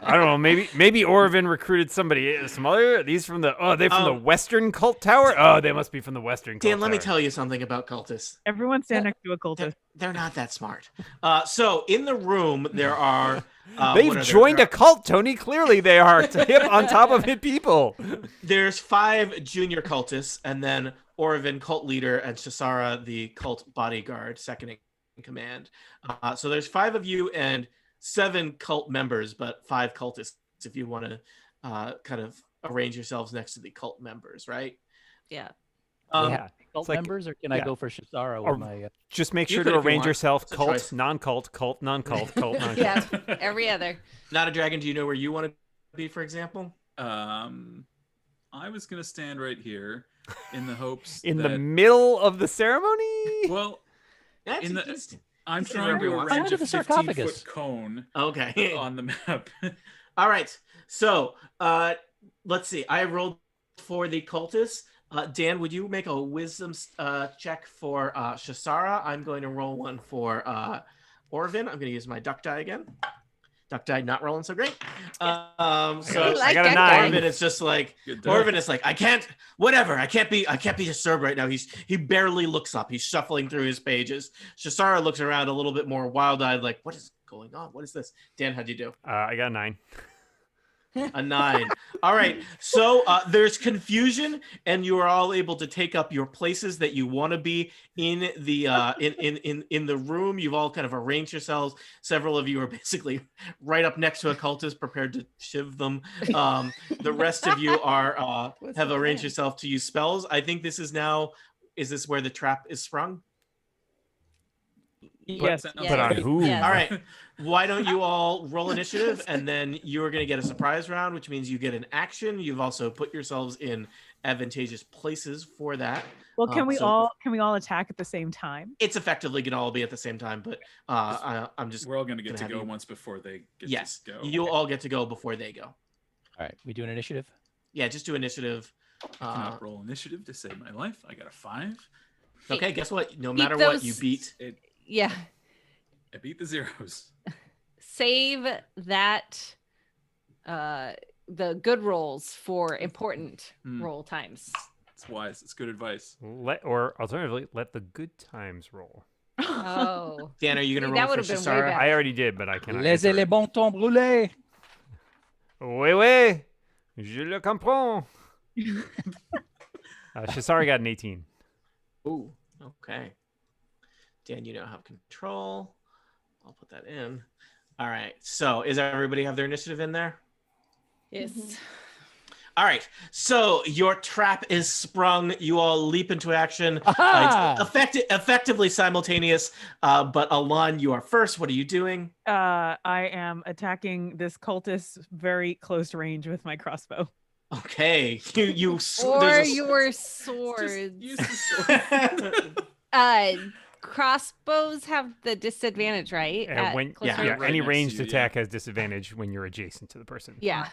I don't know, maybe Orvin recruited somebody. Some other? Are these from the? Oh, they from the Western Cult Tower? Oh, they must be from the Western Cult Dan, let me Tower. tell you something about cultists. Everyone stand next to a cultist. They're not that smart. So in the room there are. They've joined a cult, Tony. Clearly, they are hip on top of hip people. There's 5 junior cultists, and then Orvin, cult leader, and Shisara, the cult bodyguard, second in command. So there's 5 of you and 7 cult members, but 5 cultists if you want to kind of arrange yourselves next to the cult members, right? Yeah. Yeah. Cult like- members, or can I yeah. go for Shisara Or- with my... Just make You sure could to if you arrange want. yourself It's a cult, choice. non-cult, cult, non-cult, cult, non-cult. Yeah. Every other. Not a dragon. Do you know where you want to be, for example? I was gonna stand right here in the hopes In that, the middle of the ceremony? well, That's In the- just- I'm Say trying whatever to you want. arrange Under a the sarcophagus. 15-foot cone okay. on the map. All right. So let's see. I rolled for the cultists. Dan, would you make a wisdom check for Shisara? I'm going to roll one for Orvin. I'm going to use my duck die again. Duck die not rolling so great. So I got a that 9. Orvin is just like Good die. Orvin is like, I can't be disturbed right now. He barely looks up. He's shuffling through his pages. Shisara looks around a little bit more wild-eyed, like, what is going on? What is this? Dan, how'd you do? I got a 9. A 9. All right. So there's confusion, and you are all able to take up your places that you want to be in the in the room. You've all kind of arranged yourselves. Several of you are basically right up next to a cultist, prepared to shiv them. The rest of you are What's have the arranged plan? yourself to use spells. I think this is now. Is this where the trap is sprung? Yes. But on who? Yes. All right. Why don't you all roll initiative, and then you're going to get a surprise round, which means you get an action. You've also put yourselves in advantageous places for that. Well, can we so all attack at the same time? It's effectively going to all be at the same time, but I'm just We're all gonna get gonna to have go you- once before they get yes. to go. You'll all get to go before they go. All right, we do an initiative. Yeah, just do initiative. I cannot roll initiative to save my life. I got a 5. Okay, guess what? No Beat matter what, those- you beat. Yeah. I beat the zeros. Save that the good rolls for important roll times. It's wise. It's good advice. Or alternatively, let the good times roll. Oh. Dan, are you going to That roll for would've been way Shisara? better. I already did, but I cannot. Laissez answer les it. bons temps brûler. Oui, oui. Je le comprends. Shisari got an 18. Ooh, okay. Dan, you now have control. I'll put that in. All right. So, is everybody have their initiative in there? Yes. All right. So your trap is sprung. You all leap into action. Aha! It's effectively simultaneous. But Alon, you are first. What are you doing? I am attacking this cultist very close range with my crossbow. Okay. Or your swords. Use the sword. Crossbows have the disadvantage, right? And At when, close yeah, range? Right any next to ranged you, yeah. attack has disadvantage when you're adjacent to the person. Yeah.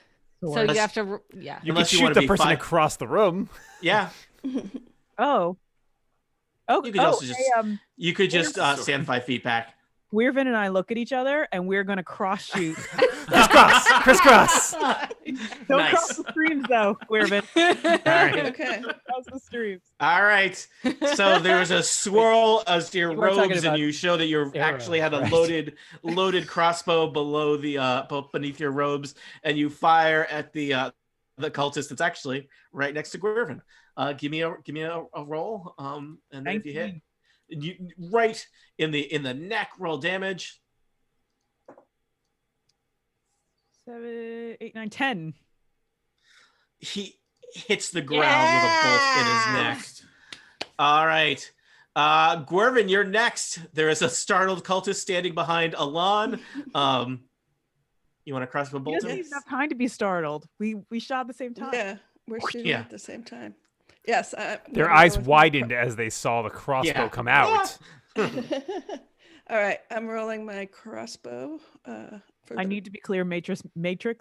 So Sword. you have to, yeah. You Unless can you wanna shoot the be person 5 across the room. Yeah. Oh. You could also just hey, you could just Sword. stand 5 feet back. Weirvin and I look at each other and we're gonna cross shoot. Crisscross! Crisscross! Don't Nice. cross the streams though, Weirvin. All right. Okay. Cross the streams. All right. So there's a swirl as to your You are talking robes, and about you show that you actually had a arrows, right? loaded crossbow below the beneath your robes, and you fire at the cultist that's actually right next to Gwyrvin. Give me a roll. And then if you hit, 19. right in the neck, roll damage. 7, 8, 9, 10. He hits the ground with a bolt in his neck. All right. Gwervin, you're next. There is a startled cultist standing behind Alon. You want to crossbow You bolt don't him? even have time to be startled. We shot at the same time. Yeah, we're shooting Yeah. at the same time. Yes. Their eyes widened as they saw the crossbow Yeah. come out. All right, I'm rolling my crossbow. I need to be clear. Matrix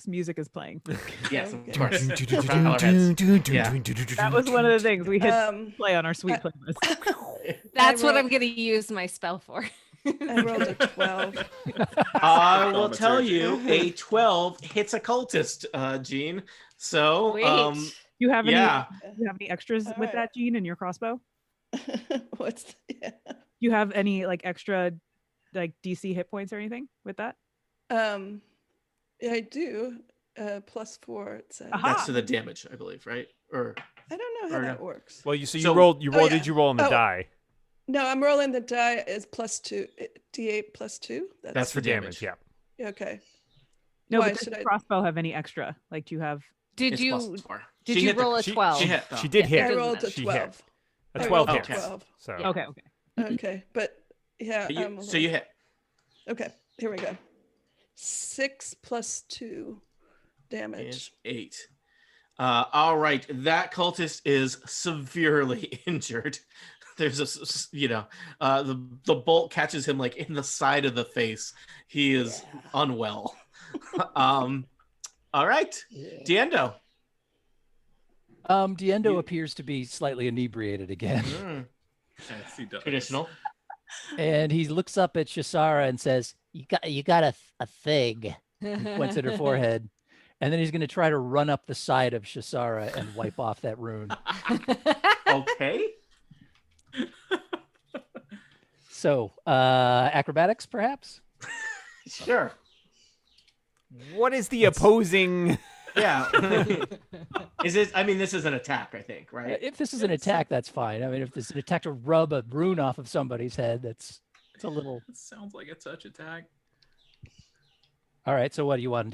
music is playing. Yes, of Okay. course. Yeah. That was one of the things we hit play on our sweet I- playlist. That's what roll- I'm going to use my spell for. I rolled a 12. I will tell you, a 12 hits a cultist, Gene. So, Sweet. You have any? yeah. You have any extras with that, Gene, in your crossbow? Yeah. You have any like extra, like DC hit points or anything with that? Yeah, I do. +4. It says. Aha. That's to the damage, I believe, right? Or I don't know how Or that no. works. Well, you So- rolled. yeah. Did you roll on the Oh. die? No, I'm rolling the die is +2. D8 +2. That's For for damage. damage. Yeah. Okay. No, Why but does should the I- crossbow have any extra? Like, do you have? Did it's you +4. did She you hit the- roll a she- 12? She hit. though. She did Yeah, hit. I doesn't rolled matter. a She 12. A I 12 rolled a hits. 12. So Yeah. Okay. Okay, but yeah. So you hit. Okay, here we go. 6 + 2 damage. Is 8. All right, that cultist is severely injured. There's the bolt catches him like in the side of the face. He is unwell. All right, Diendo. Diendo appears to be slightly inebriated again, Yes, he does. Traditional. and he looks up at Shisara and says, "You got a thing." Points at her forehead, and then he's going to try to run up the side of Shisara and wipe off that rune. Okay. So, acrobatics, perhaps? Sure. what is the opposing? Yeah. Is it? I mean, this is an attack, I think, right? If this is an attack, that's fine. I mean, if this is an attack to rub a rune off of somebody's head, it's a little. It sounds like a touch attack. All right. So, what do you want?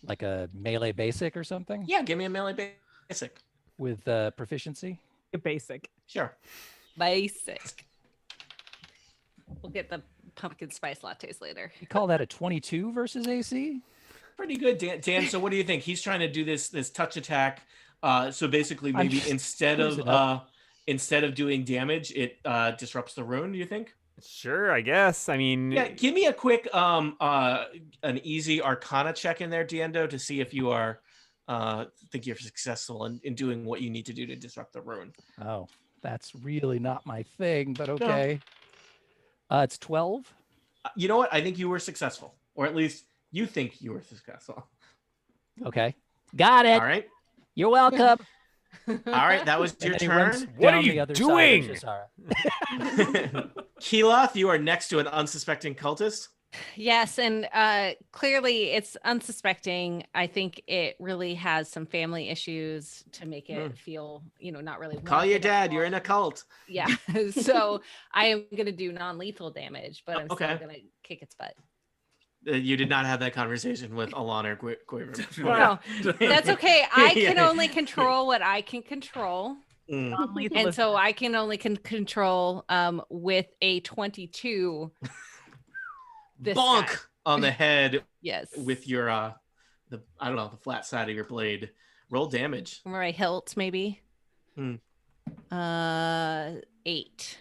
Like a melee basic or something Yeah. Give me a melee basic. with proficiency? A basic. Sure. Basic. We'll get the pumpkin spice lattes later. You call that a 22 versus AC? Pretty good, Dan. So what do you think? He's trying to do this touch attack. So basically, I'm maybe just instead close enough. of doing damage, it disrupts the rune. Do you think? Sure, I guess. I mean, Yeah. Give me a quick an easy Arcana check in there, Diendo, to see if you are think you're successful in doing what you need to do to disrupt the rune. Oh, that's really not my thing, but okay. It's 12. You know what? I think you were successful, or at least you think you were successful. Okay. Got it. All right. You're welcome. All right. That was And your then he runs turn. What down are you the other doing? Side of Shisara. Keeloth, you are next to an unsuspecting cultist. Yes, and clearly it's unsuspecting. I think it really has some family issues to make it feel, not really. Call your wanted at dad. all. You're in a cult. Yeah. So I am going to do non-lethal damage, but I'm Okay. still going to kick its butt. You did not have that conversation with Alana or Quiver. No, that's okay. I can Yeah. only control what I can control. Mm. Non-lethal And is- so I can only control with a 22. This Bonk guy. on the head Yes. with your the flat side of your blade. Roll damage. Where I hilt, maybe. Hmm. 8.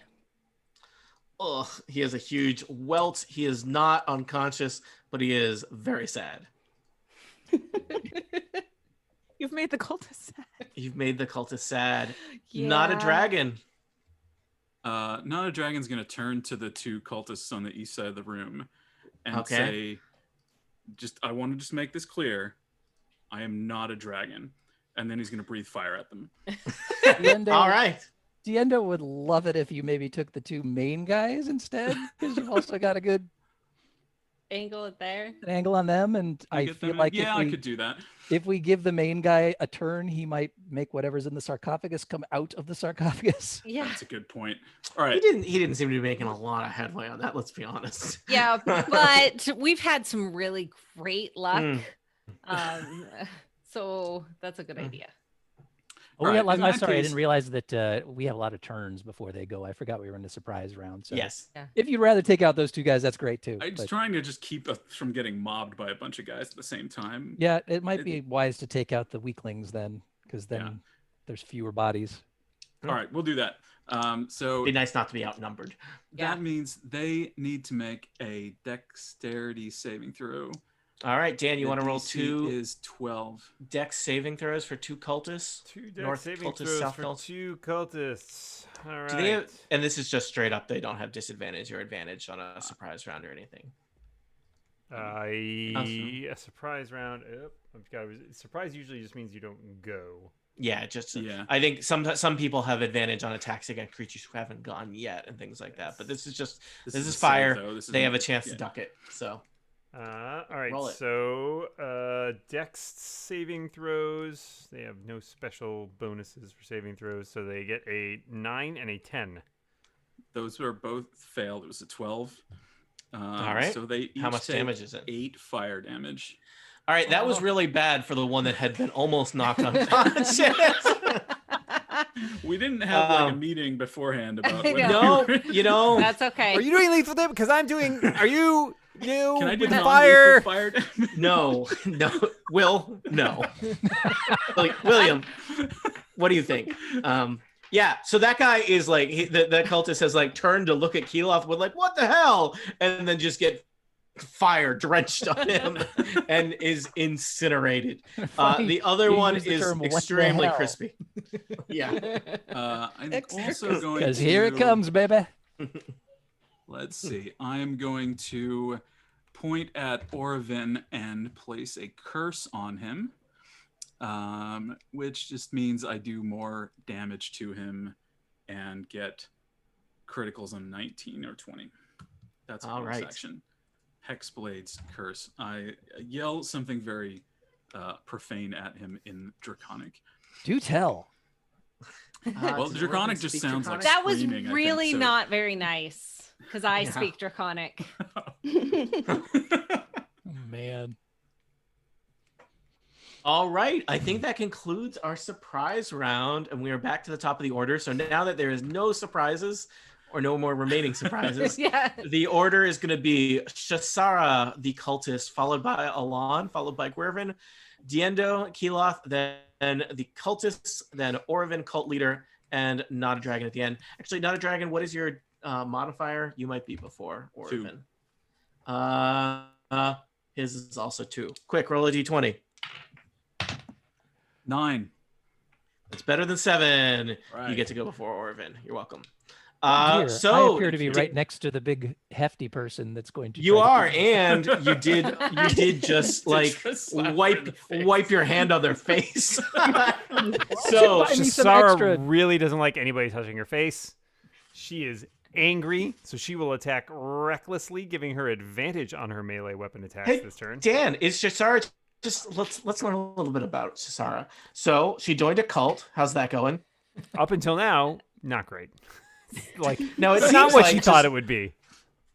Ugh, he has a huge welt. He is not unconscious, but he is very sad. You've made the cultist sad. You've made the cultist sad. Not a dragon. Not a dragon's gonna turn to the two cultists on the east side of the room and Okay. say, I want to just make this clear. I am not a dragon. And then he's gonna breathe fire at them. Diendo, All right. Diendo would love it if you maybe took the two main guys instead, because you've also got a good Angle it there. angle on them. And I Get feel them in? like I could do that. if we give the main guy a turn, he might make whatever's in the sarcophagus come out of the sarcophagus. Yeah. That's a good point. All right. He didn't seem to be making a lot of headway on that, let's be honest. Yeah, but we've had some really great luck. Mm. So that's a good idea. Oh, All yeah, right, in I'm that sorry, I case- didn't realize that we have a lot of turns before they go. I forgot we were in the surprise round. So Yes. if you'd rather take out those two guys, that's great too. I'm just But trying to just keep us from getting mobbed by a bunch of guys at the same time. yeah, it might be wise to take out the weaklings then, because then Yeah. there's fewer bodies. All right, we'll do that. So Be nice not to be outnumbered. Yeah. that means they need to make a dexterity saving throw. All right, Dan, you The want to roll DC 2 is 12. dex saving throws for 2 cultists? 2 dex North saving cultists, throws south for cultists. 2 cultists. All right. Do they have, and this is just straight up, they don't have disadvantage or advantage on a surprise round or anything. A surprise round. I've got surprise usually just means you don't go. Yeah, just Yeah. I think some people have advantage on attacks against creatures who haven't gone yet and things like that. But this is just this is a save, fire. though. This They have a isn't- chance yeah. to duck it. So All right. Roll it. So dex saving throws. They have no special bonuses for saving throws, so they get a 9 and a 10. Those were both failed. It was a 12. All right. So they each how much take damage is it? 8 fire damage. All right, that was really bad for the one that had been almost knocked unconscious. We didn't have like a Um, meeting beforehand about I when no, we were- you know, That's okay. Are you doing lethal damage? Because I'm doing. Are you new Can I do with non-lethal fire? fire damage? no, Will, no. William, what do you think? Yeah, so that guy is like the cultist has like turned to look at Keeloth with like, what the hell, and then just get fire drenched on him and is incinerated. Funny, The other you one used the is term, "What the extremely hell?" crispy. Yeah. I'm Extra also crispy. going Because to... here it comes, baby. Let's see. I'm going to point at Orovin and place a curse on him, which just means I do more damage to him and get criticals on 19 or 20. That's a All bonus right. action. Hexblade's curse. I yell something very profane at him in Draconic. Do tell. Well, does Draconic Orovin just speak sounds like That was screaming, I think, really so- not very nice because I Yeah. speak Draconic. Oh, man. All right, I think that concludes our surprise round, and we are back to the top of the order. So now that there is no surprises or no more remaining surprises, Yeah. the order is going to be Shasara, the cultist, followed by Alon, followed by Gwyrvin, Diendo, Keeloth, then the cultists, then Orovin, cult leader, and Not a Dragon at the end. Actually, Not a Dragon, what is your modifier? You might be before Orovin. His is also 2. Quick, roll a d20. 9. It's better than 7. You Right. get to go before Orovin. You're welcome. Oh, dear. So I appear to be right next to the big hefty person that's going to. You try to are, kill me. and you did just like Just slap her in the face. wipe your hand on their face. So- so Buy me some Shasara extra. really doesn't like anybody touching her face. She is angry, so she will attack recklessly, giving her advantage on her melee weapon attacks Hey, this turn. Dan, is Shasara just let's learn a little bit about Shasara. So she joined a cult. How's that going? Up until now, not great. Like, No, it's it not seems what like she just thought it would be.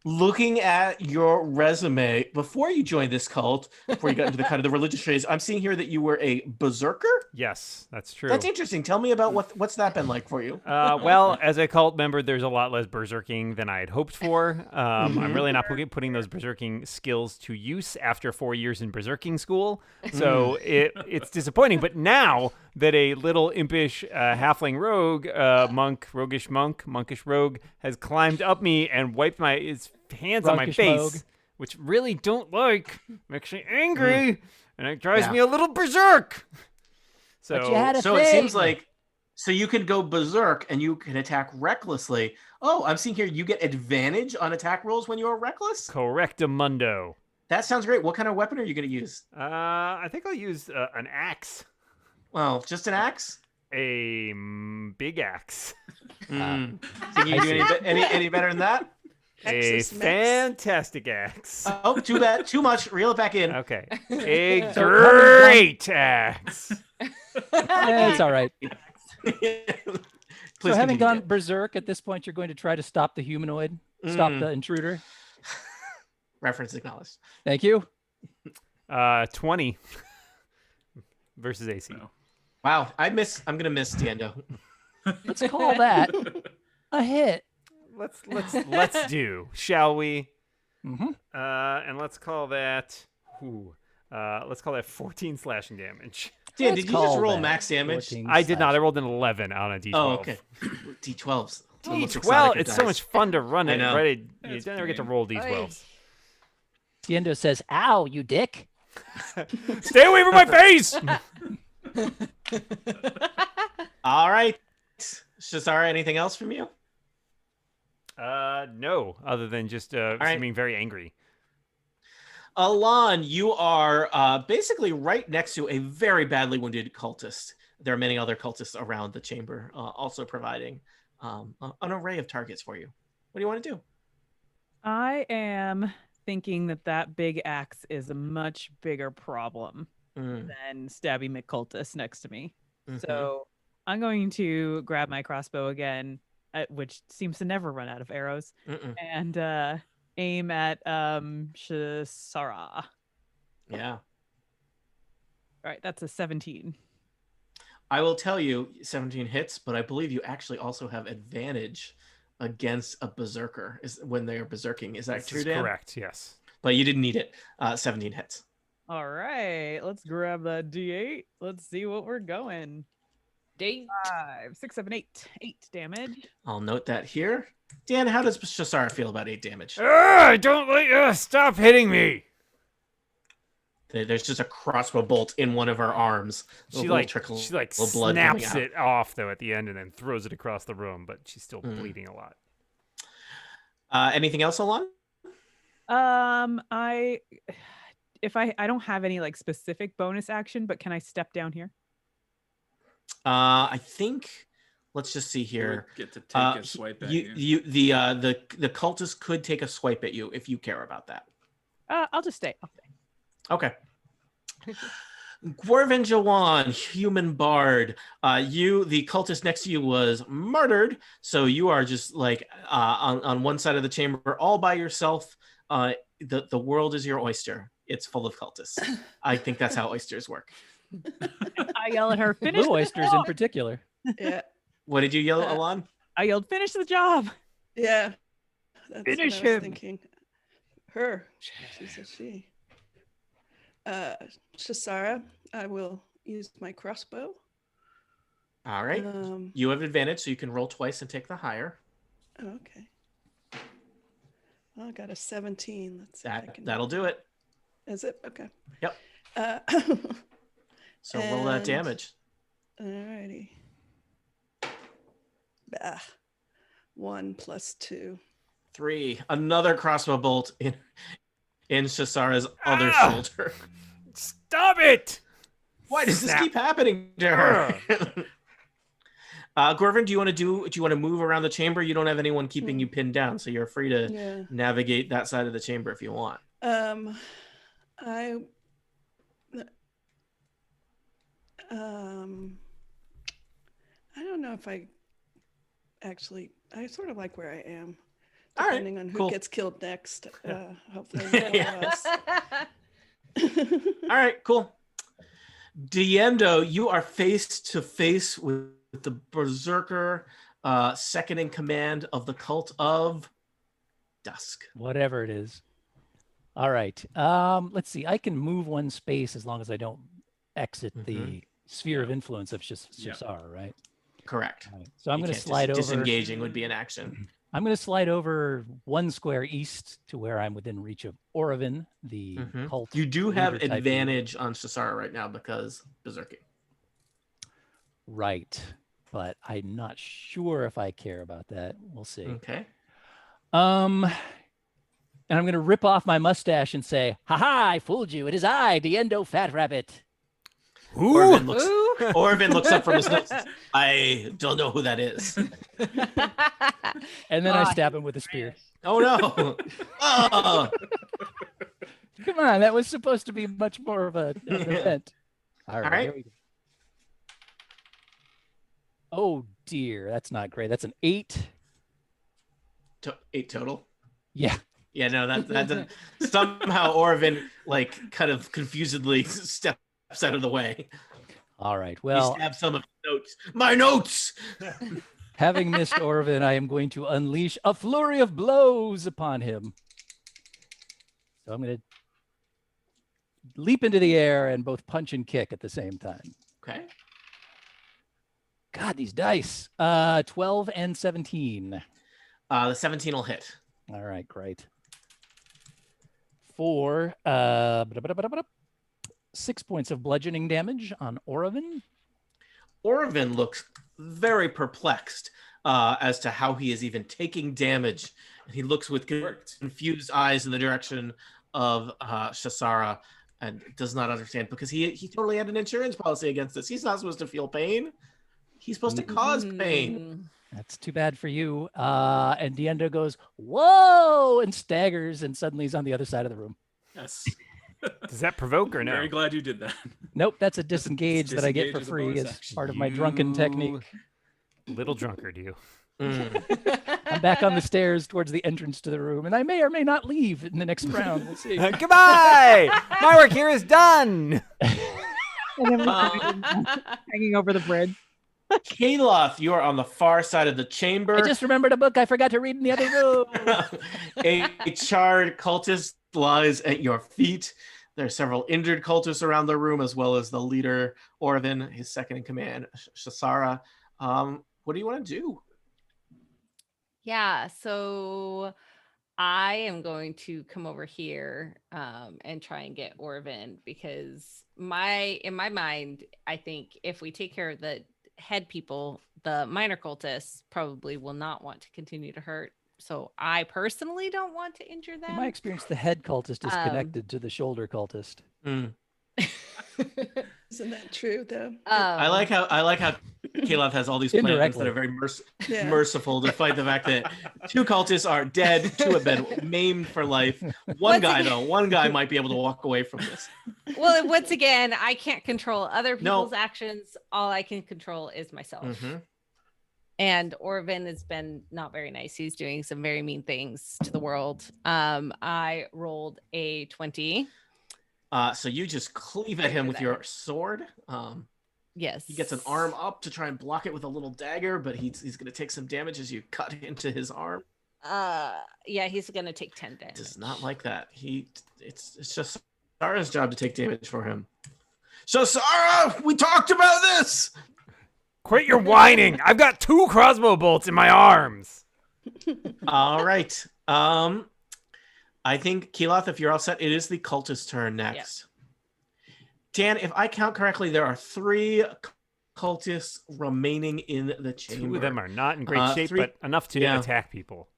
Looking at your resume before you joined this cult, before you got into the kind of the religious phase, I'm seeing here that you were a berserker. Yes, that's true. That's interesting. Tell me about what's that been like for you? Well, as a cult member, there's a lot less berserking than I had hoped for. I'm really not putting those berserking skills to use after 4 years in berserking school, so it's disappointing. But now that a little impish halfling rogue, monkish rogue, has climbed up me and wiped his hands on my Monkish face, mogue. which really don't like, makes me angry, and it drives Yeah. me a little berserk. So But you had a So it seems thing. like you can go berserk and you can attack recklessly. Oh, I'm seeing here you get advantage on attack rolls when you are reckless. correctamundo. That sounds great. What kind of weapon are you going to use? I think I'll use an axe. Well, just an axe. A big axe. Think you do any better than that? A Texas mix. fantastic axe. Oh, too bad. Too much. Reel it back in. Okay. A So, great axe. Yeah, it's all right. Please So having continue. gone berserk at this point, you're going to try to stop the humanoid, stop the intruder. Reference acknowledged. Thank you. 20 versus AC. No. Wow, I'm gonna miss Diendo. Let's call that a hit. Let's do, shall we? Mm-hmm. And let's call that. Let's call that 14 slashing damage. Dan, Let's did you just call roll that max damage? 14 I did not. I slash. rolled an 11 on a d12. Oh, okay. D12s. The most D12. exotic of It's so dice. much fun to run I it. know. Right? You That's never get to fine. roll d12s. Diendo says, "Ow, you dick." Stay away from my face. All right. Shazara, anything else from you? No, other than just right. seeming very angry. Alon, you are basically right next to a very badly wounded cultist. There are many other cultists around the chamber, also providing an array of targets for you. What do you want to do? I am thinking that big axe is a much bigger problem than Stabby McCultus next to me. Mhm. So I'm going to grab my crossbow again, which seems to never run out of arrows, and aim at Shisara. Yeah. All right, that's a 17. I will tell you 17 hits, but I believe you actually also have advantage against a berserker when they are berserking. Is that This true, is Dan? correct, yes. But you didn't need it. 17 hits. All right, let's grab that D8. Let's see what we're going. Date. 5, 6, 7, 8. 8 damage. I'll note that here. Dan, how does Shasara feel about 8 damage? I don't like. Stop hitting me. There's just a crossbow bolt in one of her arms. She blood snaps coming out. it off though at the end and then throws it across the room, but she's still bleeding a lot. Anything else, Alon? I don't have any like specific bonus action, but can I step down here? I think. Let's just see here. Get to take a swipe at you. The cultist could take a swipe at you if you care about that. I'll just stay. Okay. Gwervin Jawan, human bard. The cultist next to you was murdered, so you are just like on one side of the chamber, all by yourself. The world is your oyster. It's full of cultists. I think that's how oysters work. I yell at her, finish Blue the oysters in job. particular. Yeah. What did you yell, Alon? I yelled, finish the job. Yeah. That's Finish what I was him. thinking. Her. She said she. Shisara, I will use my crossbow. All right. You have advantage, so you can roll twice and take the higher. Okay. Well, I got a 17. Let's see if I can... That'll do it. Is it? Okay. Yep. So roll that And- damage. Alrighty. 1 plus 2. 3. Another crossbow bolt in Shasara's other shoulder. Stop it! Why does this Snap. keep happening to her? Gwervin, do you want to move around the chamber? You don't have anyone keeping you pinned down, so you're free to Yeah. navigate that side of the chamber if you want. I don't know if I sort of like where I am, All right, depending on who cool. gets killed next. Hopefully, none of us. All right, cool. Diendo, you are face to face with the berserker, second in command of the Cult of Dusk. Whatever it is. All right. Let's see. I can move one space as long as I don't exit the sphere of influence of Shisara, right? Correct. All right. So I'm You going to can't slide over. Disengaging would be an action. I'm going to slide over 1 square east to where I'm within reach of Orovin, the cult. You do have leader type advantage on Shisara right now because berserking. Right. But I'm not sure if I care about that. We'll see. Okay. And I'm going to rip off my mustache and say, "Ha-ha, I fooled you. It is I, Diendo Fat Rabbit." Orvin looks up from his notes. I don't know who that is. And then I stab him with a spear. Oh no! Oh. Come on, that was supposed to be much more of an event. All right. right. Here we go. Oh dear, that's not great. That's an 8. 8 total. Yeah. Yeah, no, that doesn't. Somehow Orvin like kind of confusedly steps out of the way. All right. You Well, stab some of his notes. My notes. having missed Orvin, I am going to unleash a flurry of blows upon him. So I'm going to leap into the air and both punch and kick at the same time. Okay. God, these dice. 12 and 17. The 17 will hit. All right, great. For 6 points of bludgeoning damage on Orovin. Orovin looks very perplexed as to how he is even taking damage. He looks with confused eyes in the direction of Shasara and does not understand because he totally had an insurance policy against this. He's not supposed to feel pain. He's supposed to cause pain. That's too bad for you. And Diendo goes, whoa, and staggers, and suddenly he's on the other side of the room. Yes. Does that provoke or no? Very glad you did that. Nope, that's a disengage that I get for Disengage as a free bonus as action. part of my drunken technique. Little drunkard, you. I'm back on the stairs towards the entrance to the room, and I may or may not leave in the next round. We'll see. Goodbye! My work here is done! And then hanging over the bridge. Kaloth, you are on the far side of the chamber. I just remembered a book I forgot to read in the other room. A charred cultist lies at your feet. There are several injured cultists around the room, as well as the leader, Orvin, his second in command, Shasara. What do you want to do? Yeah, so I am going to come over here and try and get Orvin because in my mind, I think if we take care of the head people, the minor cultists probably will not want to continue to hurt. So I personally don't want to injure them. In my experience, the head cultist is connected to the shoulder cultist. Isn't that true, though? I like how Kaloth has all these plans Indirectly. that are very Yeah. merciful, despite the fact that 2 cultists are dead, 2 have been maimed for life. One guy might be able to walk away from this. Well, once again, I can't control other No. people's actions. All I can control is myself. Mhm. And Orvin has been not very nice. He's doing some very mean things to the world. I rolled a 20. So you just cleave at him with your sword. Yes. He gets an arm up to try and block it with a little dagger, but he's going to take some damage as you cut into his arm. Yeah, he's gonna take 10 damage. Does not like that. It's just Sarah's job to take damage for him. So Sarah, we talked about this. Quit your whining! I've got 2 crossbow bolts in my arms! All right. I think Kaloth, if you're all set, it is the cultist turn next. Dan, if I count correctly, there are 3 cultists remaining in the chamber. 2 of them are not in great shape, 3 but enough to attack people.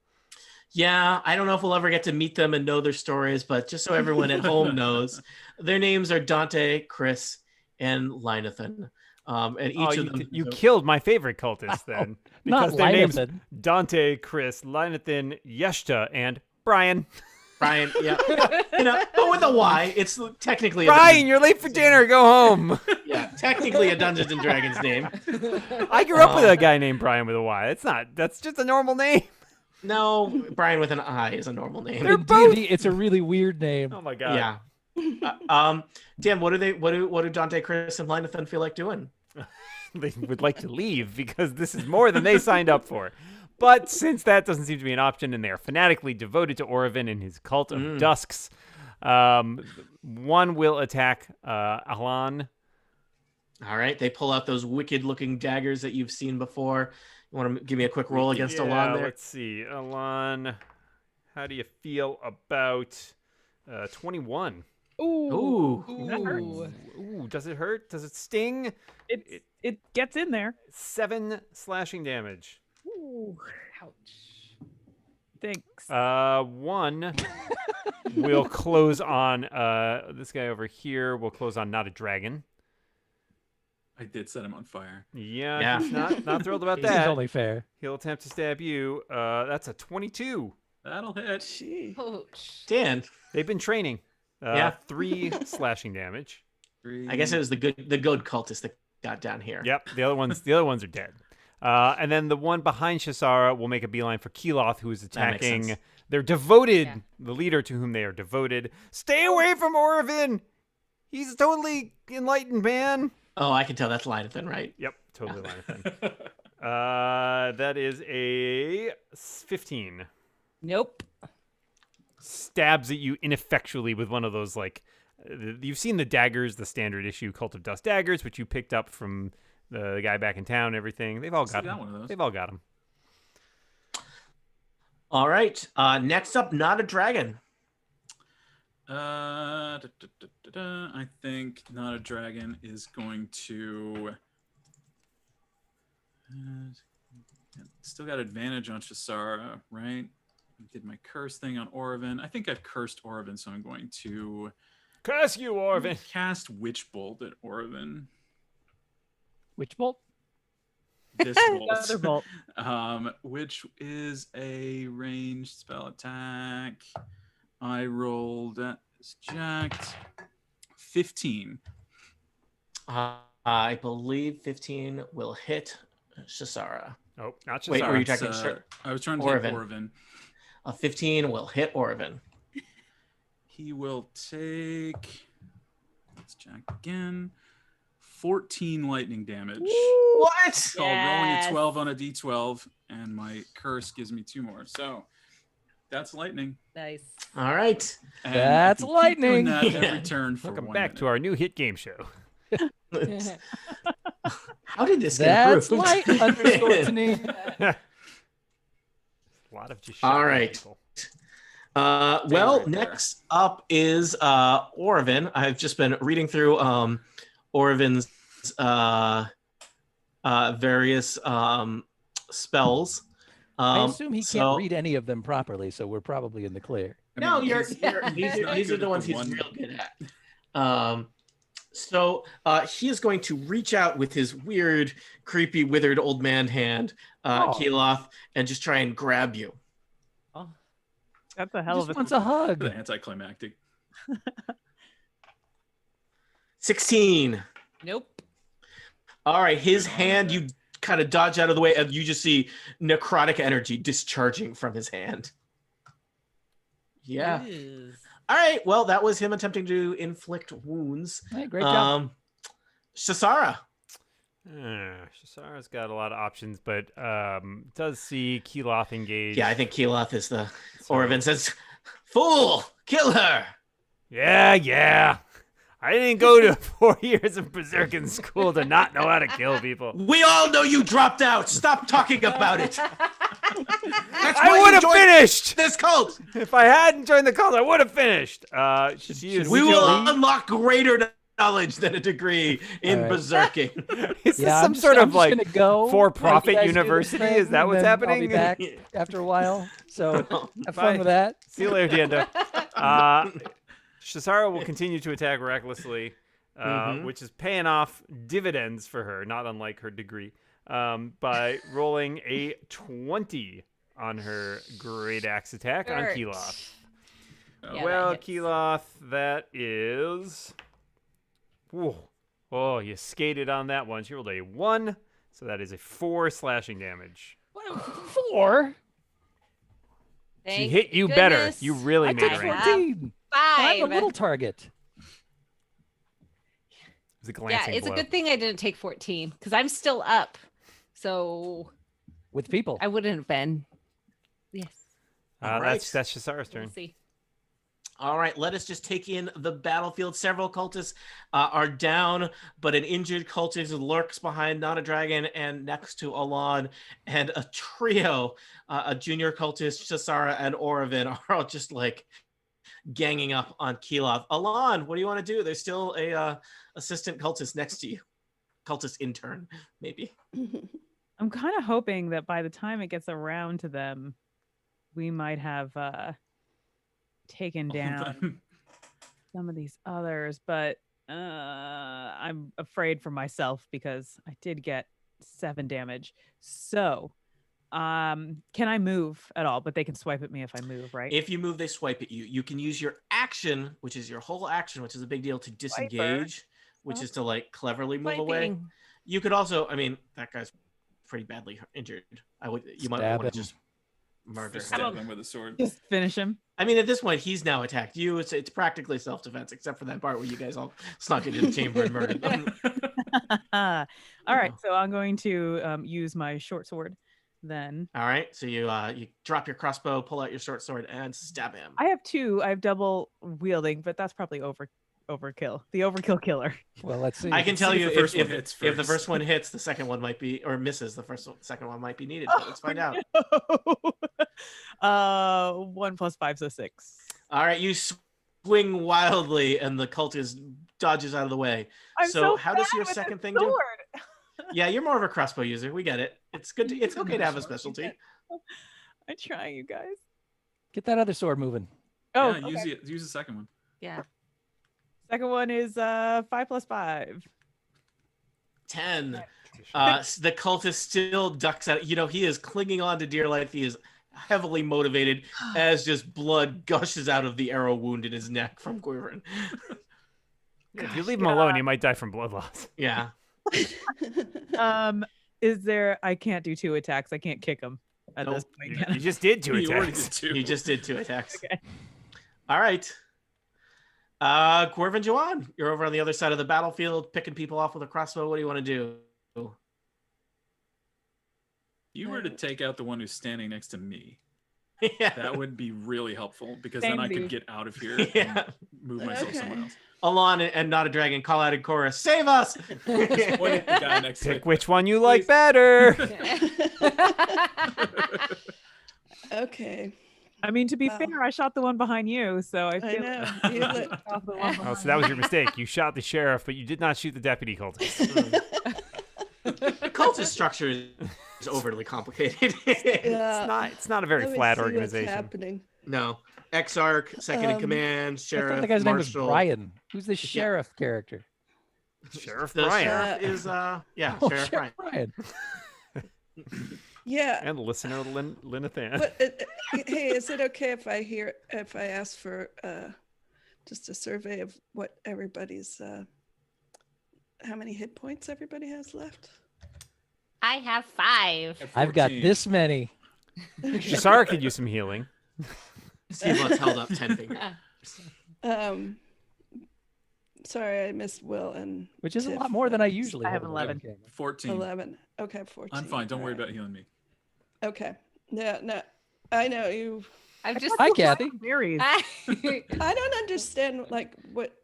Yeah, I don't know if we'll ever get to meet them and know their stories, but just so everyone at home knows, their names are Dante, Chris, and Linathan. And each of them. You killed my favorite cultist then. Because Not their names Linathan. Dante, Chris, Linathan, Yeshta, and Brian. Brian, yeah. But with a Y, it's technically Brian, you're late for dinner. Go home. technically a Dungeons and Dragons name. I grew up with a guy named Brian with a Y. That's just a normal name. No, Brian with an I is a normal name. In D&D, it's a really weird name. Oh my god. Yeah. Dan, what do Dante, Chris, and Linathan feel like doing? They would like to leave because this is more than they signed up for. But since that doesn't seem to be an option and they are fanatically devoted to Orovin and his Cult of Dusks, one will attack Alan. All right. They pull out those wicked-looking daggers that you've seen before. You want to give me a quick roll against Alan there? Let's see. Alan, how do you feel about 21? Ooh. That hurts. Ooh, does it hurt? Does it sting? It gets in there. 7 slashing damage. Ooh, Ouch. thanks. 1 will close on this guy over here. Will close on Not a Dragon. I did set him on fire. Yeah. He's not thrilled about Seems that. only fair. He'll attempt to stab you. That's a 22. That'll hit. Gee. Ouch. Dan, They've been training. Yeah. 3 slashing damage. I guess it was the good cultist that got down here. Yep. The other ones are dead. And then the one behind Shasara will make a beeline for Keloth, who is That makes attacking sense. their devoted, the leader to whom they are devoted. Stay away from Orovin! He's a totally enlightened man. Oh, I can tell that's Lynathan, right? Yep, totally Lynathan. That is a 15. Nope. Stabs at you ineffectually with one of those, like, you've seen the daggers, the standard issue Cult of Dust daggers, which you picked up from the guy back in town and everything. They've all got them. one of those. They've all got them. All right. Next up, Not a Dragon. I think Not a Dragon is going to. Still got advantage on Shisara, right? I did my curse thing on Orovin. I think I've cursed Orovin, so I'm going to Curse you, Orvin. cast Witch Bolt at Orovin. Which bolt? This Another bolt. Which is a ranged spell attack. I rolled it's jacked 15. I believe 15 will hit Shisara. Oh, not Shisara. Wait, were you talking? I was trying to Orovin. take Orovin. A 15 will hit Orovin. He will take. Let's jack again. 14 lightning damage. What? It's called rolling a 12 on a d12, and my curse gives me 2 more. So that's lightning. Nice. All right. And That's I can keep doing lightning. that every turn for Welcome 1 back minute. to our new hit game show. How did this get That's approved? light underscore to me. A lot of just All shotgun right. people. Well, right there. next up is Orovin. I've just been reading through Orovin's various spells. I assume he so- can't read any of them properly, so we're probably in the clear. No, he's these not are good the at ones he's one. real good at. So he is going to reach out with his weird, creepy, withered old man hand, Oh. Keloth, and just try and grab you. That's a He hell just of a. wants a hug. The anticlimactic. 16. Nope. All right, his hand, you kind of dodge out of the way, and you just see necrotic energy discharging from his hand. Yeah. Ooh. All right, well, that was him attempting to inflict wounds. Hey, great job. Shisara. Shisara's got a lot of options, but does see Keloth engage. Yeah, I think Keloth is the... So- Orovin says, "Fool! Kill her!" Yeah. I didn't go to 4 years of berserking school to not know how to kill people. We all know you dropped out. Stop talking about it. That's I why would you have joined finished! this cult. If I hadn't joined the cult, I would have finished. She is We we will leave? unlock greater knowledge than a degree in All right. berserking. Is this Yeah, some sort of like gonna go. for-profit You guys do this university? thing, Is that and what's then happening? I'll be back after a while. So have Bye. fun with that. See you later, Diendo. Shisara will continue to attack recklessly, which is paying off dividends for her, not unlike her degree, by rolling a 20 on her great axe attack on Hurt. Keloth. Yeah, Well, that hits. Keloth, that is... Whoa. Oh, you skated on that one. She rolled a 1, so that is a 4 slashing damage. 4. She Thank hit you better. goodness. You really I made took it rank. 14. I'm a 5. little target. It was a Yeah, glancing it's blow. a good thing I didn't take 14 because I'm still up. So With people. I wouldn't have been. Yes. All right. That's Shisara's We'll turn. see. All right, let us just take in the battlefield. Several cultists are down, but an injured cultist lurks behind Not a Dragon and next to Alon, and a trio, a junior cultist, Shisara, and Orovin are all just like ganging up on Keloth. Alon, what do you want to do? There's still a assistant cultist next to you. Cultist intern, maybe. I'm kind of hoping that by the time it gets around to them, we might have taken down some of these others, but I'm afraid for myself because I did get 7 damage. So, can I move at all? But they can swipe at me if I move, right? If you move, they swipe at you. You can use your action, which is your whole action, which is a big deal, to disengage, which Oh. is to like cleverly move away. Swiping. You could also, I mean, that guy's pretty badly injured. You might Stab want to him. just murder Just him. stab him with a sword. Just finish him. I mean, at this point, he's now attacked you. It's practically self-defense, except for that part where you guys all snuck into the chamber and murdered them. All right, so I'm going to use my short sword then. All right, so you drop your crossbow, pull out your short sword, and stab him. I have two. I have double wielding, but that's probably overkill. The overkill killer. Well, let's see. I can tell see you if the first one if hits the first. first one hits, the second one might be, or misses, second one might be needed. But let's find out. No. 1 + 5, so 6. All right, you swing wildly, and the cultist dodges out of the way. I'm So so how does bad your with second a thing do? sword. Yeah, you're more of a crossbow user. We get it. It's good. It's okay to have a specialty. I'm trying, you guys. Get that other sword moving. Oh, yeah, use the second one. Yeah. second one is 5 + 5. 10. The cultist still ducks out. You know, he is clinging on to dear life. He is heavily motivated as just blood gushes out of the arrow wound in his neck from Quiverin. If you leave him alone, he might die from blood loss. Yeah. Is there? I can't do 2 attacks. I can't kick him at this point. You just did 2 You already attacks. did 2. He just did 2 attacks. Okay. All right. Corvin Juan, you're over on the other side of the battlefield, picking people off with a crossbow. What do you want to do? You were to take out the one who's standing next to me. Yeah. That would be really helpful because Same then I dude. could get out of here Yeah. and move myself somewhere Okay. else. Alon and Not a Dragon call out in chorus, save us! Just point at the guy next to Pick it. which one you like better. Okay. I mean, to be Wow. fair, I shot the one behind you, so I I feel know. like You lit- off the one Oh, behind so that was your mistake. You shot the sheriff, but you did not shoot the deputy cultist. The cultist structure is overly complicated. Yeah. It's not a very Let me flat see what's organization. happening. No. Exarch, second in command, I sheriff, thought the guy's name was marshal. Brian. Who's the sheriff character? Sheriff The Brian sheriff is Oh, Sheriff Brian. Brian. Yeah. and listener Linathan. But hey, is it okay if I ask for just a survey of what everybody's how many hit points everybody has left? I have 5. At I've got 14. this many. Shisara could use some healing. Steve Lutz held up 10 fingers. Sorry, I missed Will and Which is a Tiff. lot more than I usually I have hold. 11. Okay. 14. 11. Okay, 14. I'm fine. Don't worry Alright. about healing me. Okay. Yeah, no. I know you. I'm just Hi, Kathy. Berries. I don't understand like what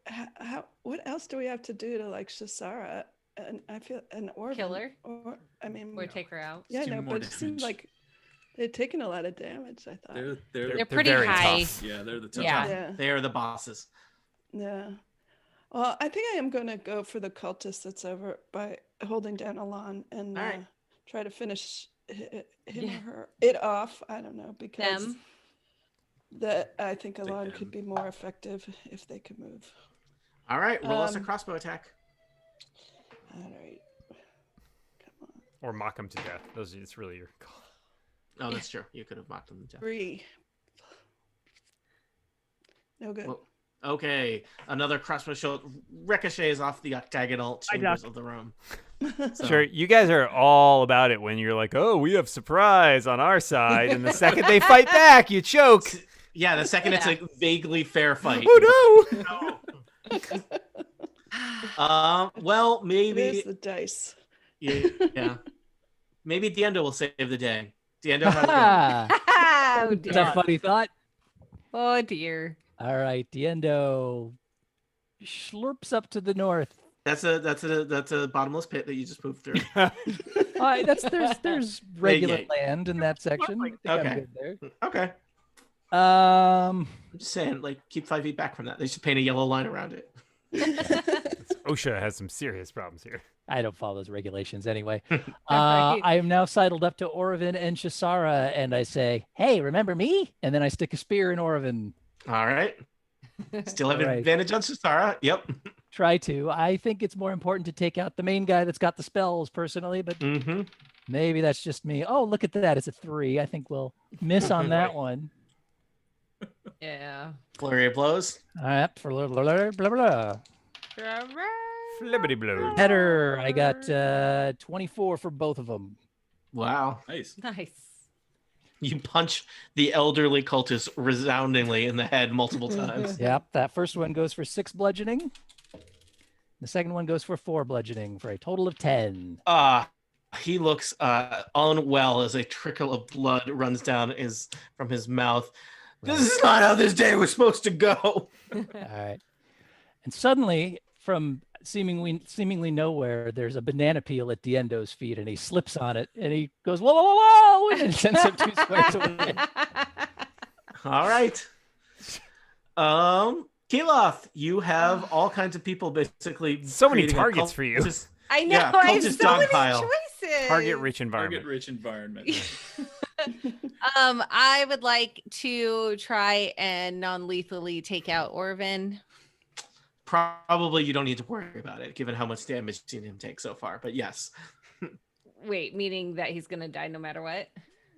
else do we have to do to like Shisara and I feel an Orvin Kill her? or I mean or take her out. yeah do no more but it seems damage. like they're taking a lot of damage. I thought They're pretty very high. tough. Yeah, they're the tough. Yeah. ones. yeah They are the bosses. yeah. Well, I think I am going to go for the cultist that's over by holding down Alon and All right. try to finish him Yeah. or her it off. I don't know because Them. I think Alon could be more effective if they could move. All right, roll us a Um, crossbow attack. All right. Come on. Or mock him to death. It's really your call. Oh, that's true. You could have mocked them to death. 3. No good. Well, okay, another crossbow shot ricochets off the octagonal chambers duck. of the room. So- Sure, you guys are all about it when you're like, oh, we have surprise on our side. And the second they fight back, you choke. Yeah, the second it's a vaguely fair fight. Oh, no. Well, It maybe is the dice. yeah. Maybe Diendo will save the day. Diendo, how's it going? Oh Is that a dear. funny thought? Oh dear. All right, Diendo slurps up to the north. That's a bottomless pit that you just moved through. There's regular yeah. land in that section. I think I'm Okay. good there. Okay. Um, I'm just saying, like, keep 5 feet back from that. They should paint a yellow line around it. OSHA has some serious problems here. I don't follow those regulations anyway. Right. I am now sidled up to Orovin and Shisara, and I say, "Hey, remember me?" And then I stick a spear in Orovin. All right. Still have All right. advantage on Shisara. Yep. Try to. I think it's more important to take out the main guy that's got the spells personally, but Mm-hmm. maybe that's just me. Oh, look at that. It's a 3. I think we'll miss on that one. Yeah. Flurry of blows. All right. For blah, blah, blah, blah. Flibbity blows. Header. I got 24 for both of them. Wow. Nice. Nice. You punch the elderly cultist resoundingly in the head multiple times. Yep. That first one goes for 6 bludgeoning. The second one goes for 4 bludgeoning for a total of 10. He looks unwell as a trickle of blood runs down from his mouth. This is not how this day was supposed to go. All right. And suddenly, from seemingly nowhere, there's a banana peel at Diendo's feet, and he slips on it, and he goes, whoa, whoa, whoa, and sends him 2 squares away. All right. Keeloth, you have all kinds of people basically. So many targets for you. I know. I have so many choices. Target-rich environment. Target-rich environment. I would like to try and non-lethally take out Orvin. Probably you don't need to worry about it, given how much damage you've seen him take so far. But yes. Wait, meaning that he's gonna die no matter what?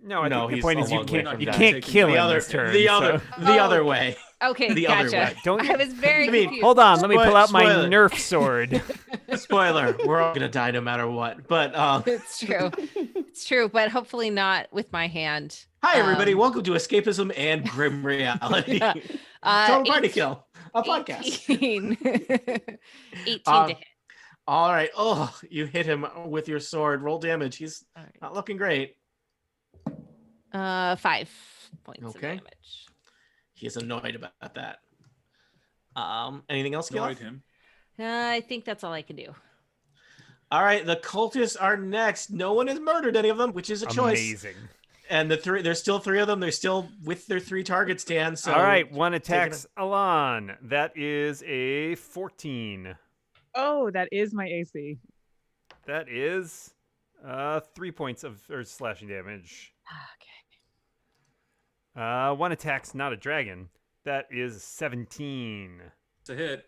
No, I think the point is you can't can't kill him this turn. The other way. Okay, the gotcha. other way. I was very confused. Hold on, let me pull out my Spoiler. Nerf sword. Spoiler: we're all gonna die no matter what. But It's true. It's true, but hopefully not with my hand. Hi everybody, welcome to Escapism and Grim Reality. Total Party Kill, a podcast. 18 to hit. All right. Oh, you hit him with your sword. Roll damage. He's not looking great. 5 points of damage. He's annoyed about that. Anything else, Annoyed Gil? him. I think that's all I can do. All right, the cultists are next. No one has murdered any of them, which is a choice. Amazing. And there's still 3 of them. They're still with their 3 targets, Dan. So all right, one attacks Alon. That is a 14. Oh, that is my AC. That is 3 points of slashing damage. Okay. One attack's not a dragon. That is 17. It's a hit.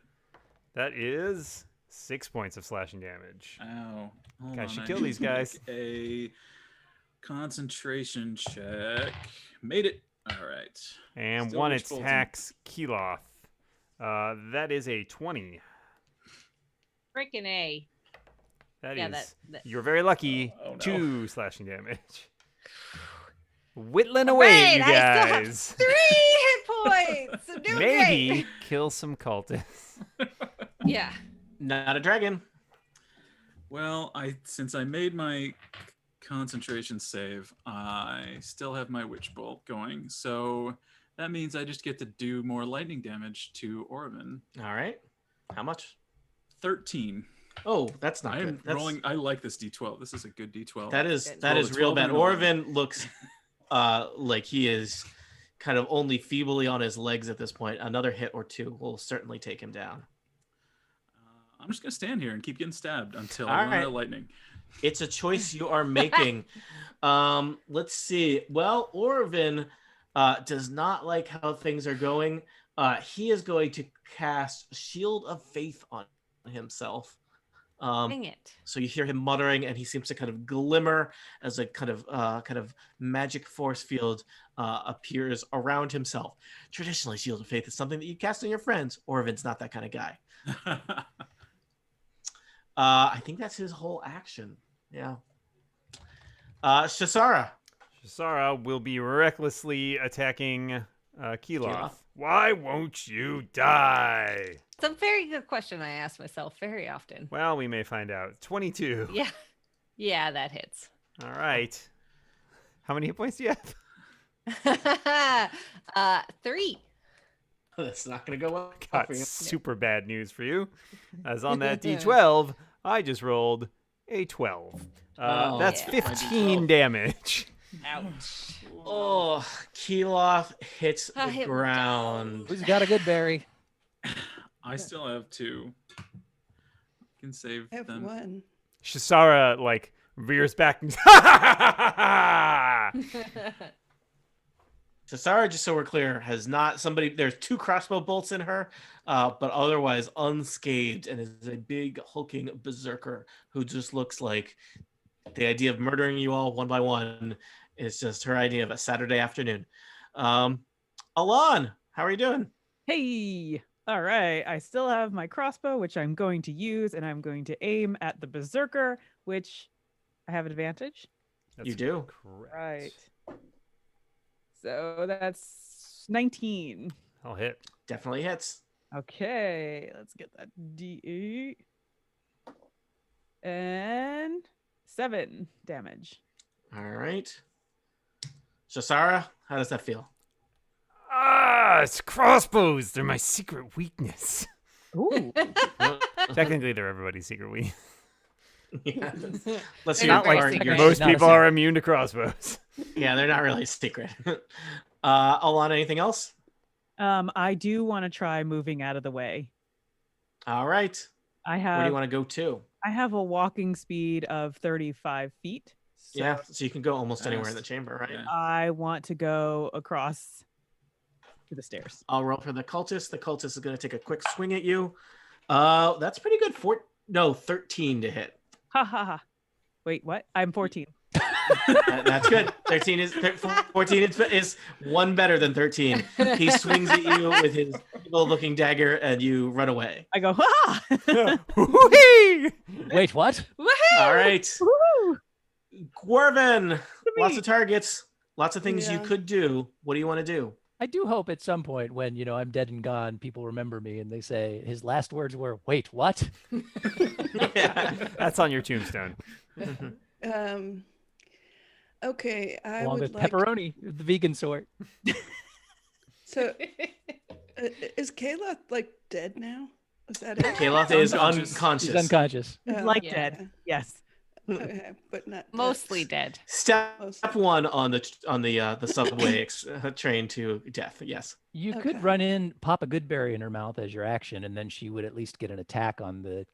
That is 6 points of slashing damage. Ow. Hold Guys on, should I kill need these to guys. make a concentration check. Made it. All right. And Still one witch bolting. attacks Keeloth. That is a 20. Freaking A. That Yeah, is. that- You're very lucky. Oh, no. 2 slashing damage. Whittling away, you I still have guys. 3 hit points. I'm doing Maybe great. kill some cultists. Yeah. not a dragon. Well, since I made my concentration save, I still have my witch bolt going, so that means I just get to do more lightning damage to Orvin. All right. How much? 13. Oh, that's not I am good. That's, rolling. I like this D12. This is a good D12. That is Good. that Roll is a real 12 bad. and an 11. Orvin looks like he is kind of only feebly on his legs at this point. Another hit or 2 will certainly take him down. I'm just gonna stand here and keep getting stabbed until All I run out right. of lightning. It's a choice you are making. Let's see. Well, Orvin does not like how things are going. He is going to cast Shield of Faith on himself. Dang it. So you hear him muttering, and he seems to kind of glimmer as a kind of magic force field appears around himself. Traditionally, Shield of Faith is something that you cast on your friends. Orvin's not that kind of guy. I think that's his whole action. Yeah. Shisara. Shisara will be recklessly attacking Keeloth. Keeloth. Why won't you die? It's a very good question I ask myself very often. Well, we may find out. 22. Yeah. Yeah, that hits. All right. How many hit points do you have? 3. That's not going to go well. Got for you. super bad news for you. As on that D12, I just rolled a 12. That's yeah. 15 damage. Ouch. Oh, Keeloth hits I the hit ground. Who's got a good berry? I still have 2. I can save I have them. 1. Shisara, like, rears back. And Shisara, just so we're clear, has not somebody. There's 2 crossbow bolts in her, but otherwise unscathed, and is a big hulking berserker who just looks like the idea of murdering you all one by one is just her idea of a Saturday afternoon. Alon, how are you doing? Hey. All right. I still have my crossbow, which I'm going to use, and I'm going to aim at the berserker, which I have advantage. You do. Correct. Right. So that's 19. I'll hit. Definitely hits. Okay, let's get that D8. And 7 damage. All right. Shasara, how does that feel? It's crossbows. They're my secret weakness. Ooh. Technically, they're everybody's secret weakness. Yeah. Let's They're hear not like Bart, secret. your- Most Not a people are immune to crossbows. Yeah, they're not really secret. Alana, anything else? I do want to try moving out of the way. All right. I Where do have you want to go to? I have a walking speed of 35 feet. So Yeah, so you can go almost anywhere in the Fast. chamber, right? Yeah. I want to go across to the stairs. I'll roll for the cultist. The cultist is going to take a quick swing at you. That's pretty good. 13 to hit. Ha ha ha. Wait, what? I'm 14. That's good. 14 is one better than 13. He swings at you with his evil-looking dagger, and you run away. I go, ha! Whee! Wait, what? All right, Woo! Gwarvin. Lots of targets, lots of things you Yeah. could do. What do you want to do? I do hope at some point when, I'm dead and gone, people remember me and they say his last words were, wait, what? Yeah. That's on your tombstone. Okay, I Along would with like. pepperoni, the vegan sort. So, is Kayla like dead now? Is that it? Kaloth is Unconscious. unconscious. She's unconscious. Oh, Like Yeah. dead. Yes. Okay, but not dead. Mostly dead. Step Mostly. 1 on the subway train to death. Yes. You Okay. could run in, pop a good berry in her mouth as your action, and then she would at least get an attack on the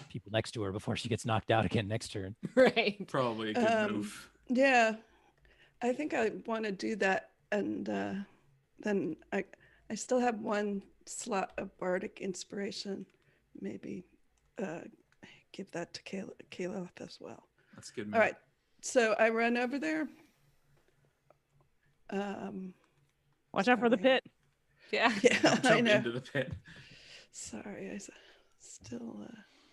people next to her before she gets knocked out again next turn. Right. Probably a good move. Yeah, I think I want to do that, and then I still have one slot of bardic inspiration. Maybe give that to Kayla as well. That's a good move. All right, so I run over there. Watch out for the Sorry. pit. Yeah. Yeah, Don't I jump know. into the pit. Sorry, still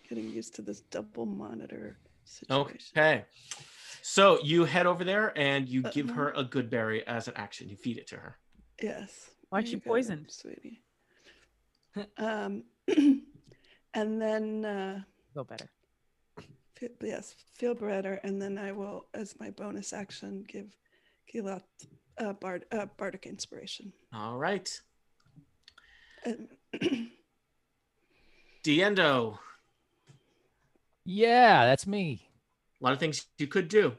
getting used to this double monitor situation. Okay. So you head over there and you give Uh-huh. her a good berry as an action. You feed it to her. Yes. Why'd there she you go, poisoned? sweetie? And then Feel better. feel better, and then I will, as my bonus action, give Keyleth bardic inspiration. All right. And Diendo. Yeah, that's me. A lot of things you could do.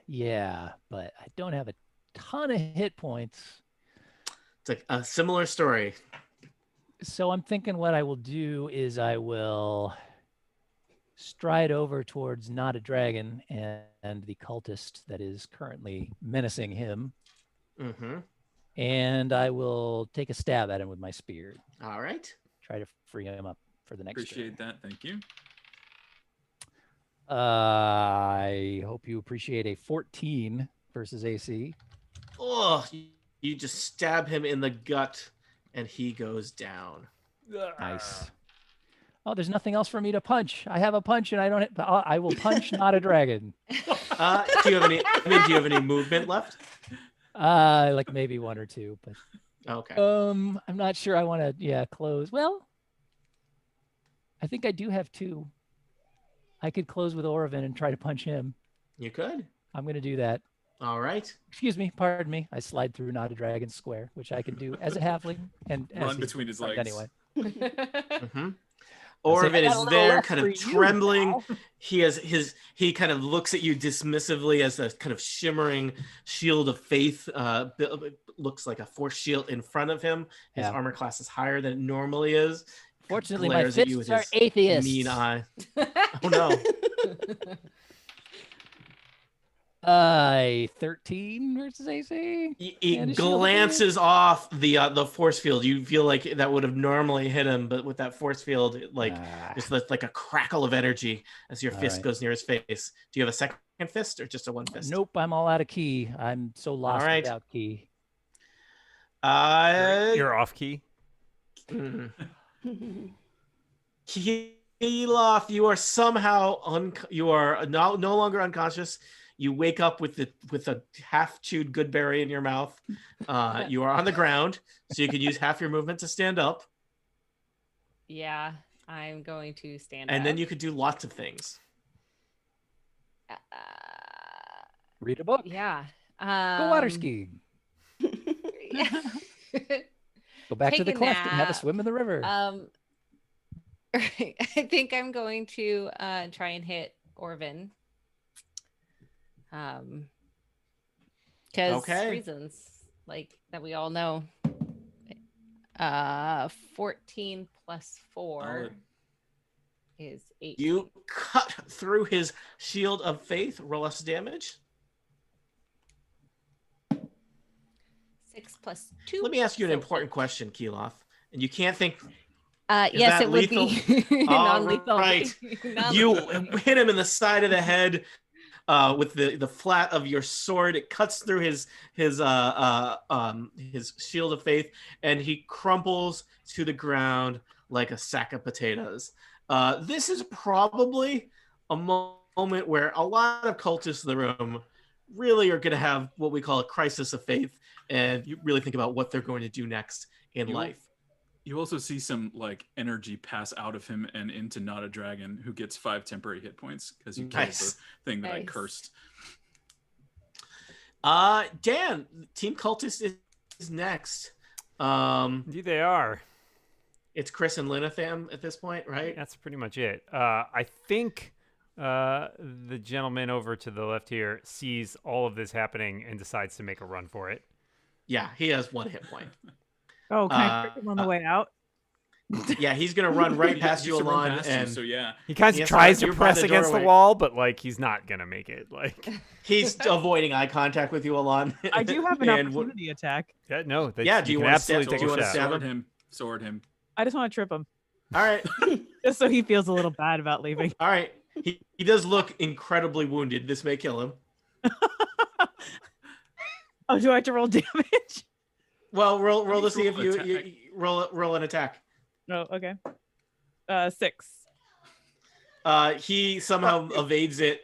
Yeah, but I don't have a ton of hit points. It's like a similar story. So I'm thinking what I will do is I will stride over towards Not a Dragon and the cultist that is currently menacing him, Mm-hmm. and I will take a stab at him with my spear. All right. Try to free him up for the next Appreciate turn. that. Thank you. I hope you appreciate a 14 versus AC. Oh, you just stab him in the gut and he goes down. Nice. Oh, there's nothing else for me to punch. I have a punch, and I will punch Not a Dragon. Do you have any movement left? Like maybe one or two, but Okay. I'm not sure I want to. Close. Well, I think I do have two. I could close with Orovin and try to punch him. You could. I'm going to do that. All right. Excuse me, pardon me. I slide through Not a Dragon square, which I can do as a halfling and as Run he's between his armed legs. anyway. Mm-hmm. I Orvin got is a little there, less kind for of you trembling. now. He kind of looks at you dismissively as a kind of shimmering shield of faith. Looks like a force shield in front of him. His Yeah. armor class is higher than it normally is. Fortunately, my Glares at you fists with are his atheists. Mean eye. Oh no. 13 versus AC. He And a shield of glances off the force field. You feel like that would have normally hit him, but with that force field, just like a crackle of energy as your All fist right. goes near his face. Do you have a second fist or just a one fist? Nope, I'm all out of key. I'm so lost right. without key. You're off key. Keeloth, you are somehow you are no longer unconscious. You wake up with a half-chewed good berry in your mouth. You are on the ground, so you can use half your movement to stand up. Yeah. I'm going to stand And up. then you could do lots of things. Read a book. Yeah. Go water skiing. Yeah. Go back to the Take a cleft and have a nap. swim in the river. I think I'm going to try and hit Orvin. Because reasons like that we all know. 14 plus 4 is 8. You cut through his shield of faith. Roll us damage. 6 plus 2. Let me ask you an so important 8. question, Keeloth. And you can't think. Yes, that it lethal? would be non-lethal. Right. Non-lethal. You hit him in the side of the head with the flat of your sword. It cuts through his shield of faith, and he crumples to the ground like a sack of potatoes. This is probably a moment where a lot of cultists in the room really are going to have what we call a crisis of faith, and you really think about what they're going to do next in life. You also see some like energy pass out of him and into Not a Dragon, who gets 5 temporary hit points because you killed the thing that I cursed. Dan, Team Cultist is next. Indeed they are. It's Chris and Linnatham at this point, right? That's pretty much it. I think the gentleman over to the left here sees all of this happening and decides to make a run for it. Yeah, he has 1 hit point. Oh, can I trick him on the way out? Yeah, he's gonna run right past you, Alon, and so yeah, he kind of tries to press against the wall, but like he's not gonna make it. Like he's avoiding eye contact with you, Alon. I do have an opportunity attack. Yeah, no. Do you want to stab him? Sword him. I just want to trip him. All right. Just so he feels a little bad about leaving. All right. He does look incredibly wounded. This may kill him. Oh, do I have to roll damage? Well, roll to see if you roll an attack. Oh, okay. 6. He somehow evades it.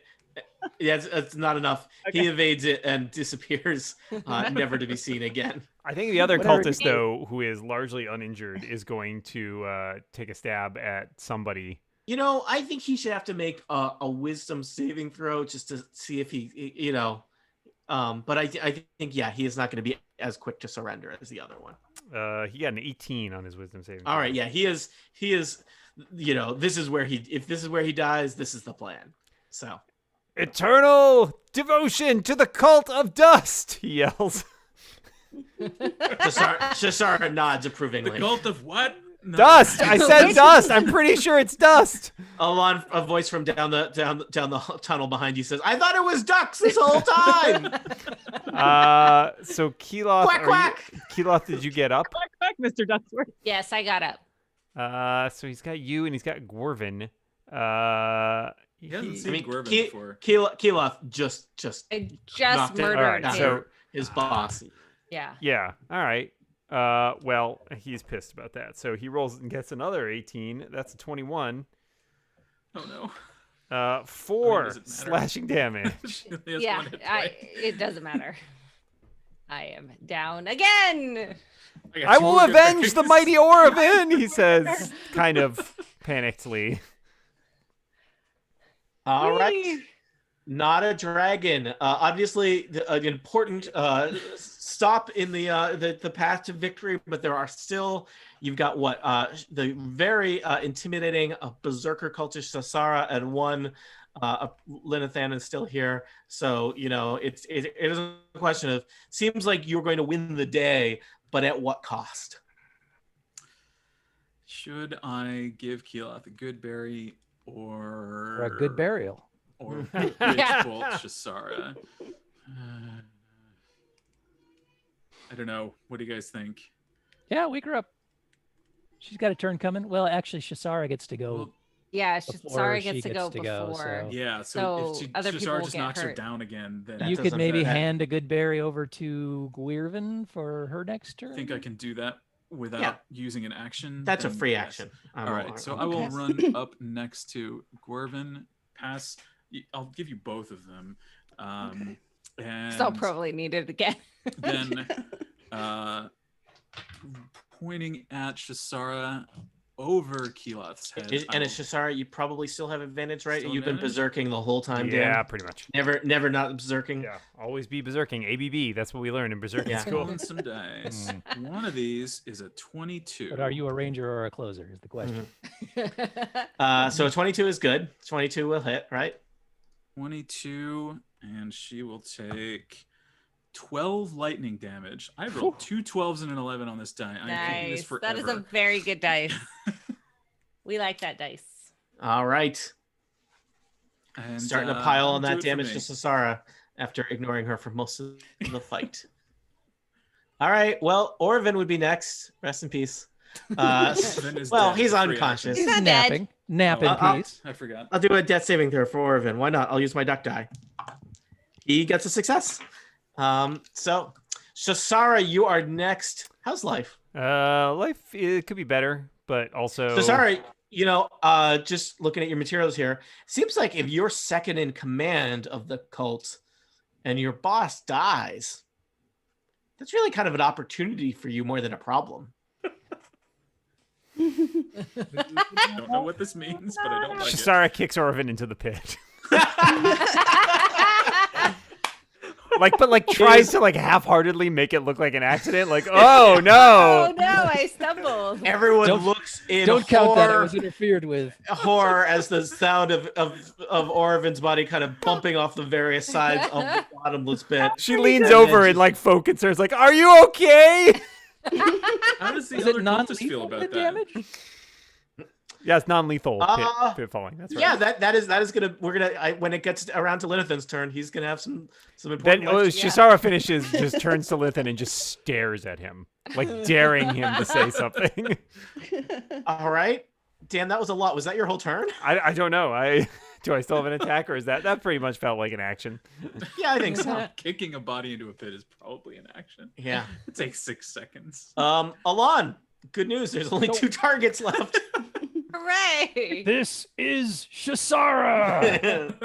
Yeah, it's not enough. Okay. He evades it and disappears, never to be seen again. I think the other cultist, though, who is largely uninjured, is going to take a stab at somebody. You know, I think he should have to make a wisdom saving throw just to see if he, but I think, yeah, he is not going to be as quick to surrender as the other one. He got an 18 on his wisdom saving throw. All right, yeah, he is, this is where if this is where he dies, this is the plan. So. Eternal devotion to the Cult of Dust, he yells. Shasara nods approvingly. The Cult of what? No. Dust! I said dust! I'm pretty sure it's dust! Alon, a voice from down the tunnel behind you says, I thought it was ducks this whole time! So Keeloth... Quack, quack! Keeloth, did you get up? Quack, quack, Mr. Ducksworth. Yes, I got up. So he's got you and he's got Gwervin. He hasn't seen Gwervin before. Keeloth just murdered his boss. Yeah. Yeah. All right. Well, he's pissed about that. So he rolls and gets another 18. That's a 21. Oh no. 4 slashing damage. Yeah, it doesn't matter. I am down again. I will avenge the mighty Orovin, he says, kind of panickedly. All right. Not a dragon. Obviously, an important stop in the path to victory, but there are still. You've got what the very intimidating berserker cultist Sasara, and one Linathan is still here. So it is a question of seems like you're going to win the day, but at what cost? Should I give Keeloth a good berry or a good burial? Or Witch Bolt Shasara. I don't know. What do you guys think? Yeah, wake her up. She's got a turn coming. Well, actually, Shasara gets to go. Well, yeah, Shasara gets to go before. So. Yeah, so if other Shasara just knocks hurt. her down again, then you could maybe hand a good berry over to Gwervin for her next turn. I think I can do that without using an action. That's a free action. All right, so I will run up next to Gwervin, pass. I'll give you both of them. And so I'll probably need it again. Then pointing at Shasara, over Keeloth's head. And it's Shasara, you probably still have advantage, right? Still You've been advantage? berserking the whole time, Yeah, Dan. pretty much. Never not berserking. Yeah, always be berserking. ABB. That's what we learned in berserking Yeah. school. Rolling some dice. One of these is a 22. But are you a ranger or a closer? Is the question. So a 22 is good. 22 will hit, right? 22, and she will take 12 lightning damage. I rolled two 12s and an 11 on this die. I'm taking this Nice. forever. That is a very good dice. We like that dice. All right. And, Starting to pile on that'll that do it for damage me. to Sasara after ignoring her for most of the fight. All right. Well, Orvin would be next. Rest in peace. Orvin is Well, dead he's for 3 unconscious. He's He's not dead. napping. Nap in Oh, peace. I forgot. I'll do a death saving throw for Orvin. Why not? I'll use my duck die. He gets a success. So, Shasara, you are next. How's life? Life it could be better, but also Shasara, just looking at your materials here, seems like if you're second in command of the cult and your boss dies, that's really kind of an opportunity for you more than a problem. I don't know what this means, but I don't like it. Shasara kicks Orvin into the pit. But tries to half-heartedly make it look like an accident. Like, oh no! Oh no, I stumbled. Everyone Don't- looks in Don't count that. It horror, was interfered with. horror as the sound of Orvin's body kind of bumping off the various sides of the bottomless pit. She leans And over then and full concerns, like, "Are you okay?" How does the Is other it cultist feel non-lethal about the that? damage? Yeah, it's non-lethal Uh, pit falling. That's right. Yeah, that is gonna when it gets around to Linathan's turn, he's gonna have some important. Then life- Shasara finishes, just turns to Lithan and just stares at him, like daring him to say something. All right, Dan, that was a lot. Was that your whole turn? I don't know. Do I still have an attack, or is that pretty much felt like an action? Yeah, I think so. Kicking a body into a pit is probably an action. Yeah. It takes 6 seconds. Alon, good news. There's only 2 targets left. Hooray! This is Shasara.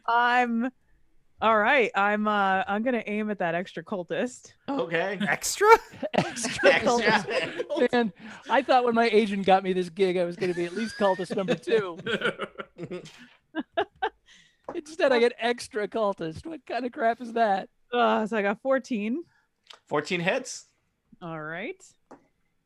I'm all right. I'm gonna aim at that extra cultist. Okay. Extra? Extra cultist. Extra. Man, I thought when my agent got me this gig, I was going to be at least cultist number 2. Instead, I get extra cultist. What kind of crap is that? So I got 14. 14 hits. All right.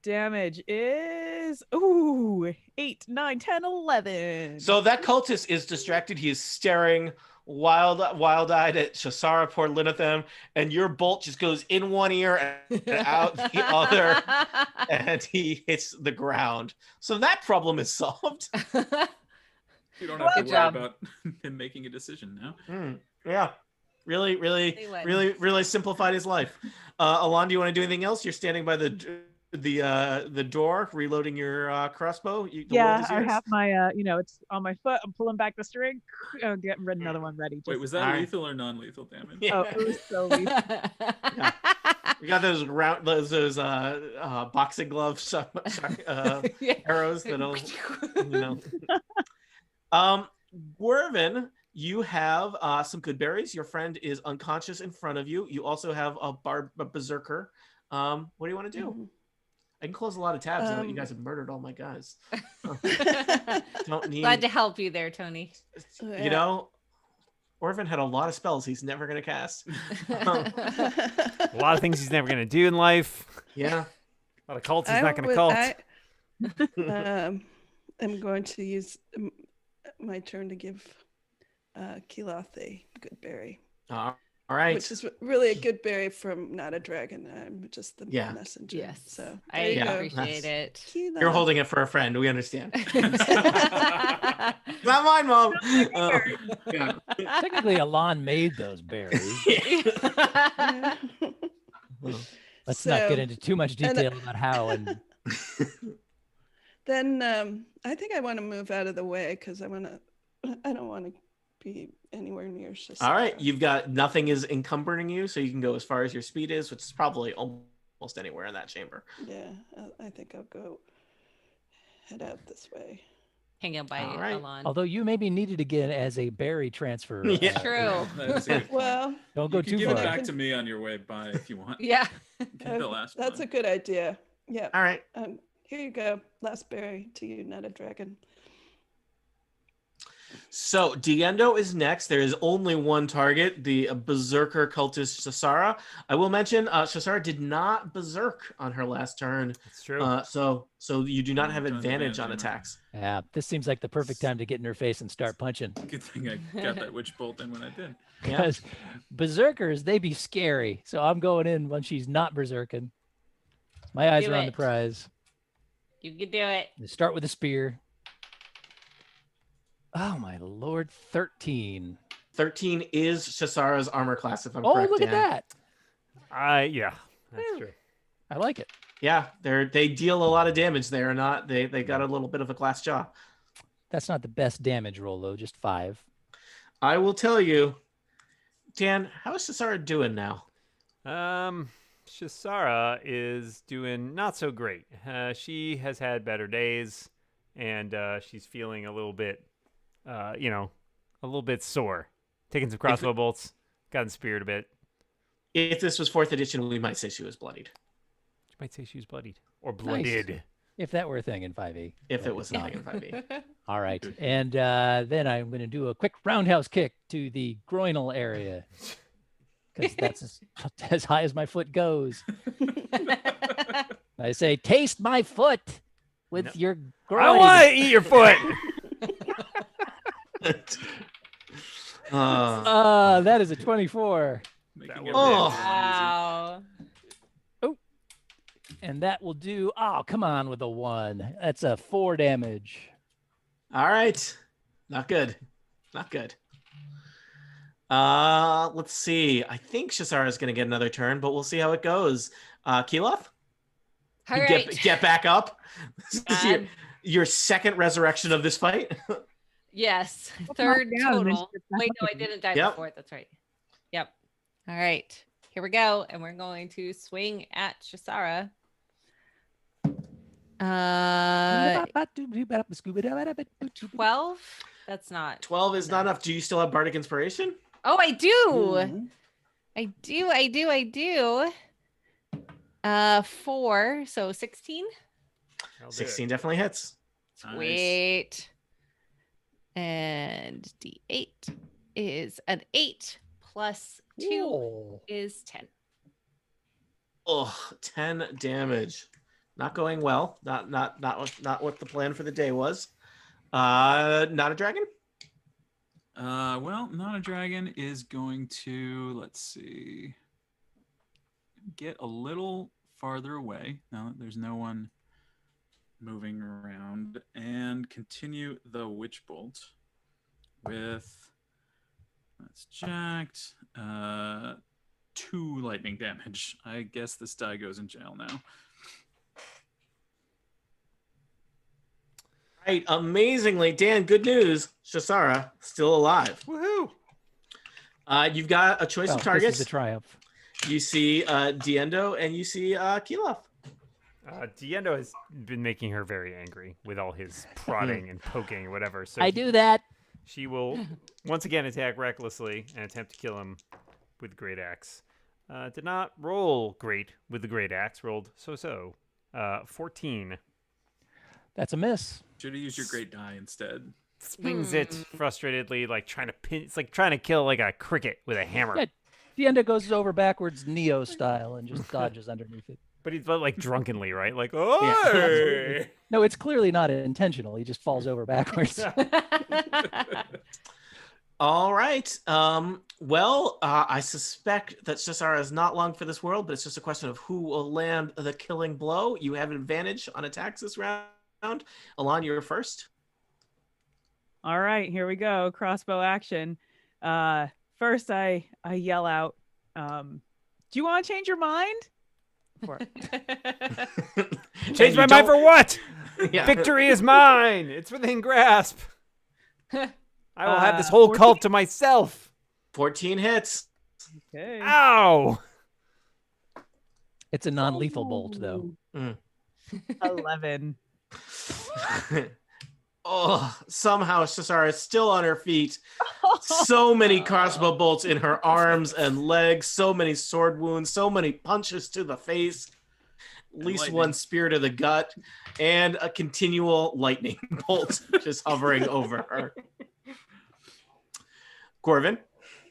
Damage is 8, 9, 10, 11. So that cultist is distracted. He is staring wild-eyed at Shasara, poor Linathan, and your bolt just goes in one ear and out the other, and he hits the ground. So that problem is solved. You don't have to Good worry job. about him making a decision now. Yeah. Really simplified his life. Alon, do you want to do anything else? You're standing by the door, reloading your crossbow. The world is I yours. have my it's on my foot. I'm pulling back the string. Getting another one ready. Wait, Just- was that Alright. lethal or non-lethal damage? Yeah. Oh, it was so lethal. We got those boxing glove arrows that'll Wervin, you have some good berries. Your friend is unconscious in front of you. You also have a berserker. What do you want to do? I can close a lot of tabs now that you guys have murdered all my guys. Don't need. Glad to help you there, Tony. You know, Orvin had a lot of spells he's never going to cast. A lot of things he's never going to do in life. Yeah. A lot of cults he's not going to cult. I'm going to use my turn to give Keeloth a good berry, All right. which is really a good berry from not a dragon. I'm just the messenger. Yes. So I there you go. appreciate it. Keeloth. You're holding it for a friend. We understand. Not mine, Mom. Yeah. Technically, Alon made those berries. Yeah. Let's not So- get into too much detail about how and Then I think I want to move out of the way because I don't want to be anywhere near Shasara. All right. You've got nothing is encumbering you, so you can go as far as your speed is, which is probably almost anywhere in that chamber. Yeah, I think I'll head out this way. Hang out by All right. Alon. although you may be needed again as a berry transfer. Yeah. True. That is a good point. Well, Don't go You can too give far. it back to me on your way by if you want. Yeah. The last that's one. a good idea. Yeah. All right. Here you go. Last berry to you, not a dragon. So Diendo is next. There is only one target, the Berserker cultist Shasara. I will mention Shasara did not berserk on her last turn. That's true. So you do not have Don't advantage on advantage, attacks. Yeah, this seems like the perfect time to get in her face and start punching. Good thing I got that witch bolt in when I did. Because berserkers, they be scary. So I'm going in when she's not berserking. My eyes Do are on the it. prize. You can do it. Start with a spear. Oh my lord, 13. 13 is Shasara's armor class, if I'm Oh, correct. look at Dan. that. Yeah, that's true. I like it. Yeah, they deal a lot of damage. They are not. They got a little bit of a glass jaw. That's not the best damage roll, though, just 5. I will tell you, Dan. How is Shasara doing now? Shasara is doing not so great. She has had better days, and she's feeling a little bit, a little bit sore. Taking some crossbow bolts, gotten speared a bit. If this was 4th edition, we might say she was bloodied. You might say she was bloodied or blooded. Nice. If that were a thing in 5e. If but it was it's something in 5e. All right. And then I'm going to do a quick roundhouse kick to the groinal area. Because that's as high as my foot goes. I say, taste my foot with your groin. I want to eat your foot. That is a 24. Making That it was really it. easy. Wow. And that will do, come on with a 1. That's a 4 damage. All right, not good, not good. Let's see. I think Shasara is going to get another turn, but we'll see how it goes. Keeloth, All right. get back up. This is God. your second resurrection of this fight. Yes. Knock Third down and then total. she gets back Wait, up no, I again. didn't die Yep. before. That's right. Yep. All right. Here we go. And we're going to swing at Shasara. 12. That's not. 12 is not enough. Do you still have Bardic Inspiration? Oh, I do. Ooh. I do. 4. So 16. I'll do it. 16 definitely hits. Nice. Wait. And D8 is an 8 plus 2 Whoa. is 10. Oh, 10 damage. Not going well. Not what the plan for the day was. Not a dragon? Well, not a dragon is going to, let's see, get a little farther away now that there's no one moving around, and continue the witch bolt with, that's jacked, 2 lightning damage. I guess this die goes in jail now. Right, amazingly, Dan, good news. Shasara, still alive. Woohoo! You've got a choice Well, of targets. This is a triumph. You see Diendo and you see Keeloth. Diendo has been making her very angry with all his prodding and poking or whatever. So I do that. she will once again attack recklessly and attempt to kill him with the great axe. Did not roll great with the great axe. Rolled so. 14. That's a miss. Should have used your great die instead. Swings it frustratedly, like trying to pin. It's like trying to kill like a cricket with a hammer. Yeah. The end goes over backwards Neo style and just dodges underneath it. But he's like drunkenly, right? Like, oh, No, it's clearly not intentional. He just falls over backwards. All right. I suspect that Shasara is not long for this world, but it's just a question of who will land the killing blow. You have an advantage on attacks this round. Alon, you're first. All right, here we go. Crossbow action. First, I yell out, "Do you want to change your mind?" change my mind for what? Yeah. Victory is mine. It's within grasp. I will have this whole 14? cult to myself. 14 hits. Okay. Ow! It's a non-lethal bolt, though. 11. Oh, somehow Shasara is still on her feet. So many crossbow bolts in her arms and legs, so many sword wounds, so many punches to the face. at least lightning. one spear to the gut, and a continual lightning bolt just hovering over her. Corvin.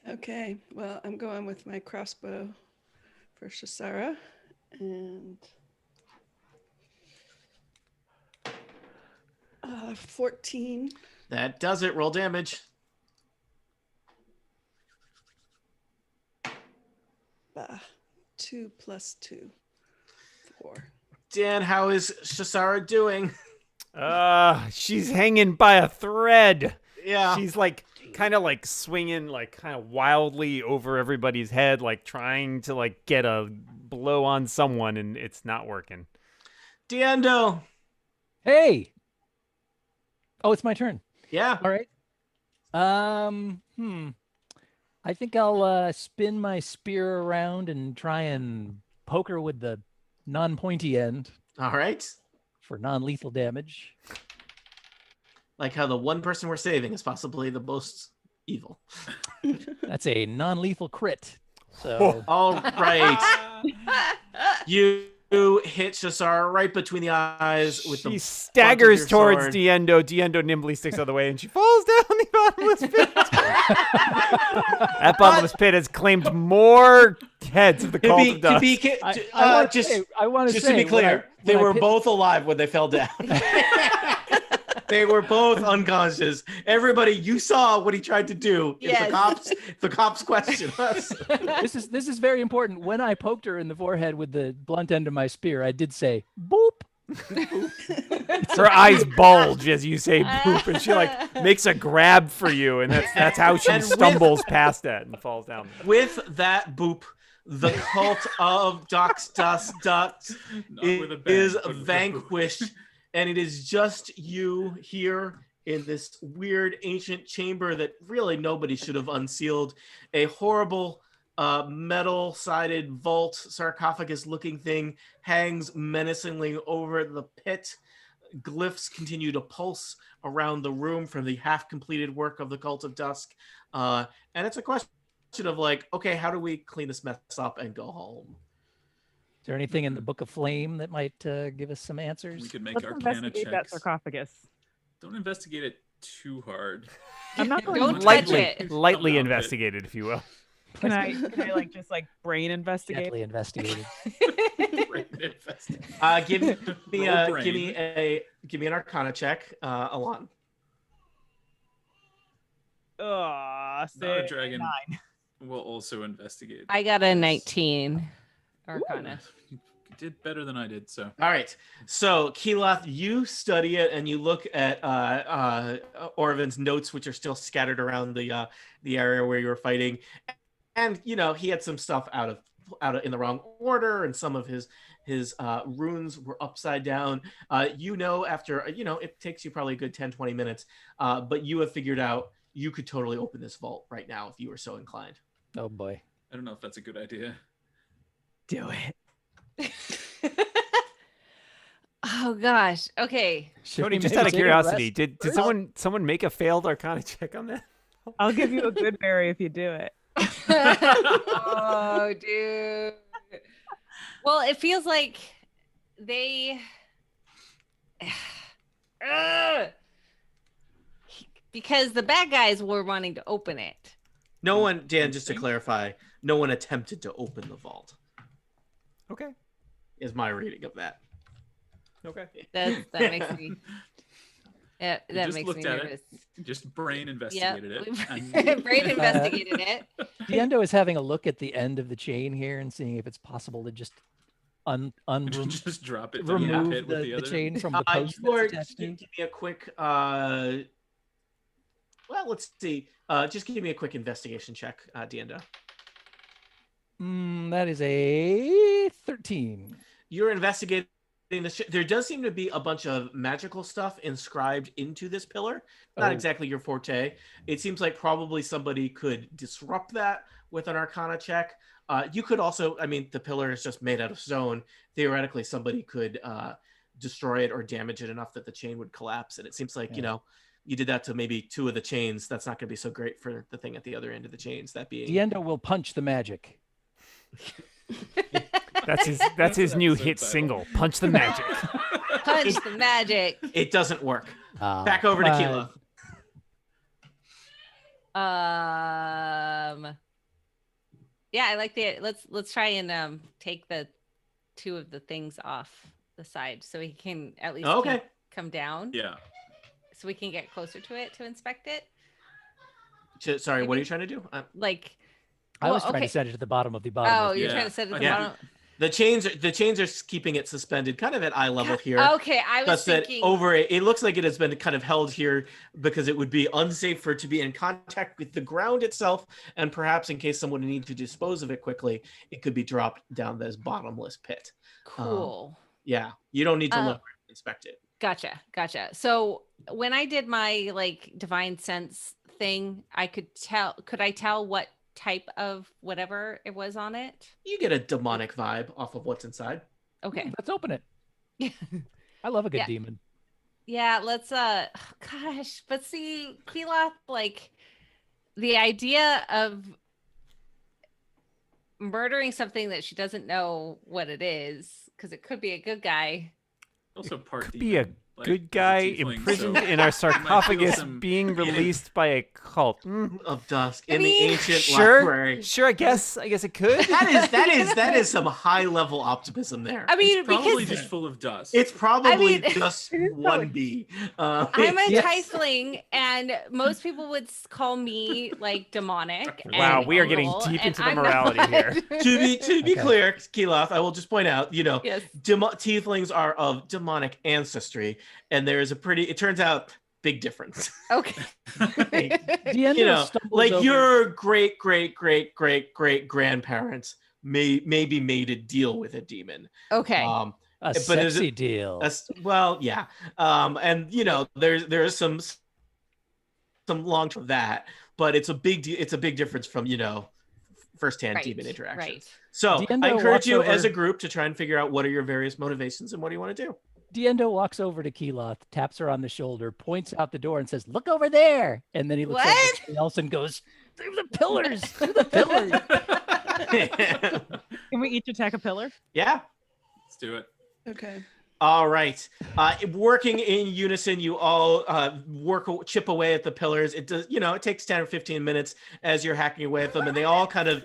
Okay, well, I'm going with my crossbow for Shisara. And 14. That does it. Roll damage. Bah. 2 plus 2. 4. Dan, how is Shisara doing? She's hanging by a thread. Yeah. She's like kind of like swinging like kind of wildly over everybody's head, like trying to like get a blow on someone, and it's not working. Diendo. Hey. Oh, it's my turn. Yeah. All right. I think I'll spin my spear around and try and poke her with the non-pointy end All right. for non-lethal damage. Like how the one person we're saving is possibly the most evil. That's a non-lethal crit. So All right. You hit Shisara right between the eyes with the She butt staggers of your towards sword. Diendo. Diendo nimbly sticks out of the way, and she falls down the bottomless pit. That bottomless pit has claimed more heads of the Cult of Dusk. I want to Just say, to be clear, they when I were pit- both alive when they fell down. They were both unconscious. Everybody, you saw what he tried to do. If Yes. the cops question us. This is very important. When I poked her in the forehead with the blunt end of my spear, I did say boop. Her eyes bulge as you say boop, and she like makes a grab for you, and that's how she And with- stumbles past that and falls down. With that boop, the cult of Dusk Not with a bang, is but with a boop. vanquished, and it is just you here in this weird ancient chamber that really nobody should have unsealed. A horrible metal-sided vault, sarcophagus-looking thing hangs menacingly over the pit. Glyphs continue to pulse around the room from the half-completed work of the Cult of Dusk. And it's a question of like, okay, how do we clean this mess up and go home? Is there anything in the Book of Flame that might give us some answers? We could make Let's Arcana investigate that checks. sarcophagus. Don't investigate it too hard. I'm not going Don't to touch Lightly, it. lightly About it. investigated, if you will. Can I like just like brain investigate? Gently investigated. Give me Roll give me an Arcana check, Alon. Oh, Not a dragon. 9. We'll also investigate. I got a 19 Arcana. You did better than I did, so. All right, so Keeloth, you study it and you look at Orvin's notes, which are still scattered around the area where you were fighting, and you know he had some stuff out of in the wrong order, and some of his runes were upside down. You know, after it takes you probably a good 10-20 minutes, but you have figured out you could totally open this vault right now if you were so inclined. Oh boy. I don't know if that's a good idea. Do it. Oh gosh. Okay. Should Tony, we just maybe out of take a curiosity, rest did first? someone make a failed Arcana check on that? I'll give you a good berry if you do it. Oh, dude. Well, it feels like they Ugh. Because the bad guys were wanting to open it. No one, Dan, just to clarify, no one attempted to open the vault. Okay. Is my reading of that. Okay. That makes me that We that just makes looked me at nervous. it. Just brain Yep. investigated it. we brain investigated it. Diendo is having a look at the end of the chain here and seeing if it's possible to just just drop it down the remove pit with the the other. chain from the post You are, that's attached to. give me a quick. Well, let's see. Just give me a quick investigation check, Diendo. That is a 13. You're investigating this. There does seem to be a bunch of magical stuff inscribed into this pillar. Not Oh. exactly your forte. It seems like probably somebody could disrupt that with an Arcana check. You could also, I mean, the pillar is just made out of stone. Theoretically, somebody could destroy it or damage it enough that the chain would collapse. And it seems like, you did that to maybe 2 of the chains. That's not going to be so great for the thing at the other end of the chains. That being Diendo will punch the magic. That's his new episode hit title. single, Punch the Magic. Punch the magic. It doesn't work. Ah, Back over to come Keela. Yeah, I like the. Let's try and take the 2 of the things off the side so he can at least Okay. come down. Yeah. So we can get closer to it to inspect it. Sorry, what are you trying to do? Like, I was well, trying okay. to set it to the bottom of the bottom. Oh, of the- you're Yeah. trying to set it at the Yeah. bottom. The chains are keeping it suspended, kind of at eye level here. Okay, I was Such that thinking. over it looks like it has been kind of held here because it would be unsafe for it to be in contact with the ground itself, and perhaps in case someone needed to dispose of it quickly, it could be dropped down this bottomless pit. Cool. Yeah, you don't need to look or inspect it. Gotcha. So when I did my like divine sense thing, could I tell what type of whatever it was on it? You get a demonic vibe off of what's inside. Okay. Let's open it. I love a good Yeah. demon. Yeah, let's gosh, but see, Keeloth, like the idea of murdering something that she doesn't know what it is, because it could be a good guy. Also part Could be a demon, like, good as a guy tiefling, imprisoned so in our might feel sarcophagus some- being released by a cult. Of Dusk I in the mean, ancient Sure, library. I guess it could. That is some high level optimism there. I mean, Probably because just full of dust. It's probably I mean- just 1B. I'm a Yes. tiefling, and most people would call me like demonic. Wow, and we are getting evil, deep and into the I'm morality not. here. to be Okay. clear, Keeloth, I will just point out, Yes. tieflings are of demonic ancestry, and there is it turns out, big difference. Okay. Diendo stumbles Like over- your great grandparents maybe made a deal with a demon. Okay. a but is sexy it- deal. Well, yeah. And there's some long term of that, but it's a big difference from firsthand Right, demon interactions. right. So Diendo I encourage walks you as over- a group to try and figure out what are your various motivations and what do you want to do. Diendo walks over to Keeloth, taps her on the shoulder, points out the door, and says, "Look over there." And then he looks at What? everybody else and goes, "Through the pillars, through the pillars." Can we each attack a pillar? Yeah. Let's do it. Okay. All right. Working in unison, you all chip away at the pillars. It does, it takes 10 or 15 minutes as you're hacking away at them, and they all kind of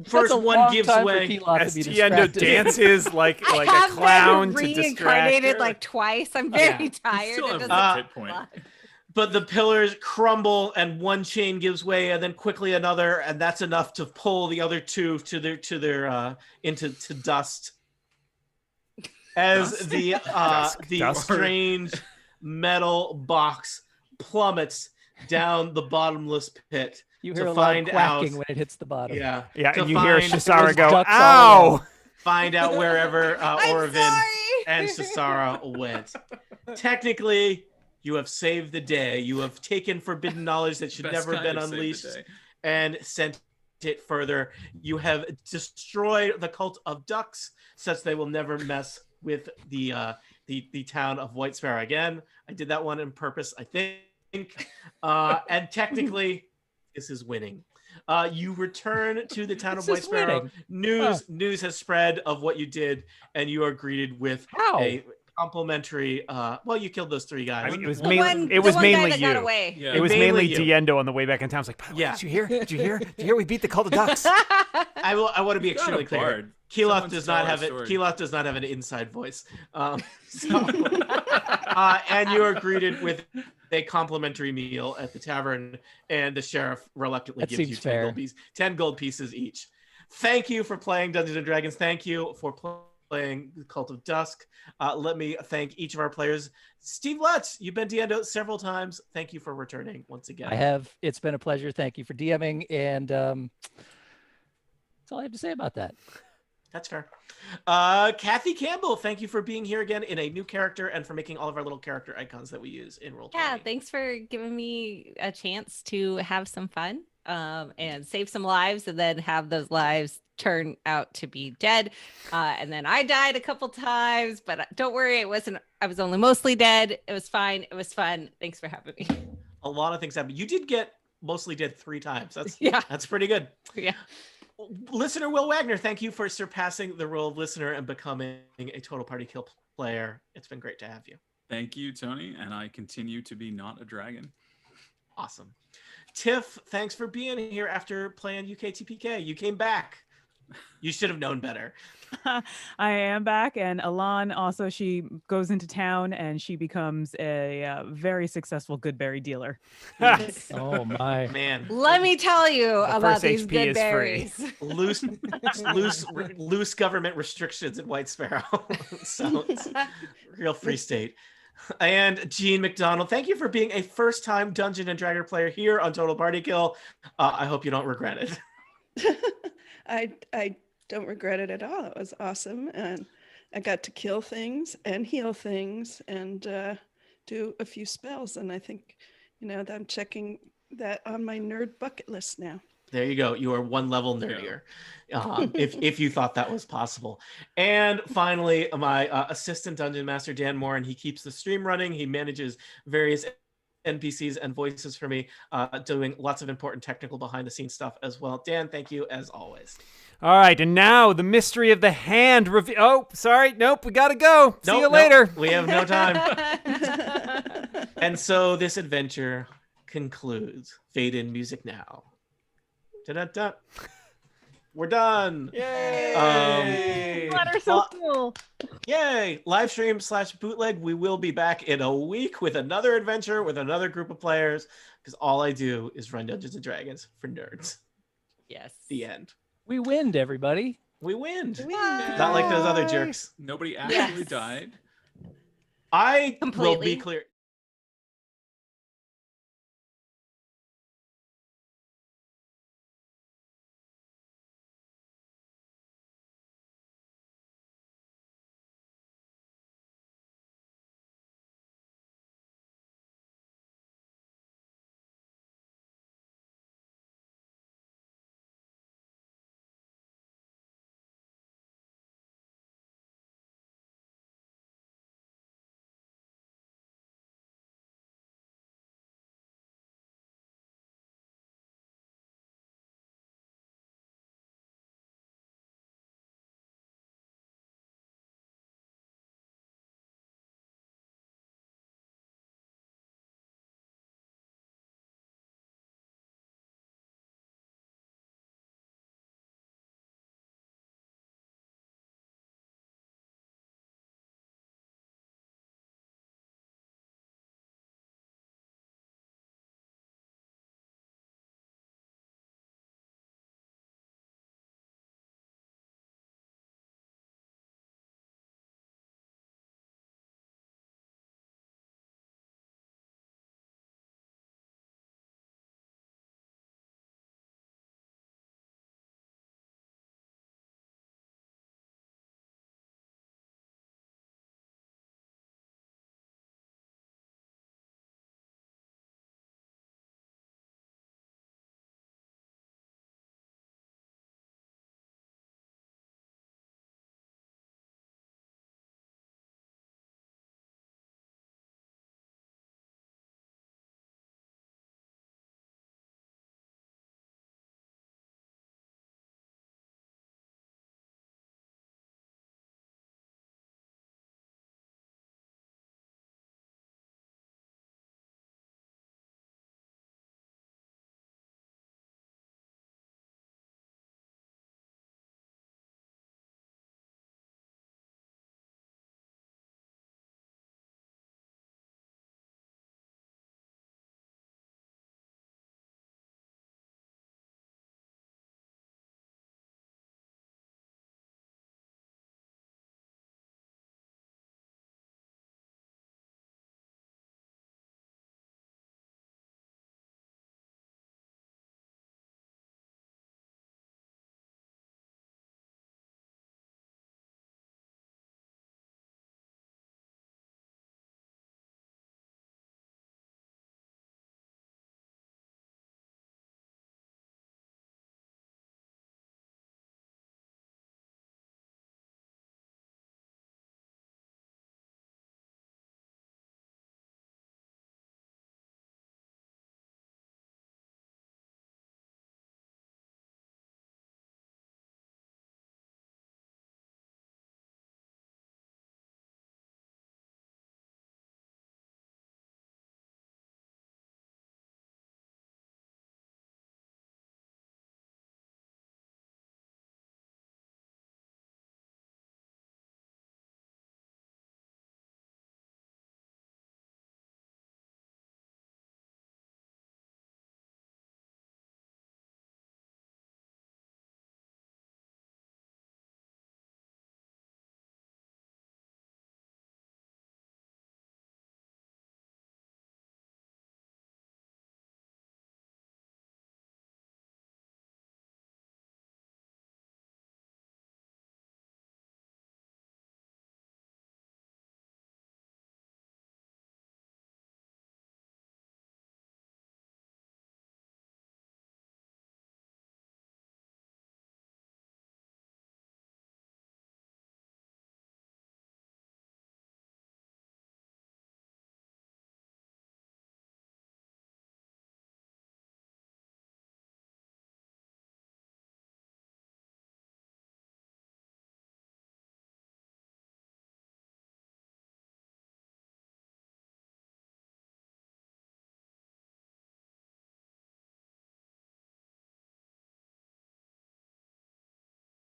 first a one long gives time for way. Keeloth to As be Diendo distracted. dances like I a have clown been to distract. reincarnated like twice. I'm very Yeah. tired. still It have doesn't that take hit point. long. But the pillars crumble, and one chain gives way, and then quickly another, and that's enough to pull the other two into dust. As Dust? the Dusk. strange metal box plummets down the bottomless pit. You To hear a loud find quacking out- when it hits the bottom. Yeah, Yeah, to and you hear find- Shisara go, ducks all "Ow!" find out wherever I'm Orovin sorry. and Sisara went. Technically, you have saved the day. You have taken forbidden knowledge that should Best never kind been of save the unleashed day. and sent it further. You have destroyed the Cult of Ducks, such they will never mess with the town of Whitesparrow again. I did that one on purpose, I think. And technically, this is winning. You return to the town of This is Whitesparrow. winning. News has spread of what you did, and you are greeted with How? a complimentary. Well, you killed those 3 guys. I mean, it was The mainly one, it was the one mainly guy that got you. away. Yeah. It was Mainly mainly you. Diendo on the way back in town. I was like, "By the way, Yeah. did you hear? Did you hear? Did you hear? We beat the Cult of Ducks." I want to be Not extremely a clear. bard. Keeloth Someone does stole not our have it. sword. Keeloth does not have an inside voice. And you are greeted with a complimentary meal at the tavern, and the sheriff reluctantly That gives you seems 10 fair. gold pieces, 10 gold pieces each. Thank you for playing Dungeons and Dragons. Thank you for playing the Cult of Dusk. Let me thank each of our players. Steve Lutz, you've been DM'd several times. Thank you for returning once again. I have. It's been a pleasure. Thank you for DMing. And that's all I have to say about that. That's fair. Kathy Campbell, thank you for being here again in a new character and for making all of our little character icons that we use in Roll20. Yeah, thanks for giving me a chance to have some fun and save some lives, and then have those lives turn out to be dead. And then I died a couple times, but don't worry, I was only mostly dead. It was fine. It was fun. Thanks for having me. A lot of things happened. You did get mostly dead 3 times. Yeah. That's pretty good. Yeah. Listener Will Wagner, thank you for surpassing the role of listener and becoming a Total Party Kill player. It's been great to have you. Thank you, Tony, and I continue to be not a dragon. Awesome. Tiff, thanks for being here after playing UK TPK. You came back. You should have known better. I am back, and Alan also, she goes into town and she becomes a very successful Goodberry dealer. Oh my. Man. Let me tell you about first these HP good is free. berries. Loose government restrictions in Whitesparrow. So it's real free state. And Gene McDonald, thank you for being a first-time Dungeon and Dragon player here on Total Party Kill. I hope you don't regret it. I don't regret it at all. It was awesome, and I got to kill things and heal things and do a few spells. And I think, that I'm checking that on my nerd bucket list now. There you go. You are one level nerdier, if you thought that was possible. And finally, my assistant dungeon master, Dan Morin, he keeps the stream running. He manages various NPCs and voices for me, doing lots of important technical behind-the-scenes stuff as well. Dan, thank you as always. All right, and now the mystery of the hand reveal. Oh, sorry. Nope, we got to go. See you later. We have no time. And so this adventure concludes. Fade in music now. Da-da-da. We're done. Yay! That are so cool. Yay! Live stream / bootleg. We will be back in a week with another adventure with another group of players, because all I do is run Dungeons and Dragons for nerds. Yes. The end. We winned, everybody. We win. Yay. Not like those other jerks. Nobody actually Yes. died. I will Completely. be clear.